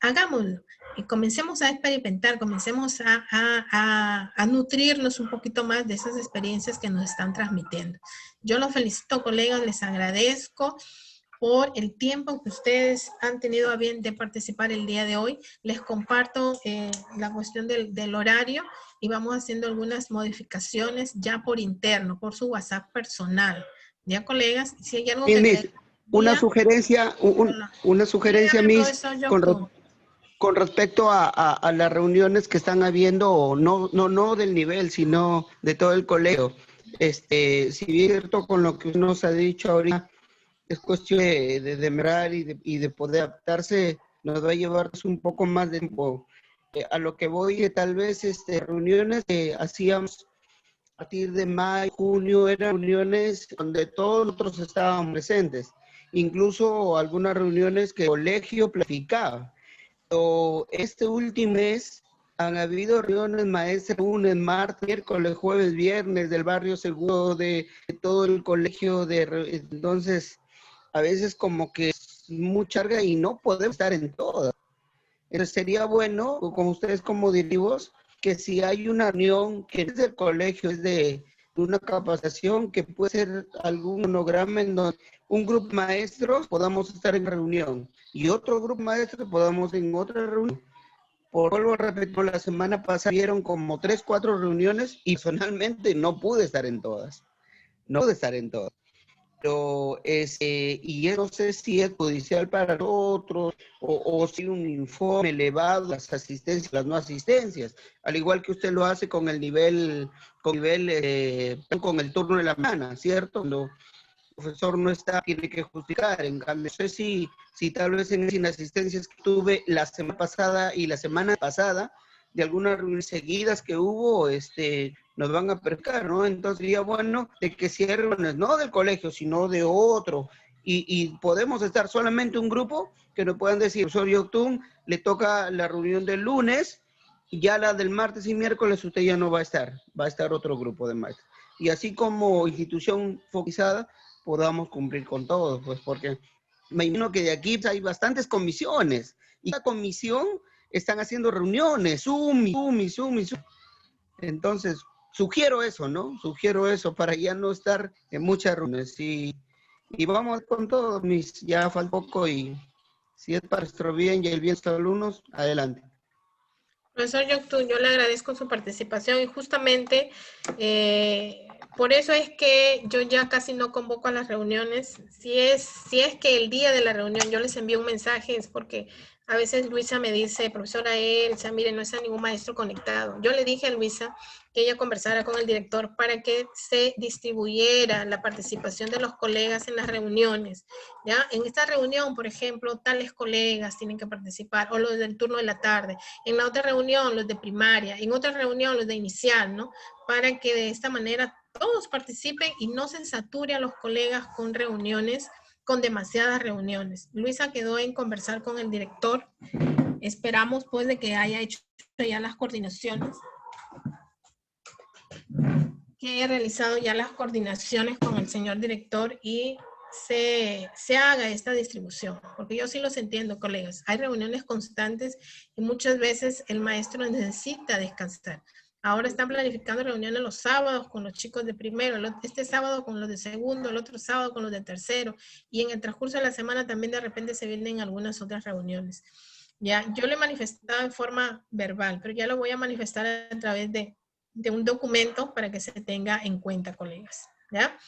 hagámoslo. y comencemos a experimentar, comencemos a nutrirnos un poquito más de esas experiencias que nos están transmitiendo. Yo los felicito, colegas, les agradezco por el tiempo que ustedes han tenido a bien de participar el día de hoy. Les comparto la cuestión del horario y vamos haciendo algunas modificaciones ya por interno, por su WhatsApp personal. ¿Ya, colegas? Si hay algo que... Una sugerencia, una sugerencia, Dígame, Miss, profesor Yoctún. con respecto a las reuniones que están habiendo, no del nivel, sino de todo el colegio. Si bien es cierto con lo que nos ha dicho ahorita, es cuestión de demorar y de poder adaptarse, nos va a llevar un poco más de tiempo. A lo que voy, tal vez reuniones que hacíamos a partir de mayo, junio, eran reuniones donde todos nosotros estábamos presentes, incluso algunas reuniones que el colegio planificaba. Pero este último mes han habido reuniones maestras, lunes, martes, miércoles, jueves, viernes, del barrio seguro, de todo el colegio, entonces a veces como que es mucha carga y no podemos estar en todas. Entonces sería bueno, con ustedes como directivos, que si hay una reunión que es del colegio, es de una capacitación, que puede ser algún monograma en donde un grupo de maestros podamos estar en reunión y otro grupo de maestros podamos en otra reunión. Vuelvo a repetir, la semana pasada vieron como 3, 4 reuniones y personalmente no pude estar en todas. No pude estar en todas. Pero y yo no sé si es judicial para nosotros o si un informe elevado, las asistencias, las no asistencias, al igual que usted lo hace con el nivel, con el turno de la mañana, ¿cierto? Cuando el profesor no está, tiene que justificar. En cambio, no sé si tal vez en las inasistencias que tuve la semana pasada y la semana pasada, de algunas reuniones seguidas que hubo, nos van a percar, ¿no? Entonces sería bueno de que cierren, no del colegio, sino de otro, y podemos estar solamente un grupo que nos puedan decir, profesor Yoctún, le toca la reunión del lunes, y ya la del martes y miércoles usted ya no va a estar otro grupo de maestros. Y así como institución focalizada, podamos cumplir con todo, pues porque me imagino que de aquí hay bastantes comisiones, y cada comisión están haciendo reuniones, Zoom. Entonces, sugiero eso, ¿no? Sugiero eso para ya no estar en muchas reuniones. Y vamos con todo, ya falta poco y si es para nuestro bien y el bien de los alumnos, adelante. Profesor Yoctún, yo le agradezco su participación y justamente por eso es que yo ya casi no convoco a las reuniones. Si es que el día de la reunión yo les envío un mensaje, es porque a veces Luisa me dice, profesora Elsa, mire, no está ningún maestro conectado. Yo le dije a Luisa que ella conversara con el director para que se distribuyera la participación de los colegas en las reuniones. ¿Ya? En esta reunión, por ejemplo, tales colegas tienen que participar, o los del turno de la tarde. En la otra reunión, los de primaria. En otra reunión, los de inicial, ¿no? Para que de esta manera todos participen y no se sature a los colegas con reuniones, con demasiadas reuniones. Luisa quedó en conversar con el director. Esperamos pues de que haya hecho ya las coordinaciones, que haya realizado ya las coordinaciones con el señor director y se haga esta distribución, porque yo sí los entiendo, colegas. Hay reuniones constantes y muchas veces el maestro necesita descansar. Ahora están planificando reuniones los sábados con los chicos de primero, este sábado con los de segundo, el otro sábado con los de tercero, y en el transcurso de la semana también de repente se vienen algunas otras reuniones. Ya, yo lo he manifestado en forma verbal, pero ya lo voy a manifestar a través de un documento para que se tenga en cuenta, colegas. ¿Ya?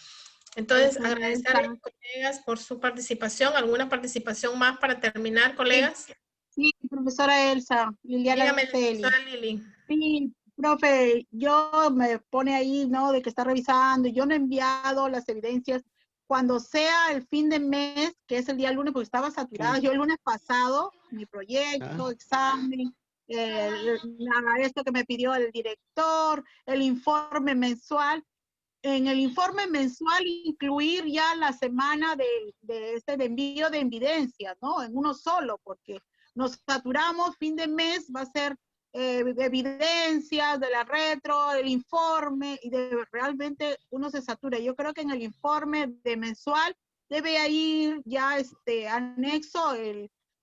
Entonces, agradecer a los colegas por su participación. ¿Alguna participación más para terminar, colegas? Sí, profesora Elsa, Liliana. Dígame, profesora Lili. Sí, profe, yo me pone ahí, ¿no? De que está revisando, yo no he enviado las evidencias. Cuando sea el fin de mes, que es el día lunes, porque estaba saturada, yo el lunes pasado, mi proyecto, examen, esto que me pidió el director, el informe mensual. En el informe mensual incluir ya la semana de envío de evidencias, ¿no? En uno solo, porque nos saturamos, fin de mes va a ser evidencias de la retro, el informe, y realmente uno se satura. Yo creo que en el informe de mensual debe ir ya anexo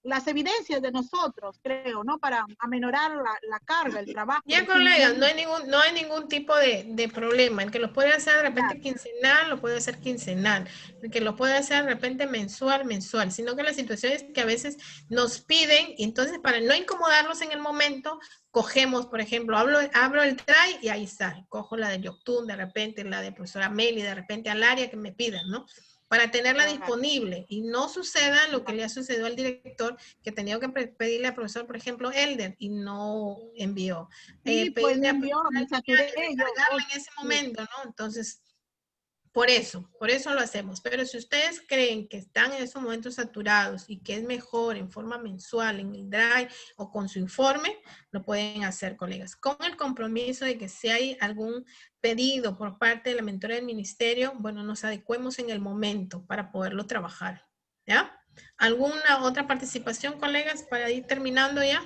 las evidencias de nosotros, creo, ¿no? Para amenorar la carga, el trabajo. Ya, colegas, no hay ningún tipo de problema. El que lo puede hacer de repente quincenal, lo puede hacer quincenal. El que lo puede hacer de repente mensual, mensual. Sino que la situación es que a veces nos piden, y entonces para no incomodarlos en el momento, cogemos, por ejemplo, abro el try y ahí está. Cojo la de Yoctun, de repente la de profesora Meli, de repente al área que me pidan, ¿no? Para tenerla disponible y no suceda lo que le ha sucedido al director, que tenía que pedirle al profesor, por ejemplo, Elder, y no envió. Sí, pues no envió, me saturé yo. En ese momento, ¿no? Entonces, por eso lo hacemos. Pero si ustedes creen que están en esos momentos saturados y que es mejor en forma mensual, en el Drive o con su informe, lo pueden hacer, colegas. Con el compromiso de que si hay algún pedido por parte de la mentora del ministerio, bueno, nos adecuemos en el momento para poderlo trabajar. ¿Ya? ¿Alguna otra participación, colegas, para ir terminando ya?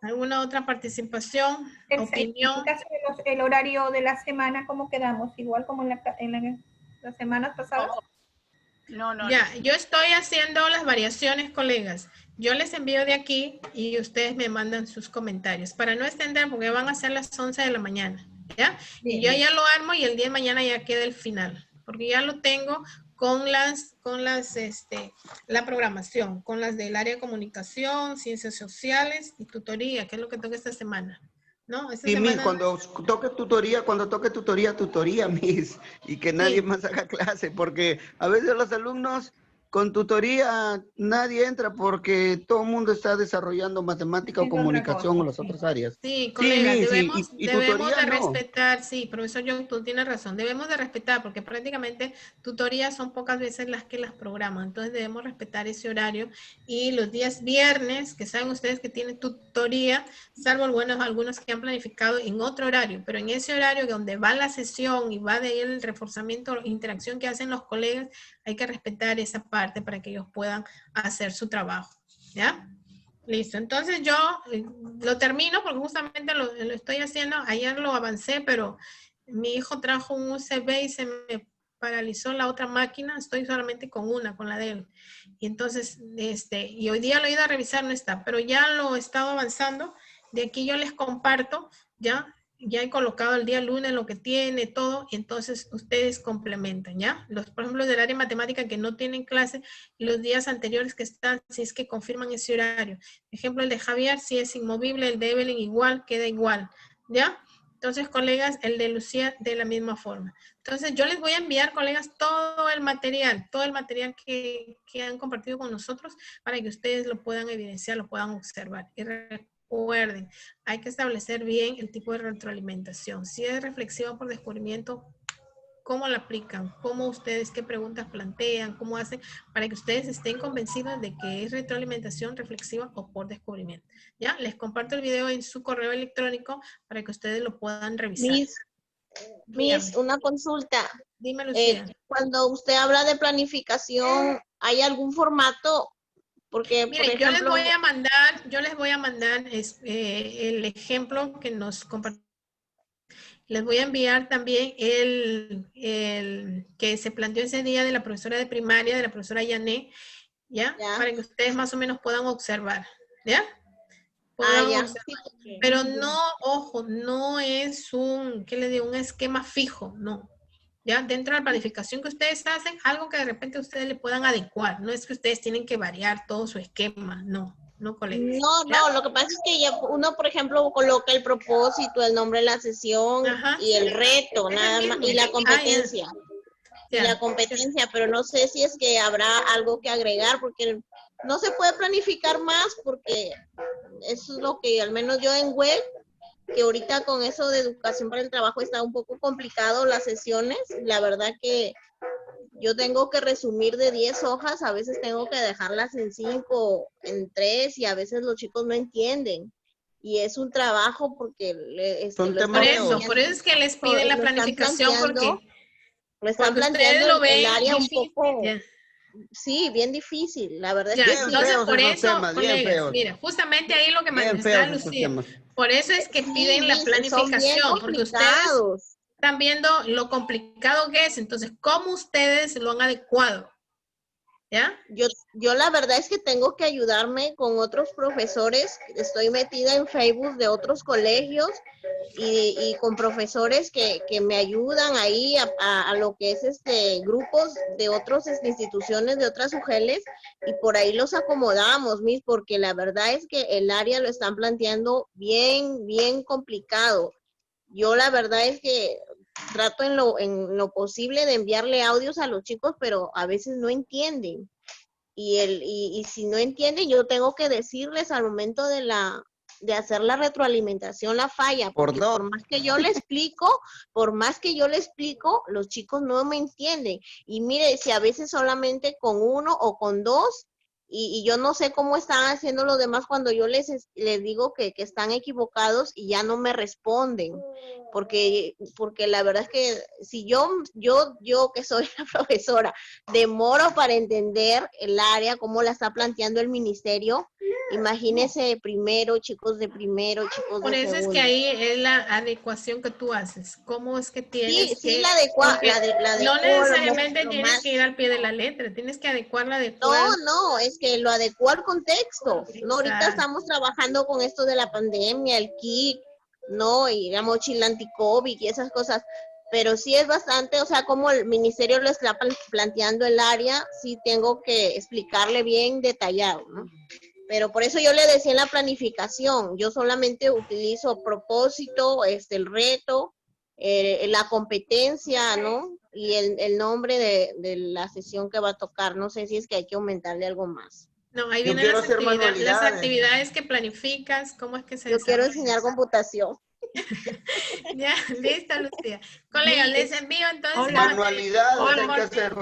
¿Alguna otra participación? ¿Opinión? En caso de el horario de la semana, ¿cómo quedamos? Igual como en las semanas pasadas. No. Ya, yo estoy haciendo las variaciones, colegas. Yo les envío de aquí y ustedes me mandan sus comentarios. Para no extender, porque van a ser las 11 de la mañana, ¿ya? Bien, y yo ya lo armo y el día de mañana ya queda el final, porque ya lo tengo con la programación, con las del área de comunicación, ciencias sociales y tutoría, que es lo que toca esta semana. ¿No? Sí, Miss, cuando toque tutoría, Miss, y que nadie más haga clase, porque a veces los alumnos con tutoría nadie entra porque todo el mundo está desarrollando matemática o comunicación o las otras áreas. Sí, colegas, Miss, debemos de no. respetar, sí, profesor John, tú tienes razón, debemos de respetar porque prácticamente tutorías son pocas veces las que las programan, entonces debemos respetar ese horario y los días viernes, que saben ustedes que tienen tutoría, salvo algunos que han planificado en otro horario, pero en ese horario donde va la sesión y va de ahí el reforzamiento, interacción que hacen los colegas, hay que respetar esa parte para que ellos puedan hacer su trabajo, ¿ya? Listo, entonces yo lo termino porque justamente lo estoy haciendo, ayer lo avancé, pero mi hijo trajo un USB y se me paralizó la otra máquina, estoy solamente con la de él. Y entonces, y hoy día lo he ido a revisar, no está, pero ya lo he estado avanzando, de aquí yo les comparto, ya he colocado el día lunes lo que tiene, todo, y entonces ustedes complementan, ¿ya? Por ejemplo, del área de matemática que no tienen clase, los días anteriores que están, si es que confirman ese horario. Por ejemplo, el de Javier, si es inmovible, el de Evelyn igual, queda igual, ¿ya? Entonces, colegas, el de Lucía de la misma forma. Entonces, yo les voy a enviar, colegas, todo el material que han compartido con nosotros para que ustedes lo puedan evidenciar, lo puedan observar. Y recuerden, hay que establecer bien el tipo de retroalimentación. Si es reflexiva por descubrimiento, ¿cómo la aplican? ¿Cómo ustedes, qué preguntas plantean? ¿Cómo hacen para que ustedes estén convencidos de que es retroalimentación reflexiva o por descubrimiento? ¿Ya? Les comparto el video en su correo electrónico para que ustedes lo puedan revisar. Miss, una consulta. Dime, Lucía. Cuando usted habla de planificación, ¿hay algún formato? Porque, mire, por ejemplo, yo les voy a mandar el ejemplo que nos compartió. Les voy a enviar también el que se planteó ese día de la profesora de primaria, de la profesora Yané, ¿ya? Para que ustedes más o menos puedan observar, ¿ya? Sí, pero no, ojo, no es un esquema fijo, no. ¿Ya? Dentro de la planificación que ustedes hacen, algo que de repente ustedes le puedan adecuar. No es que ustedes tienen que variar todo su esquema, no, colegas. No, lo que pasa es que uno, por ejemplo, coloca el propósito, el nombre de la sesión y el reto, nada más, y la competencia. La competencia, pero no sé si es que habrá algo que agregar, porque no se puede planificar más, porque eso es lo que, al menos yo en web, que ahorita con eso de educación para el trabajo está un poco complicado las sesiones, la verdad que yo tengo que resumir de 10 hojas, a veces tengo que dejarlas en 5, en 3, y a veces los chicos no entienden. Y es un trabajo porque... por eso es que les piden la planificación, porque lo están planteando lo ven el área difícil, un poco... Sí, bien difícil, la verdad es que entonces, sí. por eso, colegas, mira, justamente ahí lo que manifestaba Lucía, por eso es que piden la planificación, porque ustedes están viendo lo complicado que es, entonces, ¿cómo ustedes lo han adecuado? ¿Ya? Yo la verdad es que tengo que ayudarme con otros profesores. Estoy metida en Facebook de otros colegios y con profesores que me ayudan ahí a lo que es grupos de otras instituciones, de otras UGELs, y por ahí los acomodamos, Miss, porque la verdad es que el área lo están planteando bien, bien complicado. Yo la verdad es que trato en lo posible de enviarle audios a los chicos, pero a veces no entienden. Y si no entienden, yo tengo que decirles al momento de hacer la retroalimentación la falla, porque por más que yo le explico, los chicos no me entienden. Y mire, si a veces solamente con uno o con dos, y yo no sé cómo están haciendo los demás cuando yo les digo que están equivocados y ya no me responden. Porque la verdad es que si yo que soy la profesora, demoro para entender el área, cómo la está planteando el ministerio, imagínese chicos de primero, chicos Por de eso segundo. es que ahí es la adecuación que tú haces. ¿Cómo es que tienes Sí, que...? la adecuada. No necesariamente tienes que ir al pie de la letra, tienes que adecuarla de acuerdo. No, es que lo adecuo al contexto. No, ahorita Exacto. estamos trabajando con esto de la pandemia, el kit, ¿no? Y la mochila anti-COVID y esas cosas. Pero sí es bastante, o sea, como el ministerio lo está planteando el área, sí tengo que explicarle bien detallado, ¿no? Pero por eso yo le decía en la planificación, yo solamente utilizo propósito, el reto, la competencia, ¿no? Y el nombre de la sesión que va a tocar. No sé si es que hay que aumentarle algo más. No, ahí vienen las actividades que planificas, cómo es que se Yo quiero desarrollan. enseñar computación. Ya, listo, Lucía. Colega, les envío entonces manualidades hay que hacer.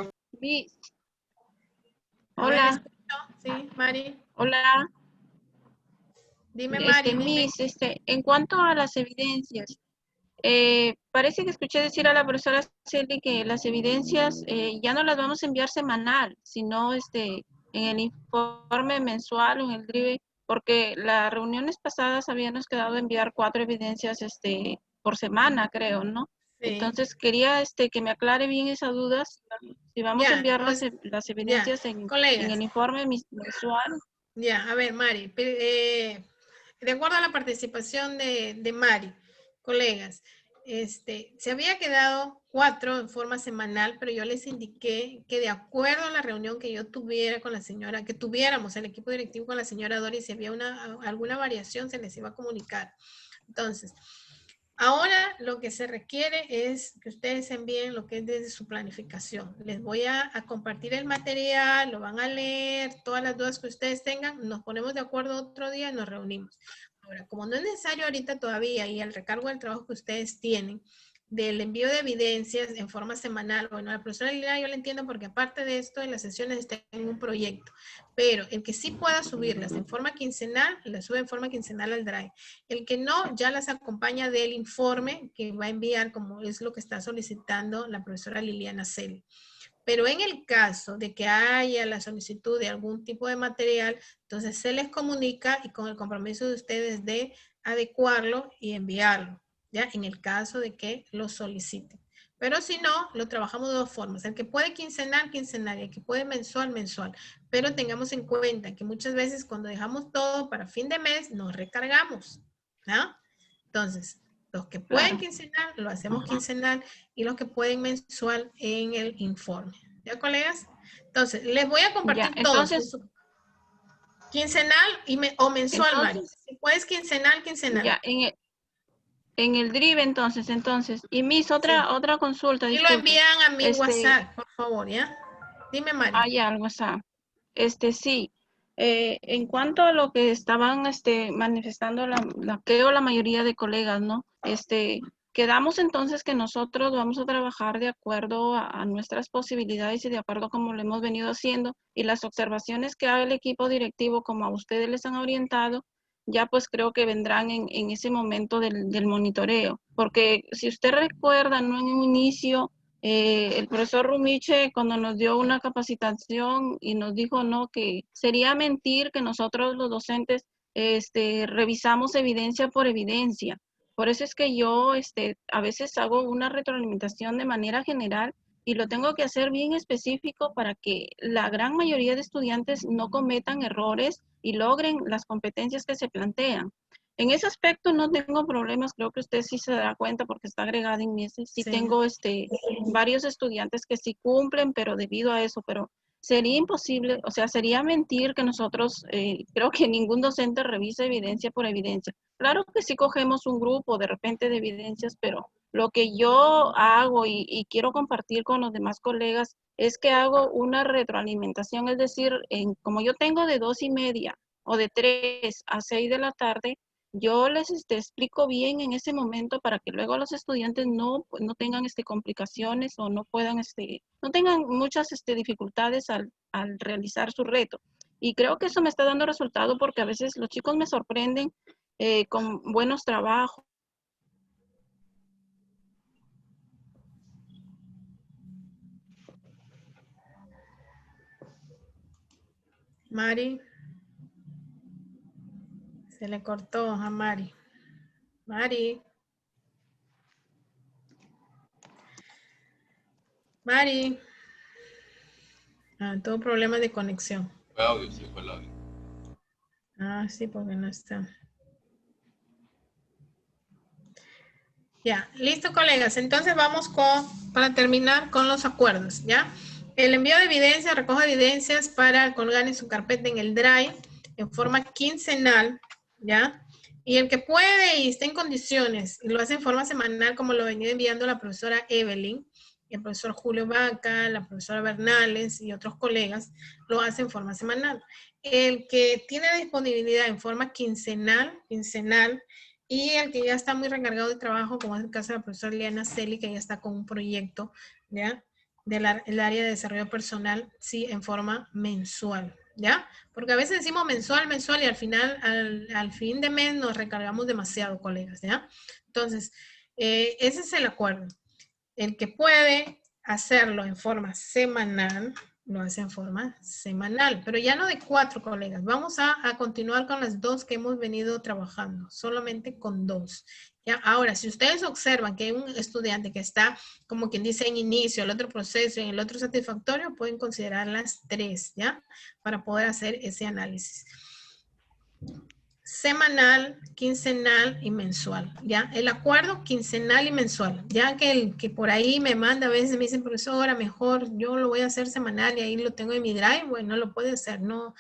Hola. Sí, Mari. Hola. Dime, Mari. Miss, en cuanto a las evidencias, parece que escuché decir a la profesora Celi que las evidencias ya no las vamos a enviar semanal, sino en el informe mensual o en el DRIVE, porque las reuniones pasadas habíamos quedado a enviar 4 evidencias por semana, creo, ¿no? Sí. Entonces quería que me aclare bien esa duda, si vamos a enviar las evidencias en el informe mensual. Ya, a ver, Mari, de acuerdo a la participación de Mari, colegas, se había quedado 4 en forma semanal, pero yo les indiqué que de acuerdo a la reunión que yo tuviera con la señora, que tuviéramos el equipo directivo con la señora Doris, si había alguna variación, se les iba a comunicar. Entonces, ahora lo que se requiere es que ustedes envíen lo que es desde su planificación. Les voy a compartir el material, lo van a leer, todas las dudas que ustedes tengan, nos ponemos de acuerdo otro día y nos reunimos. Ahora, como no es necesario ahorita todavía y el recargo del trabajo que ustedes tienen, del envío de evidencias en forma semanal, bueno, la profesora Liliana yo la entiendo porque aparte de esto, en las sesiones está en un proyecto, pero el que sí pueda subirlas en forma quincenal, las sube en forma quincenal al Drive. El que no, ya las acompaña del informe que va a enviar, como es lo que está solicitando la profesora Liliana Celi. Pero en el caso de que haya la solicitud de algún tipo de material, entonces se les comunica y con el compromiso de ustedes de adecuarlo y enviarlo, ¿ya? En el caso de que lo soliciten. Pero si no, lo trabajamos de 2 formas. El que puede quincenal, quincenal, y el que puede mensual, mensual. Pero tengamos en cuenta que muchas veces cuando dejamos todo para fin de mes, nos recargamos, ¿no? Entonces, los que pueden quincenal, lo hacemos quincenal, y los que pueden mensual en el informe. ¿Ya, colegas? Entonces, les voy a compartir todos. Quincenal o mensual, Mari. Si puedes quincenal, quincenal. Ya, en el DRIVE entonces. Y Miss, otra consulta, disculpe. Y lo envían a mi WhatsApp, por favor, ¿ya? Dime, Mari. Ya, al WhatsApp. Sí. En cuanto a lo que estaban manifestando la mayoría de colegas, ¿no? Quedamos entonces que nosotros vamos a trabajar de acuerdo a nuestras posibilidades y de acuerdo a como lo hemos venido haciendo, y las observaciones que haga el equipo directivo, como a ustedes les han orientado, ya pues creo que vendrán en ese momento del monitoreo. Porque si usted recuerda, ¿no? En un inicio, el profesor Rumiche, cuando nos dio una capacitación y nos dijo, ¿no? Que sería mentir que nosotros los docentes revisamos evidencia por evidencia. Por eso es que yo a veces hago una retroalimentación de manera general y lo tengo que hacer bien específico para que la gran mayoría de estudiantes no cometan errores y logren las competencias que se plantean. En ese aspecto no tengo problemas, creo que usted sí se dará cuenta porque está agregada en mi sí tengo varios estudiantes que sí cumplen, pero debido a eso, pero sería imposible, o sea, sería mentir que nosotros, creo que ningún docente revisa evidencia por evidencia. Claro que sí cogemos un grupo de repente de evidencias, pero lo que yo hago y quiero compartir con los demás colegas es que hago una retroalimentación, es decir, como yo tengo de 2:30 o de 3 a 6 de la tarde, yo les explico bien en ese momento para que luego los estudiantes no tengan complicaciones o no puedan, no tengan muchas dificultades al realizar su reto. Y creo que eso me está dando resultado porque a veces los chicos me sorprenden con buenos trabajos. Mari. Se le cortó a Mari. Mari. Mari. Tuvo problemas de conexión. Fue audio, sí, fue el audio. Sí, porque no está. Ya, listo, colegas. Entonces vamos para terminar con los acuerdos, ¿ya? El envío de evidencias, recoge evidencias para colgar en su carpeta en el Drive en forma quincenal, ¿ya? Y el que puede y está en condiciones, y lo hace en forma semanal, como lo venía enviando la profesora Evelyn, el profesor Julio Vaca, la profesora Bernales y otros colegas, lo hace en forma semanal. El que tiene disponibilidad en forma quincenal, y el que ya está muy recargado de trabajo, como es el caso de la profesora Liana Celi, que ya está con un proyecto, ¿ya? Del área de desarrollo personal, sí, en forma mensual, ¿ya? Porque a veces decimos mensual, y al final, al fin de mes nos recargamos demasiado, colegas, ¿ya? Entonces, ese es el acuerdo. El que puede hacerlo en forma semanal, lo hace en forma semanal, pero ya no de 4, colegas. Vamos a continuar con las 2 que hemos venido trabajando, solamente con 2. ¿Ya? Ahora, si ustedes observan que hay un estudiante que está, como quien dice, en inicio, el otro proceso y en el otro satisfactorio, pueden considerar las 3, ¿ya? Para poder hacer ese análisis. Semanal, quincenal y mensual, ¿ya? El acuerdo quincenal y mensual, ya que el que por ahí me manda, a veces me dicen, profesora, mejor yo lo voy a hacer semanal y ahí lo tengo en mi Drive, bueno, lo puede hacer, no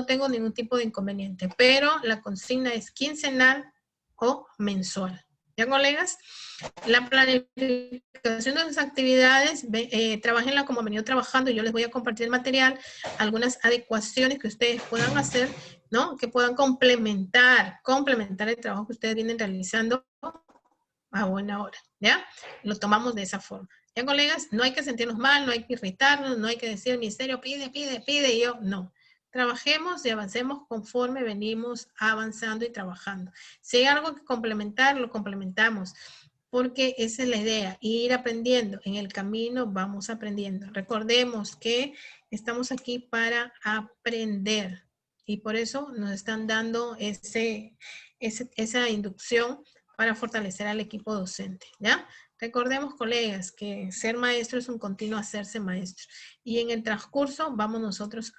tengo ningún tipo de inconveniente, pero la consigna es quincenal o mensual, ¿ya, colegas? La planificación de sus actividades, trabajenla como han venido trabajando, yo les voy a compartir el material, algunas adecuaciones que ustedes puedan hacer, ¿no? Que puedan complementar el trabajo que ustedes vienen realizando a buena hora, ¿ya? Lo tomamos de esa forma. ¿Ya, colegas? No hay que sentirnos mal, no hay que irritarnos, no hay que decir el ministerio pide, y yo, no. Trabajemos y avancemos conforme venimos avanzando y trabajando. Si hay algo que complementar, lo complementamos, porque esa es la idea, ir aprendiendo. En el camino vamos aprendiendo. Recordemos que estamos aquí para aprender. Y por eso nos están dando esa inducción para fortalecer al equipo docente, ¿ya? Recordemos, colegas, que ser maestro es un continuo hacerse maestro. Y en el transcurso vamos nosotros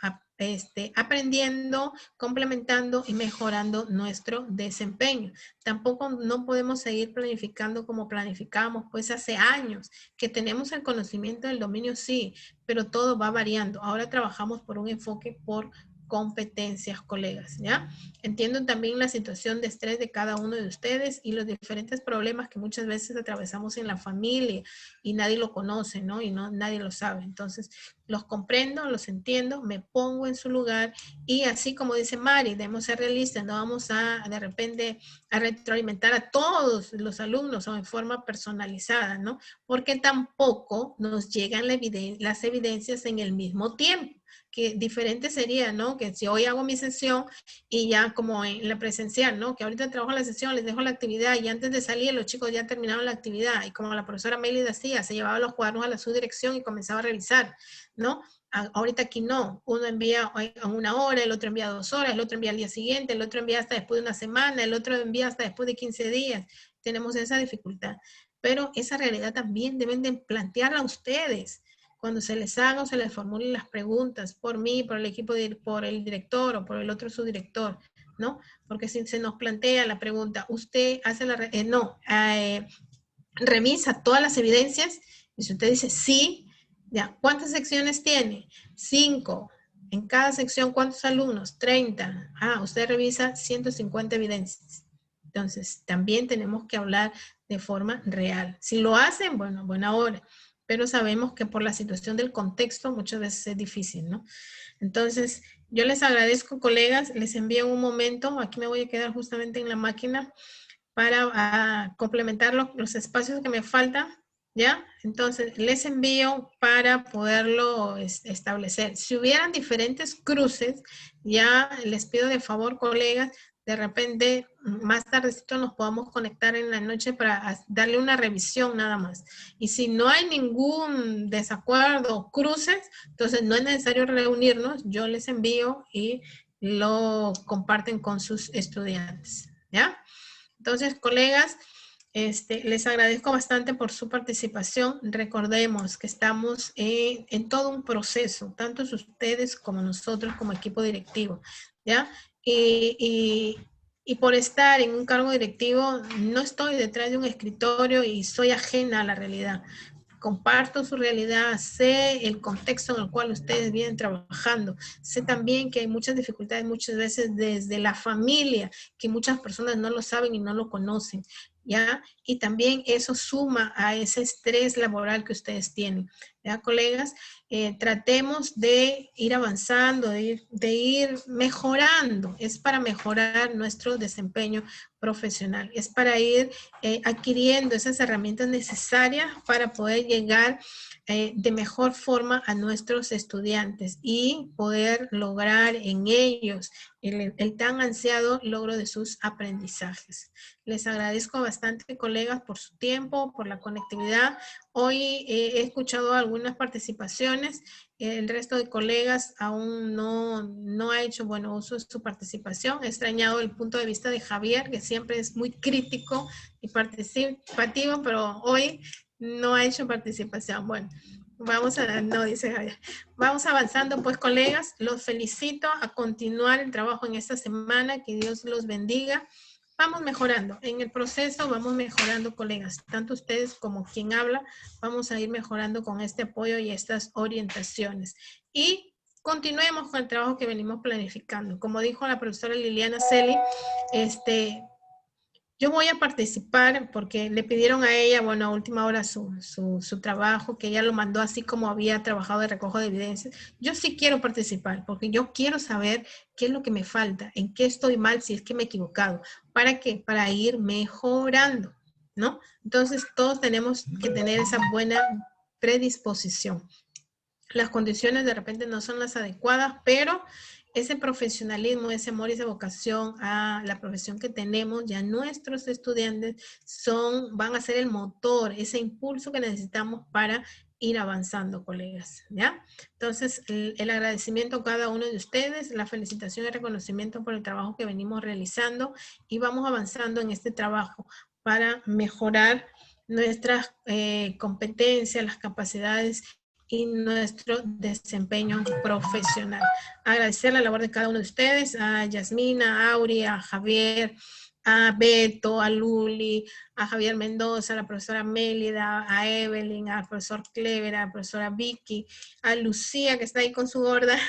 aprendiendo, complementando y mejorando nuestro desempeño. Tampoco no podemos seguir planificando como planificamos, pues hace años que tenemos el conocimiento del dominio, sí, pero todo va variando. Ahora trabajamos por un enfoque por competencias, colegas, ¿ya? Entiendo también la situación de estrés de cada uno de ustedes y los diferentes problemas que muchas veces atravesamos en la familia y nadie lo conoce, ¿no? Y nadie lo sabe. Entonces, los comprendo, los entiendo, me pongo en su lugar y así como dice Mari, debemos ser realistas, no vamos de repente a retroalimentar a todos los alumnos o en forma personalizada, ¿no? Porque tampoco nos llegan las evidencias en el mismo tiempo. Que diferente sería, ¿no? Que si hoy hago mi sesión y ya como en la presencial, ¿no? Que ahorita trabajo la sesión, les dejo la actividad y antes de salir los chicos ya terminaron la actividad y como la profesora Mélida hacía, se llevaba los cuadernos a la subdirección y comenzaba a revisar, ¿no? Ahorita aquí no, uno envía a 1 hora, el otro envía 2 horas, el otro envía al día siguiente, el otro envía hasta después de 1 semana, el otro envía hasta después de 15 días. Tenemos esa dificultad. pero esa realidad también deben de plantearla ustedes. Cuando se les haga o se les formulen las preguntas por mí, por el equipo, por el director o por el otro subdirector, ¿no? Porque si se nos plantea la pregunta, usted hace revisa todas las evidencias, y si usted dice sí, ya, ¿cuántas secciones tiene? 5. En cada sección, ¿cuántos alumnos? 30. Ah, usted revisa 150 evidencias. Entonces, también tenemos que hablar de forma real. Si lo hacen, bueno, buena hora. Pero sabemos que por la situación del contexto muchas veces es difícil, ¿no? Entonces, yo les agradezco, colegas. Les envío en un momento. Aquí me voy a quedar justamente en la máquina para complementar los espacios que me faltan, ¿ya? Entonces, les envío para poderlo establecer. Si hubieran diferentes cruces, ya les pido de favor, colegas, de repente, más tardecito nos podamos conectar en la noche para darle una revisión nada más. Y si no hay ningún desacuerdo o cruces, entonces no es necesario reunirnos, yo les envío y lo comparten con sus estudiantes, ¿ya? Entonces, colegas, les agradezco bastante por su participación. Recordemos que estamos en todo un proceso, tanto ustedes como nosotros como equipo directivo, ¿ya? Y por estar en un cargo directivo, no estoy detrás de un escritorio y soy ajena a la realidad. Comparto su realidad, sé el contexto en el cual ustedes vienen trabajando, sé también que hay muchas dificultades muchas veces desde la familia, que muchas personas no lo saben y no lo conocen, ¿ya? Y también eso suma a ese estrés laboral que ustedes tienen, ¿ya, colegas? Tratemos de ir avanzando, de ir mejorando, es para mejorar nuestro desempeño profesional, es para ir adquiriendo esas herramientas necesarias para poder llegar de mejor forma a nuestros estudiantes y poder lograr en ellos el tan ansiado logro de sus aprendizajes. Les agradezco bastante, colegas, por su tiempo, por la conectividad. Hoy he escuchado algunas participaciones, el resto de colegas aún no ha hecho buen uso de su participación. He extrañado el punto de vista de Javier, que siempre es muy crítico y participativo, pero hoy no ha hecho participación. Bueno, dice Javier. Vamos avanzando, pues, colegas. Los felicito a continuar el trabajo en esta semana. Que Dios los bendiga. Vamos mejorando. En el proceso vamos mejorando, colegas. Tanto ustedes como quien habla, vamos a ir mejorando con este apoyo y estas orientaciones. Y continuemos con el trabajo que venimos planificando. Como dijo la profesora Liliana Celi, yo voy a participar porque le pidieron a ella, bueno, a última hora su trabajo, que ella lo mandó así como había trabajado de recojo de evidencias. Yo sí quiero participar porque yo quiero saber qué es lo que me falta, en qué estoy mal, si es que me he equivocado. ¿Para qué? Para ir mejorando, ¿no? Entonces, todos tenemos que tener esa buena predisposición. Las condiciones de repente no son las adecuadas, pero ese profesionalismo, ese amor y esa vocación a la profesión que tenemos, ya nuestros estudiantes van a ser el motor, ese impulso que necesitamos para ir avanzando, colegas, ¿ya? Entonces, el agradecimiento a cada uno de ustedes, la felicitación y reconocimiento por el trabajo que venimos realizando y vamos avanzando en este trabajo para mejorar nuestras competencias, las capacidades y nuestro desempeño profesional. Agradecer la labor de cada uno de ustedes, a Yasmina, a Auri, a Javier, a Beto, a Luli, a Javier Mendoza, a la profesora Mélida, a Evelyn, al profesor Clever, a la profesora Vicky, a Lucía, que está ahí con su gorda,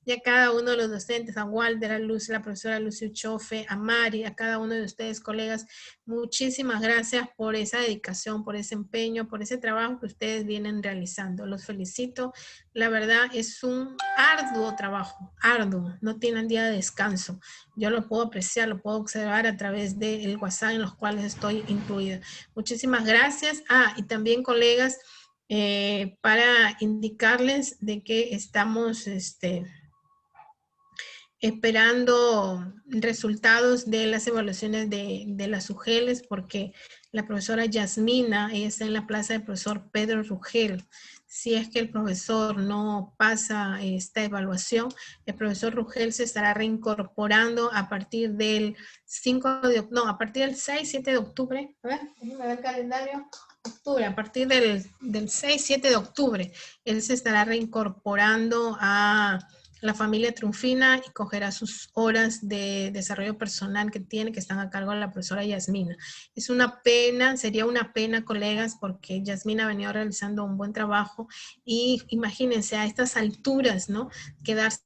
y a cada uno de los docentes, a Walter, a Luz, a la profesora Lucio Chofe, a Mari, a cada uno de ustedes, colegas, muchísimas gracias por esa dedicación, por ese empeño, por ese trabajo que ustedes vienen realizando. Los felicito. La verdad es un arduo trabajo, arduo, no tienen día de descanso. Yo lo puedo apreciar, lo puedo observar a través del WhatsApp en los cuales estoy incluida. Muchísimas gracias. Y también, colegas, para indicarles de que estamos esperando resultados de las evaluaciones de las UGELs, porque la profesora Yasmina, ella está en la plaza del profesor Pedro Rugel. Si es que el profesor no pasa esta evaluación, el profesor Rugel se estará reincorporando a partir del 6-7 de octubre. A ver, déjenme ver el calendario. Octubre, a partir del 6-7 de octubre, él se estará reincorporando a la familia Triunfina y cogerá sus horas de desarrollo personal que tiene, que están a cargo de la profesora Yasmina. Es una pena, sería una pena, colegas, porque Yasmina ha venido realizando un buen trabajo y imagínense a estas alturas, ¿no? Quedarse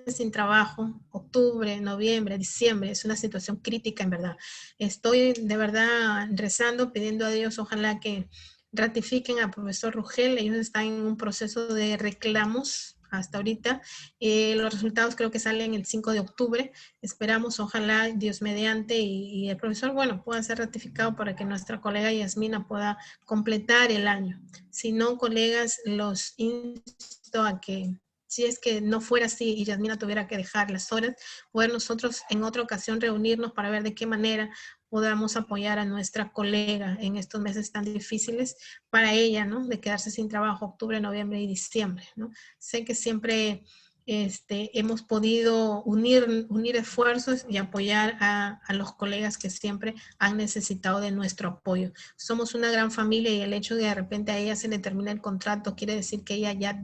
sin trabajo, octubre, noviembre, diciembre, es una situación crítica en verdad. Estoy de verdad rezando, pidiendo a Dios, ojalá que ratifiquen al profesor Rugel. Ellos están en un proceso de reclamos hasta ahorita. Los resultados creo que salen el 5 de octubre. Esperamos, ojalá, Dios mediante, y el profesor, bueno, pueda ser ratificado para que nuestra colega Yasmina pueda completar el año. Si no, colegas, los insto a que, si es que no fuera así y Yasmina tuviera que dejar las horas, poder nosotros en otra ocasión reunirnos para ver de qué manera podamos apoyar a nuestra colega en estos meses tan difíciles para ella, ¿no? De quedarse sin trabajo octubre, noviembre y diciembre, ¿no? Sé que siempre hemos podido unir esfuerzos y apoyar a los colegas que siempre han necesitado de nuestro apoyo. Somos una gran familia y el hecho de que de repente a ella se le termina el contrato quiere decir que ella ya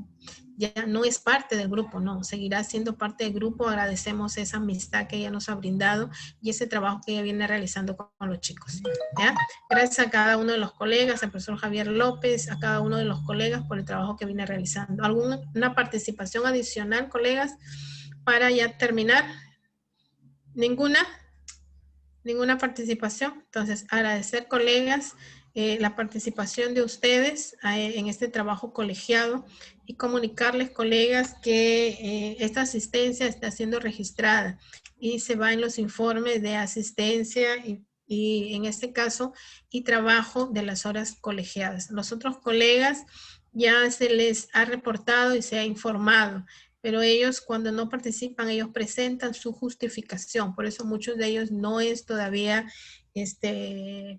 no es parte del grupo, no, seguirá siendo parte del grupo. Agradecemos esa amistad que ella nos ha brindado y ese trabajo que ella viene realizando con los chicos, ¿ya? Gracias a cada uno de los colegas, al profesor Javier López, a cada uno de los colegas por el trabajo que viene realizando. ¿Alguna participación adicional, colegas, para ya terminar? ¿Ninguna participación? Entonces, agradecer, colegas, la participación de ustedes en este trabajo colegiado y comunicarles, colegas, que esta asistencia está siendo registrada y se va en los informes de asistencia y en este caso, y trabajo de las horas colegiadas. Los otros colegas ya se les ha reportado y se ha informado, pero ellos cuando no participan, ellos presentan su justificación. Por eso muchos de ellos no es todavía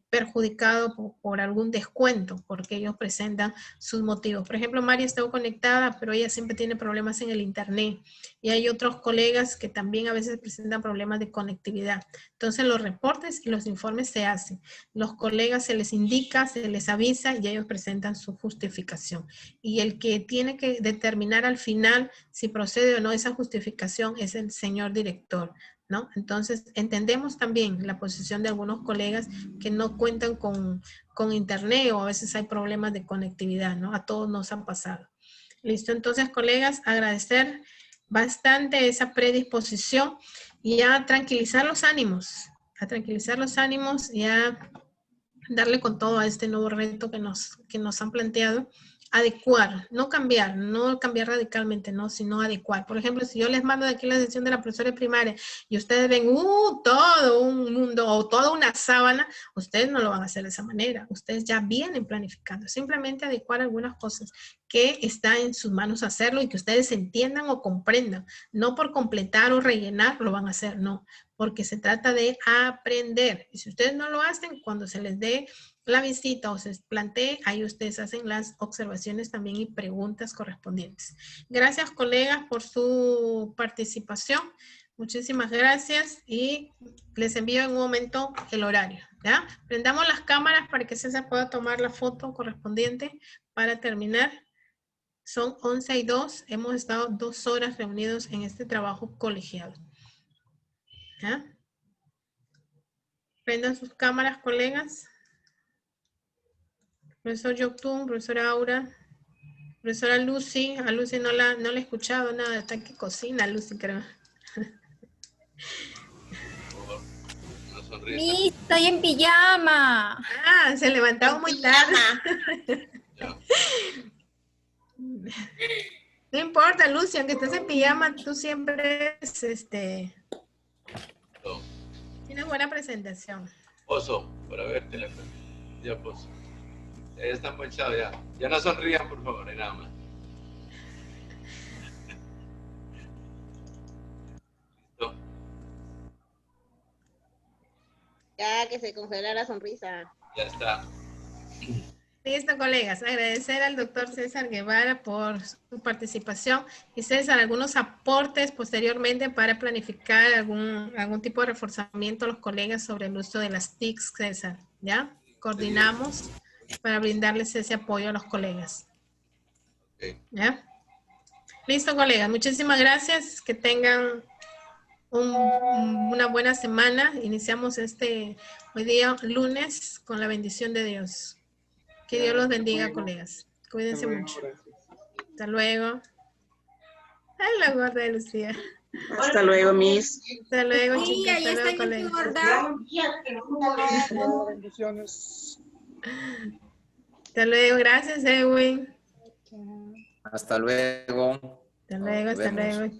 perjudicado por algún descuento, porque ellos presentan sus motivos. Por ejemplo, María estuvo conectada, pero ella siempre tiene problemas en el internet. Y hay otros colegas que también a veces presentan problemas de conectividad. Entonces los reportes y los informes se hacen. Los colegas se les indica, se les avisa y ellos presentan su justificación. Y el que tiene que determinar al final si procede o no esa justificación es el señor director, ¿no? Entonces, entendemos también la posición de algunos colegas que no cuentan con internet o a veces hay problemas de conectividad, ¿no? A todos nos han pasado. Listo, entonces, colegas, agradecer bastante esa predisposición y a tranquilizar los ánimos, y a darle con todo a este nuevo reto que nos han planteado. Adecuar, no cambiar radicalmente, no, sino adecuar. Por ejemplo, si yo les mando de aquí la sesión de la profesora primaria y ustedes ven todo un mundo o toda una sábana, ustedes no lo van a hacer de esa manera. Ustedes ya vienen planificando. Simplemente adecuar algunas cosas que está en sus manos hacerlo y que ustedes entiendan o comprendan. No por completar o rellenar lo van a hacer, no. Porque se trata de aprender. Y si ustedes no lo hacen, cuando se les dé la visita o se plantee, ahí ustedes hacen las observaciones también y preguntas correspondientes. Gracias, colegas, por su participación. Muchísimas gracias y les envío en un momento el horario, ¿ya? Prendamos las cámaras para que César pueda tomar la foto correspondiente para terminar. Son 11:02. Hemos estado 2 horas reunidos en este trabajo colegiado. ¿Ya? Prendan sus cámaras, colegas. Profesor Yoctún, profesora Aura, profesora Lucy. A Lucy no la he escuchado nada, está que cocina Lucy, creo. Estoy en pijama. Ah, se levantaba muy tarde. No importa, Lucy, aunque estés en pijama, tú siempre tienes buena presentación. Pozo, para verte ya Pozo. Ya están ponchados ya. Ya no sonrían, por favor, y nada más. Ya, que se congela la sonrisa. Ya está. Listo, colegas. Agradecer al doctor César Guevara por su participación. Y César, algunos aportes posteriormente para planificar algún tipo de reforzamiento a los colegas sobre el uso de las TICs, César. ¿Ya? Coordinamos para brindarles ese apoyo a los colegas. ¿Ya? Listo, colegas. Muchísimas gracias. Que tengan una buena semana. Iniciamos hoy día lunes con la bendición de Dios. Que Dios los bendiga, colegas. Cuídense mucho. Hasta luego. Ay, la gorda de Lucía. Hasta luego, Miss. Hasta luego, Sí, chicas. ahí Hasta está luego, mi colegas. gorda. Bendiciones. Hasta luego. Gracias, Edwin. Hasta luego. Hasta luego, Nos hasta vemos. luego.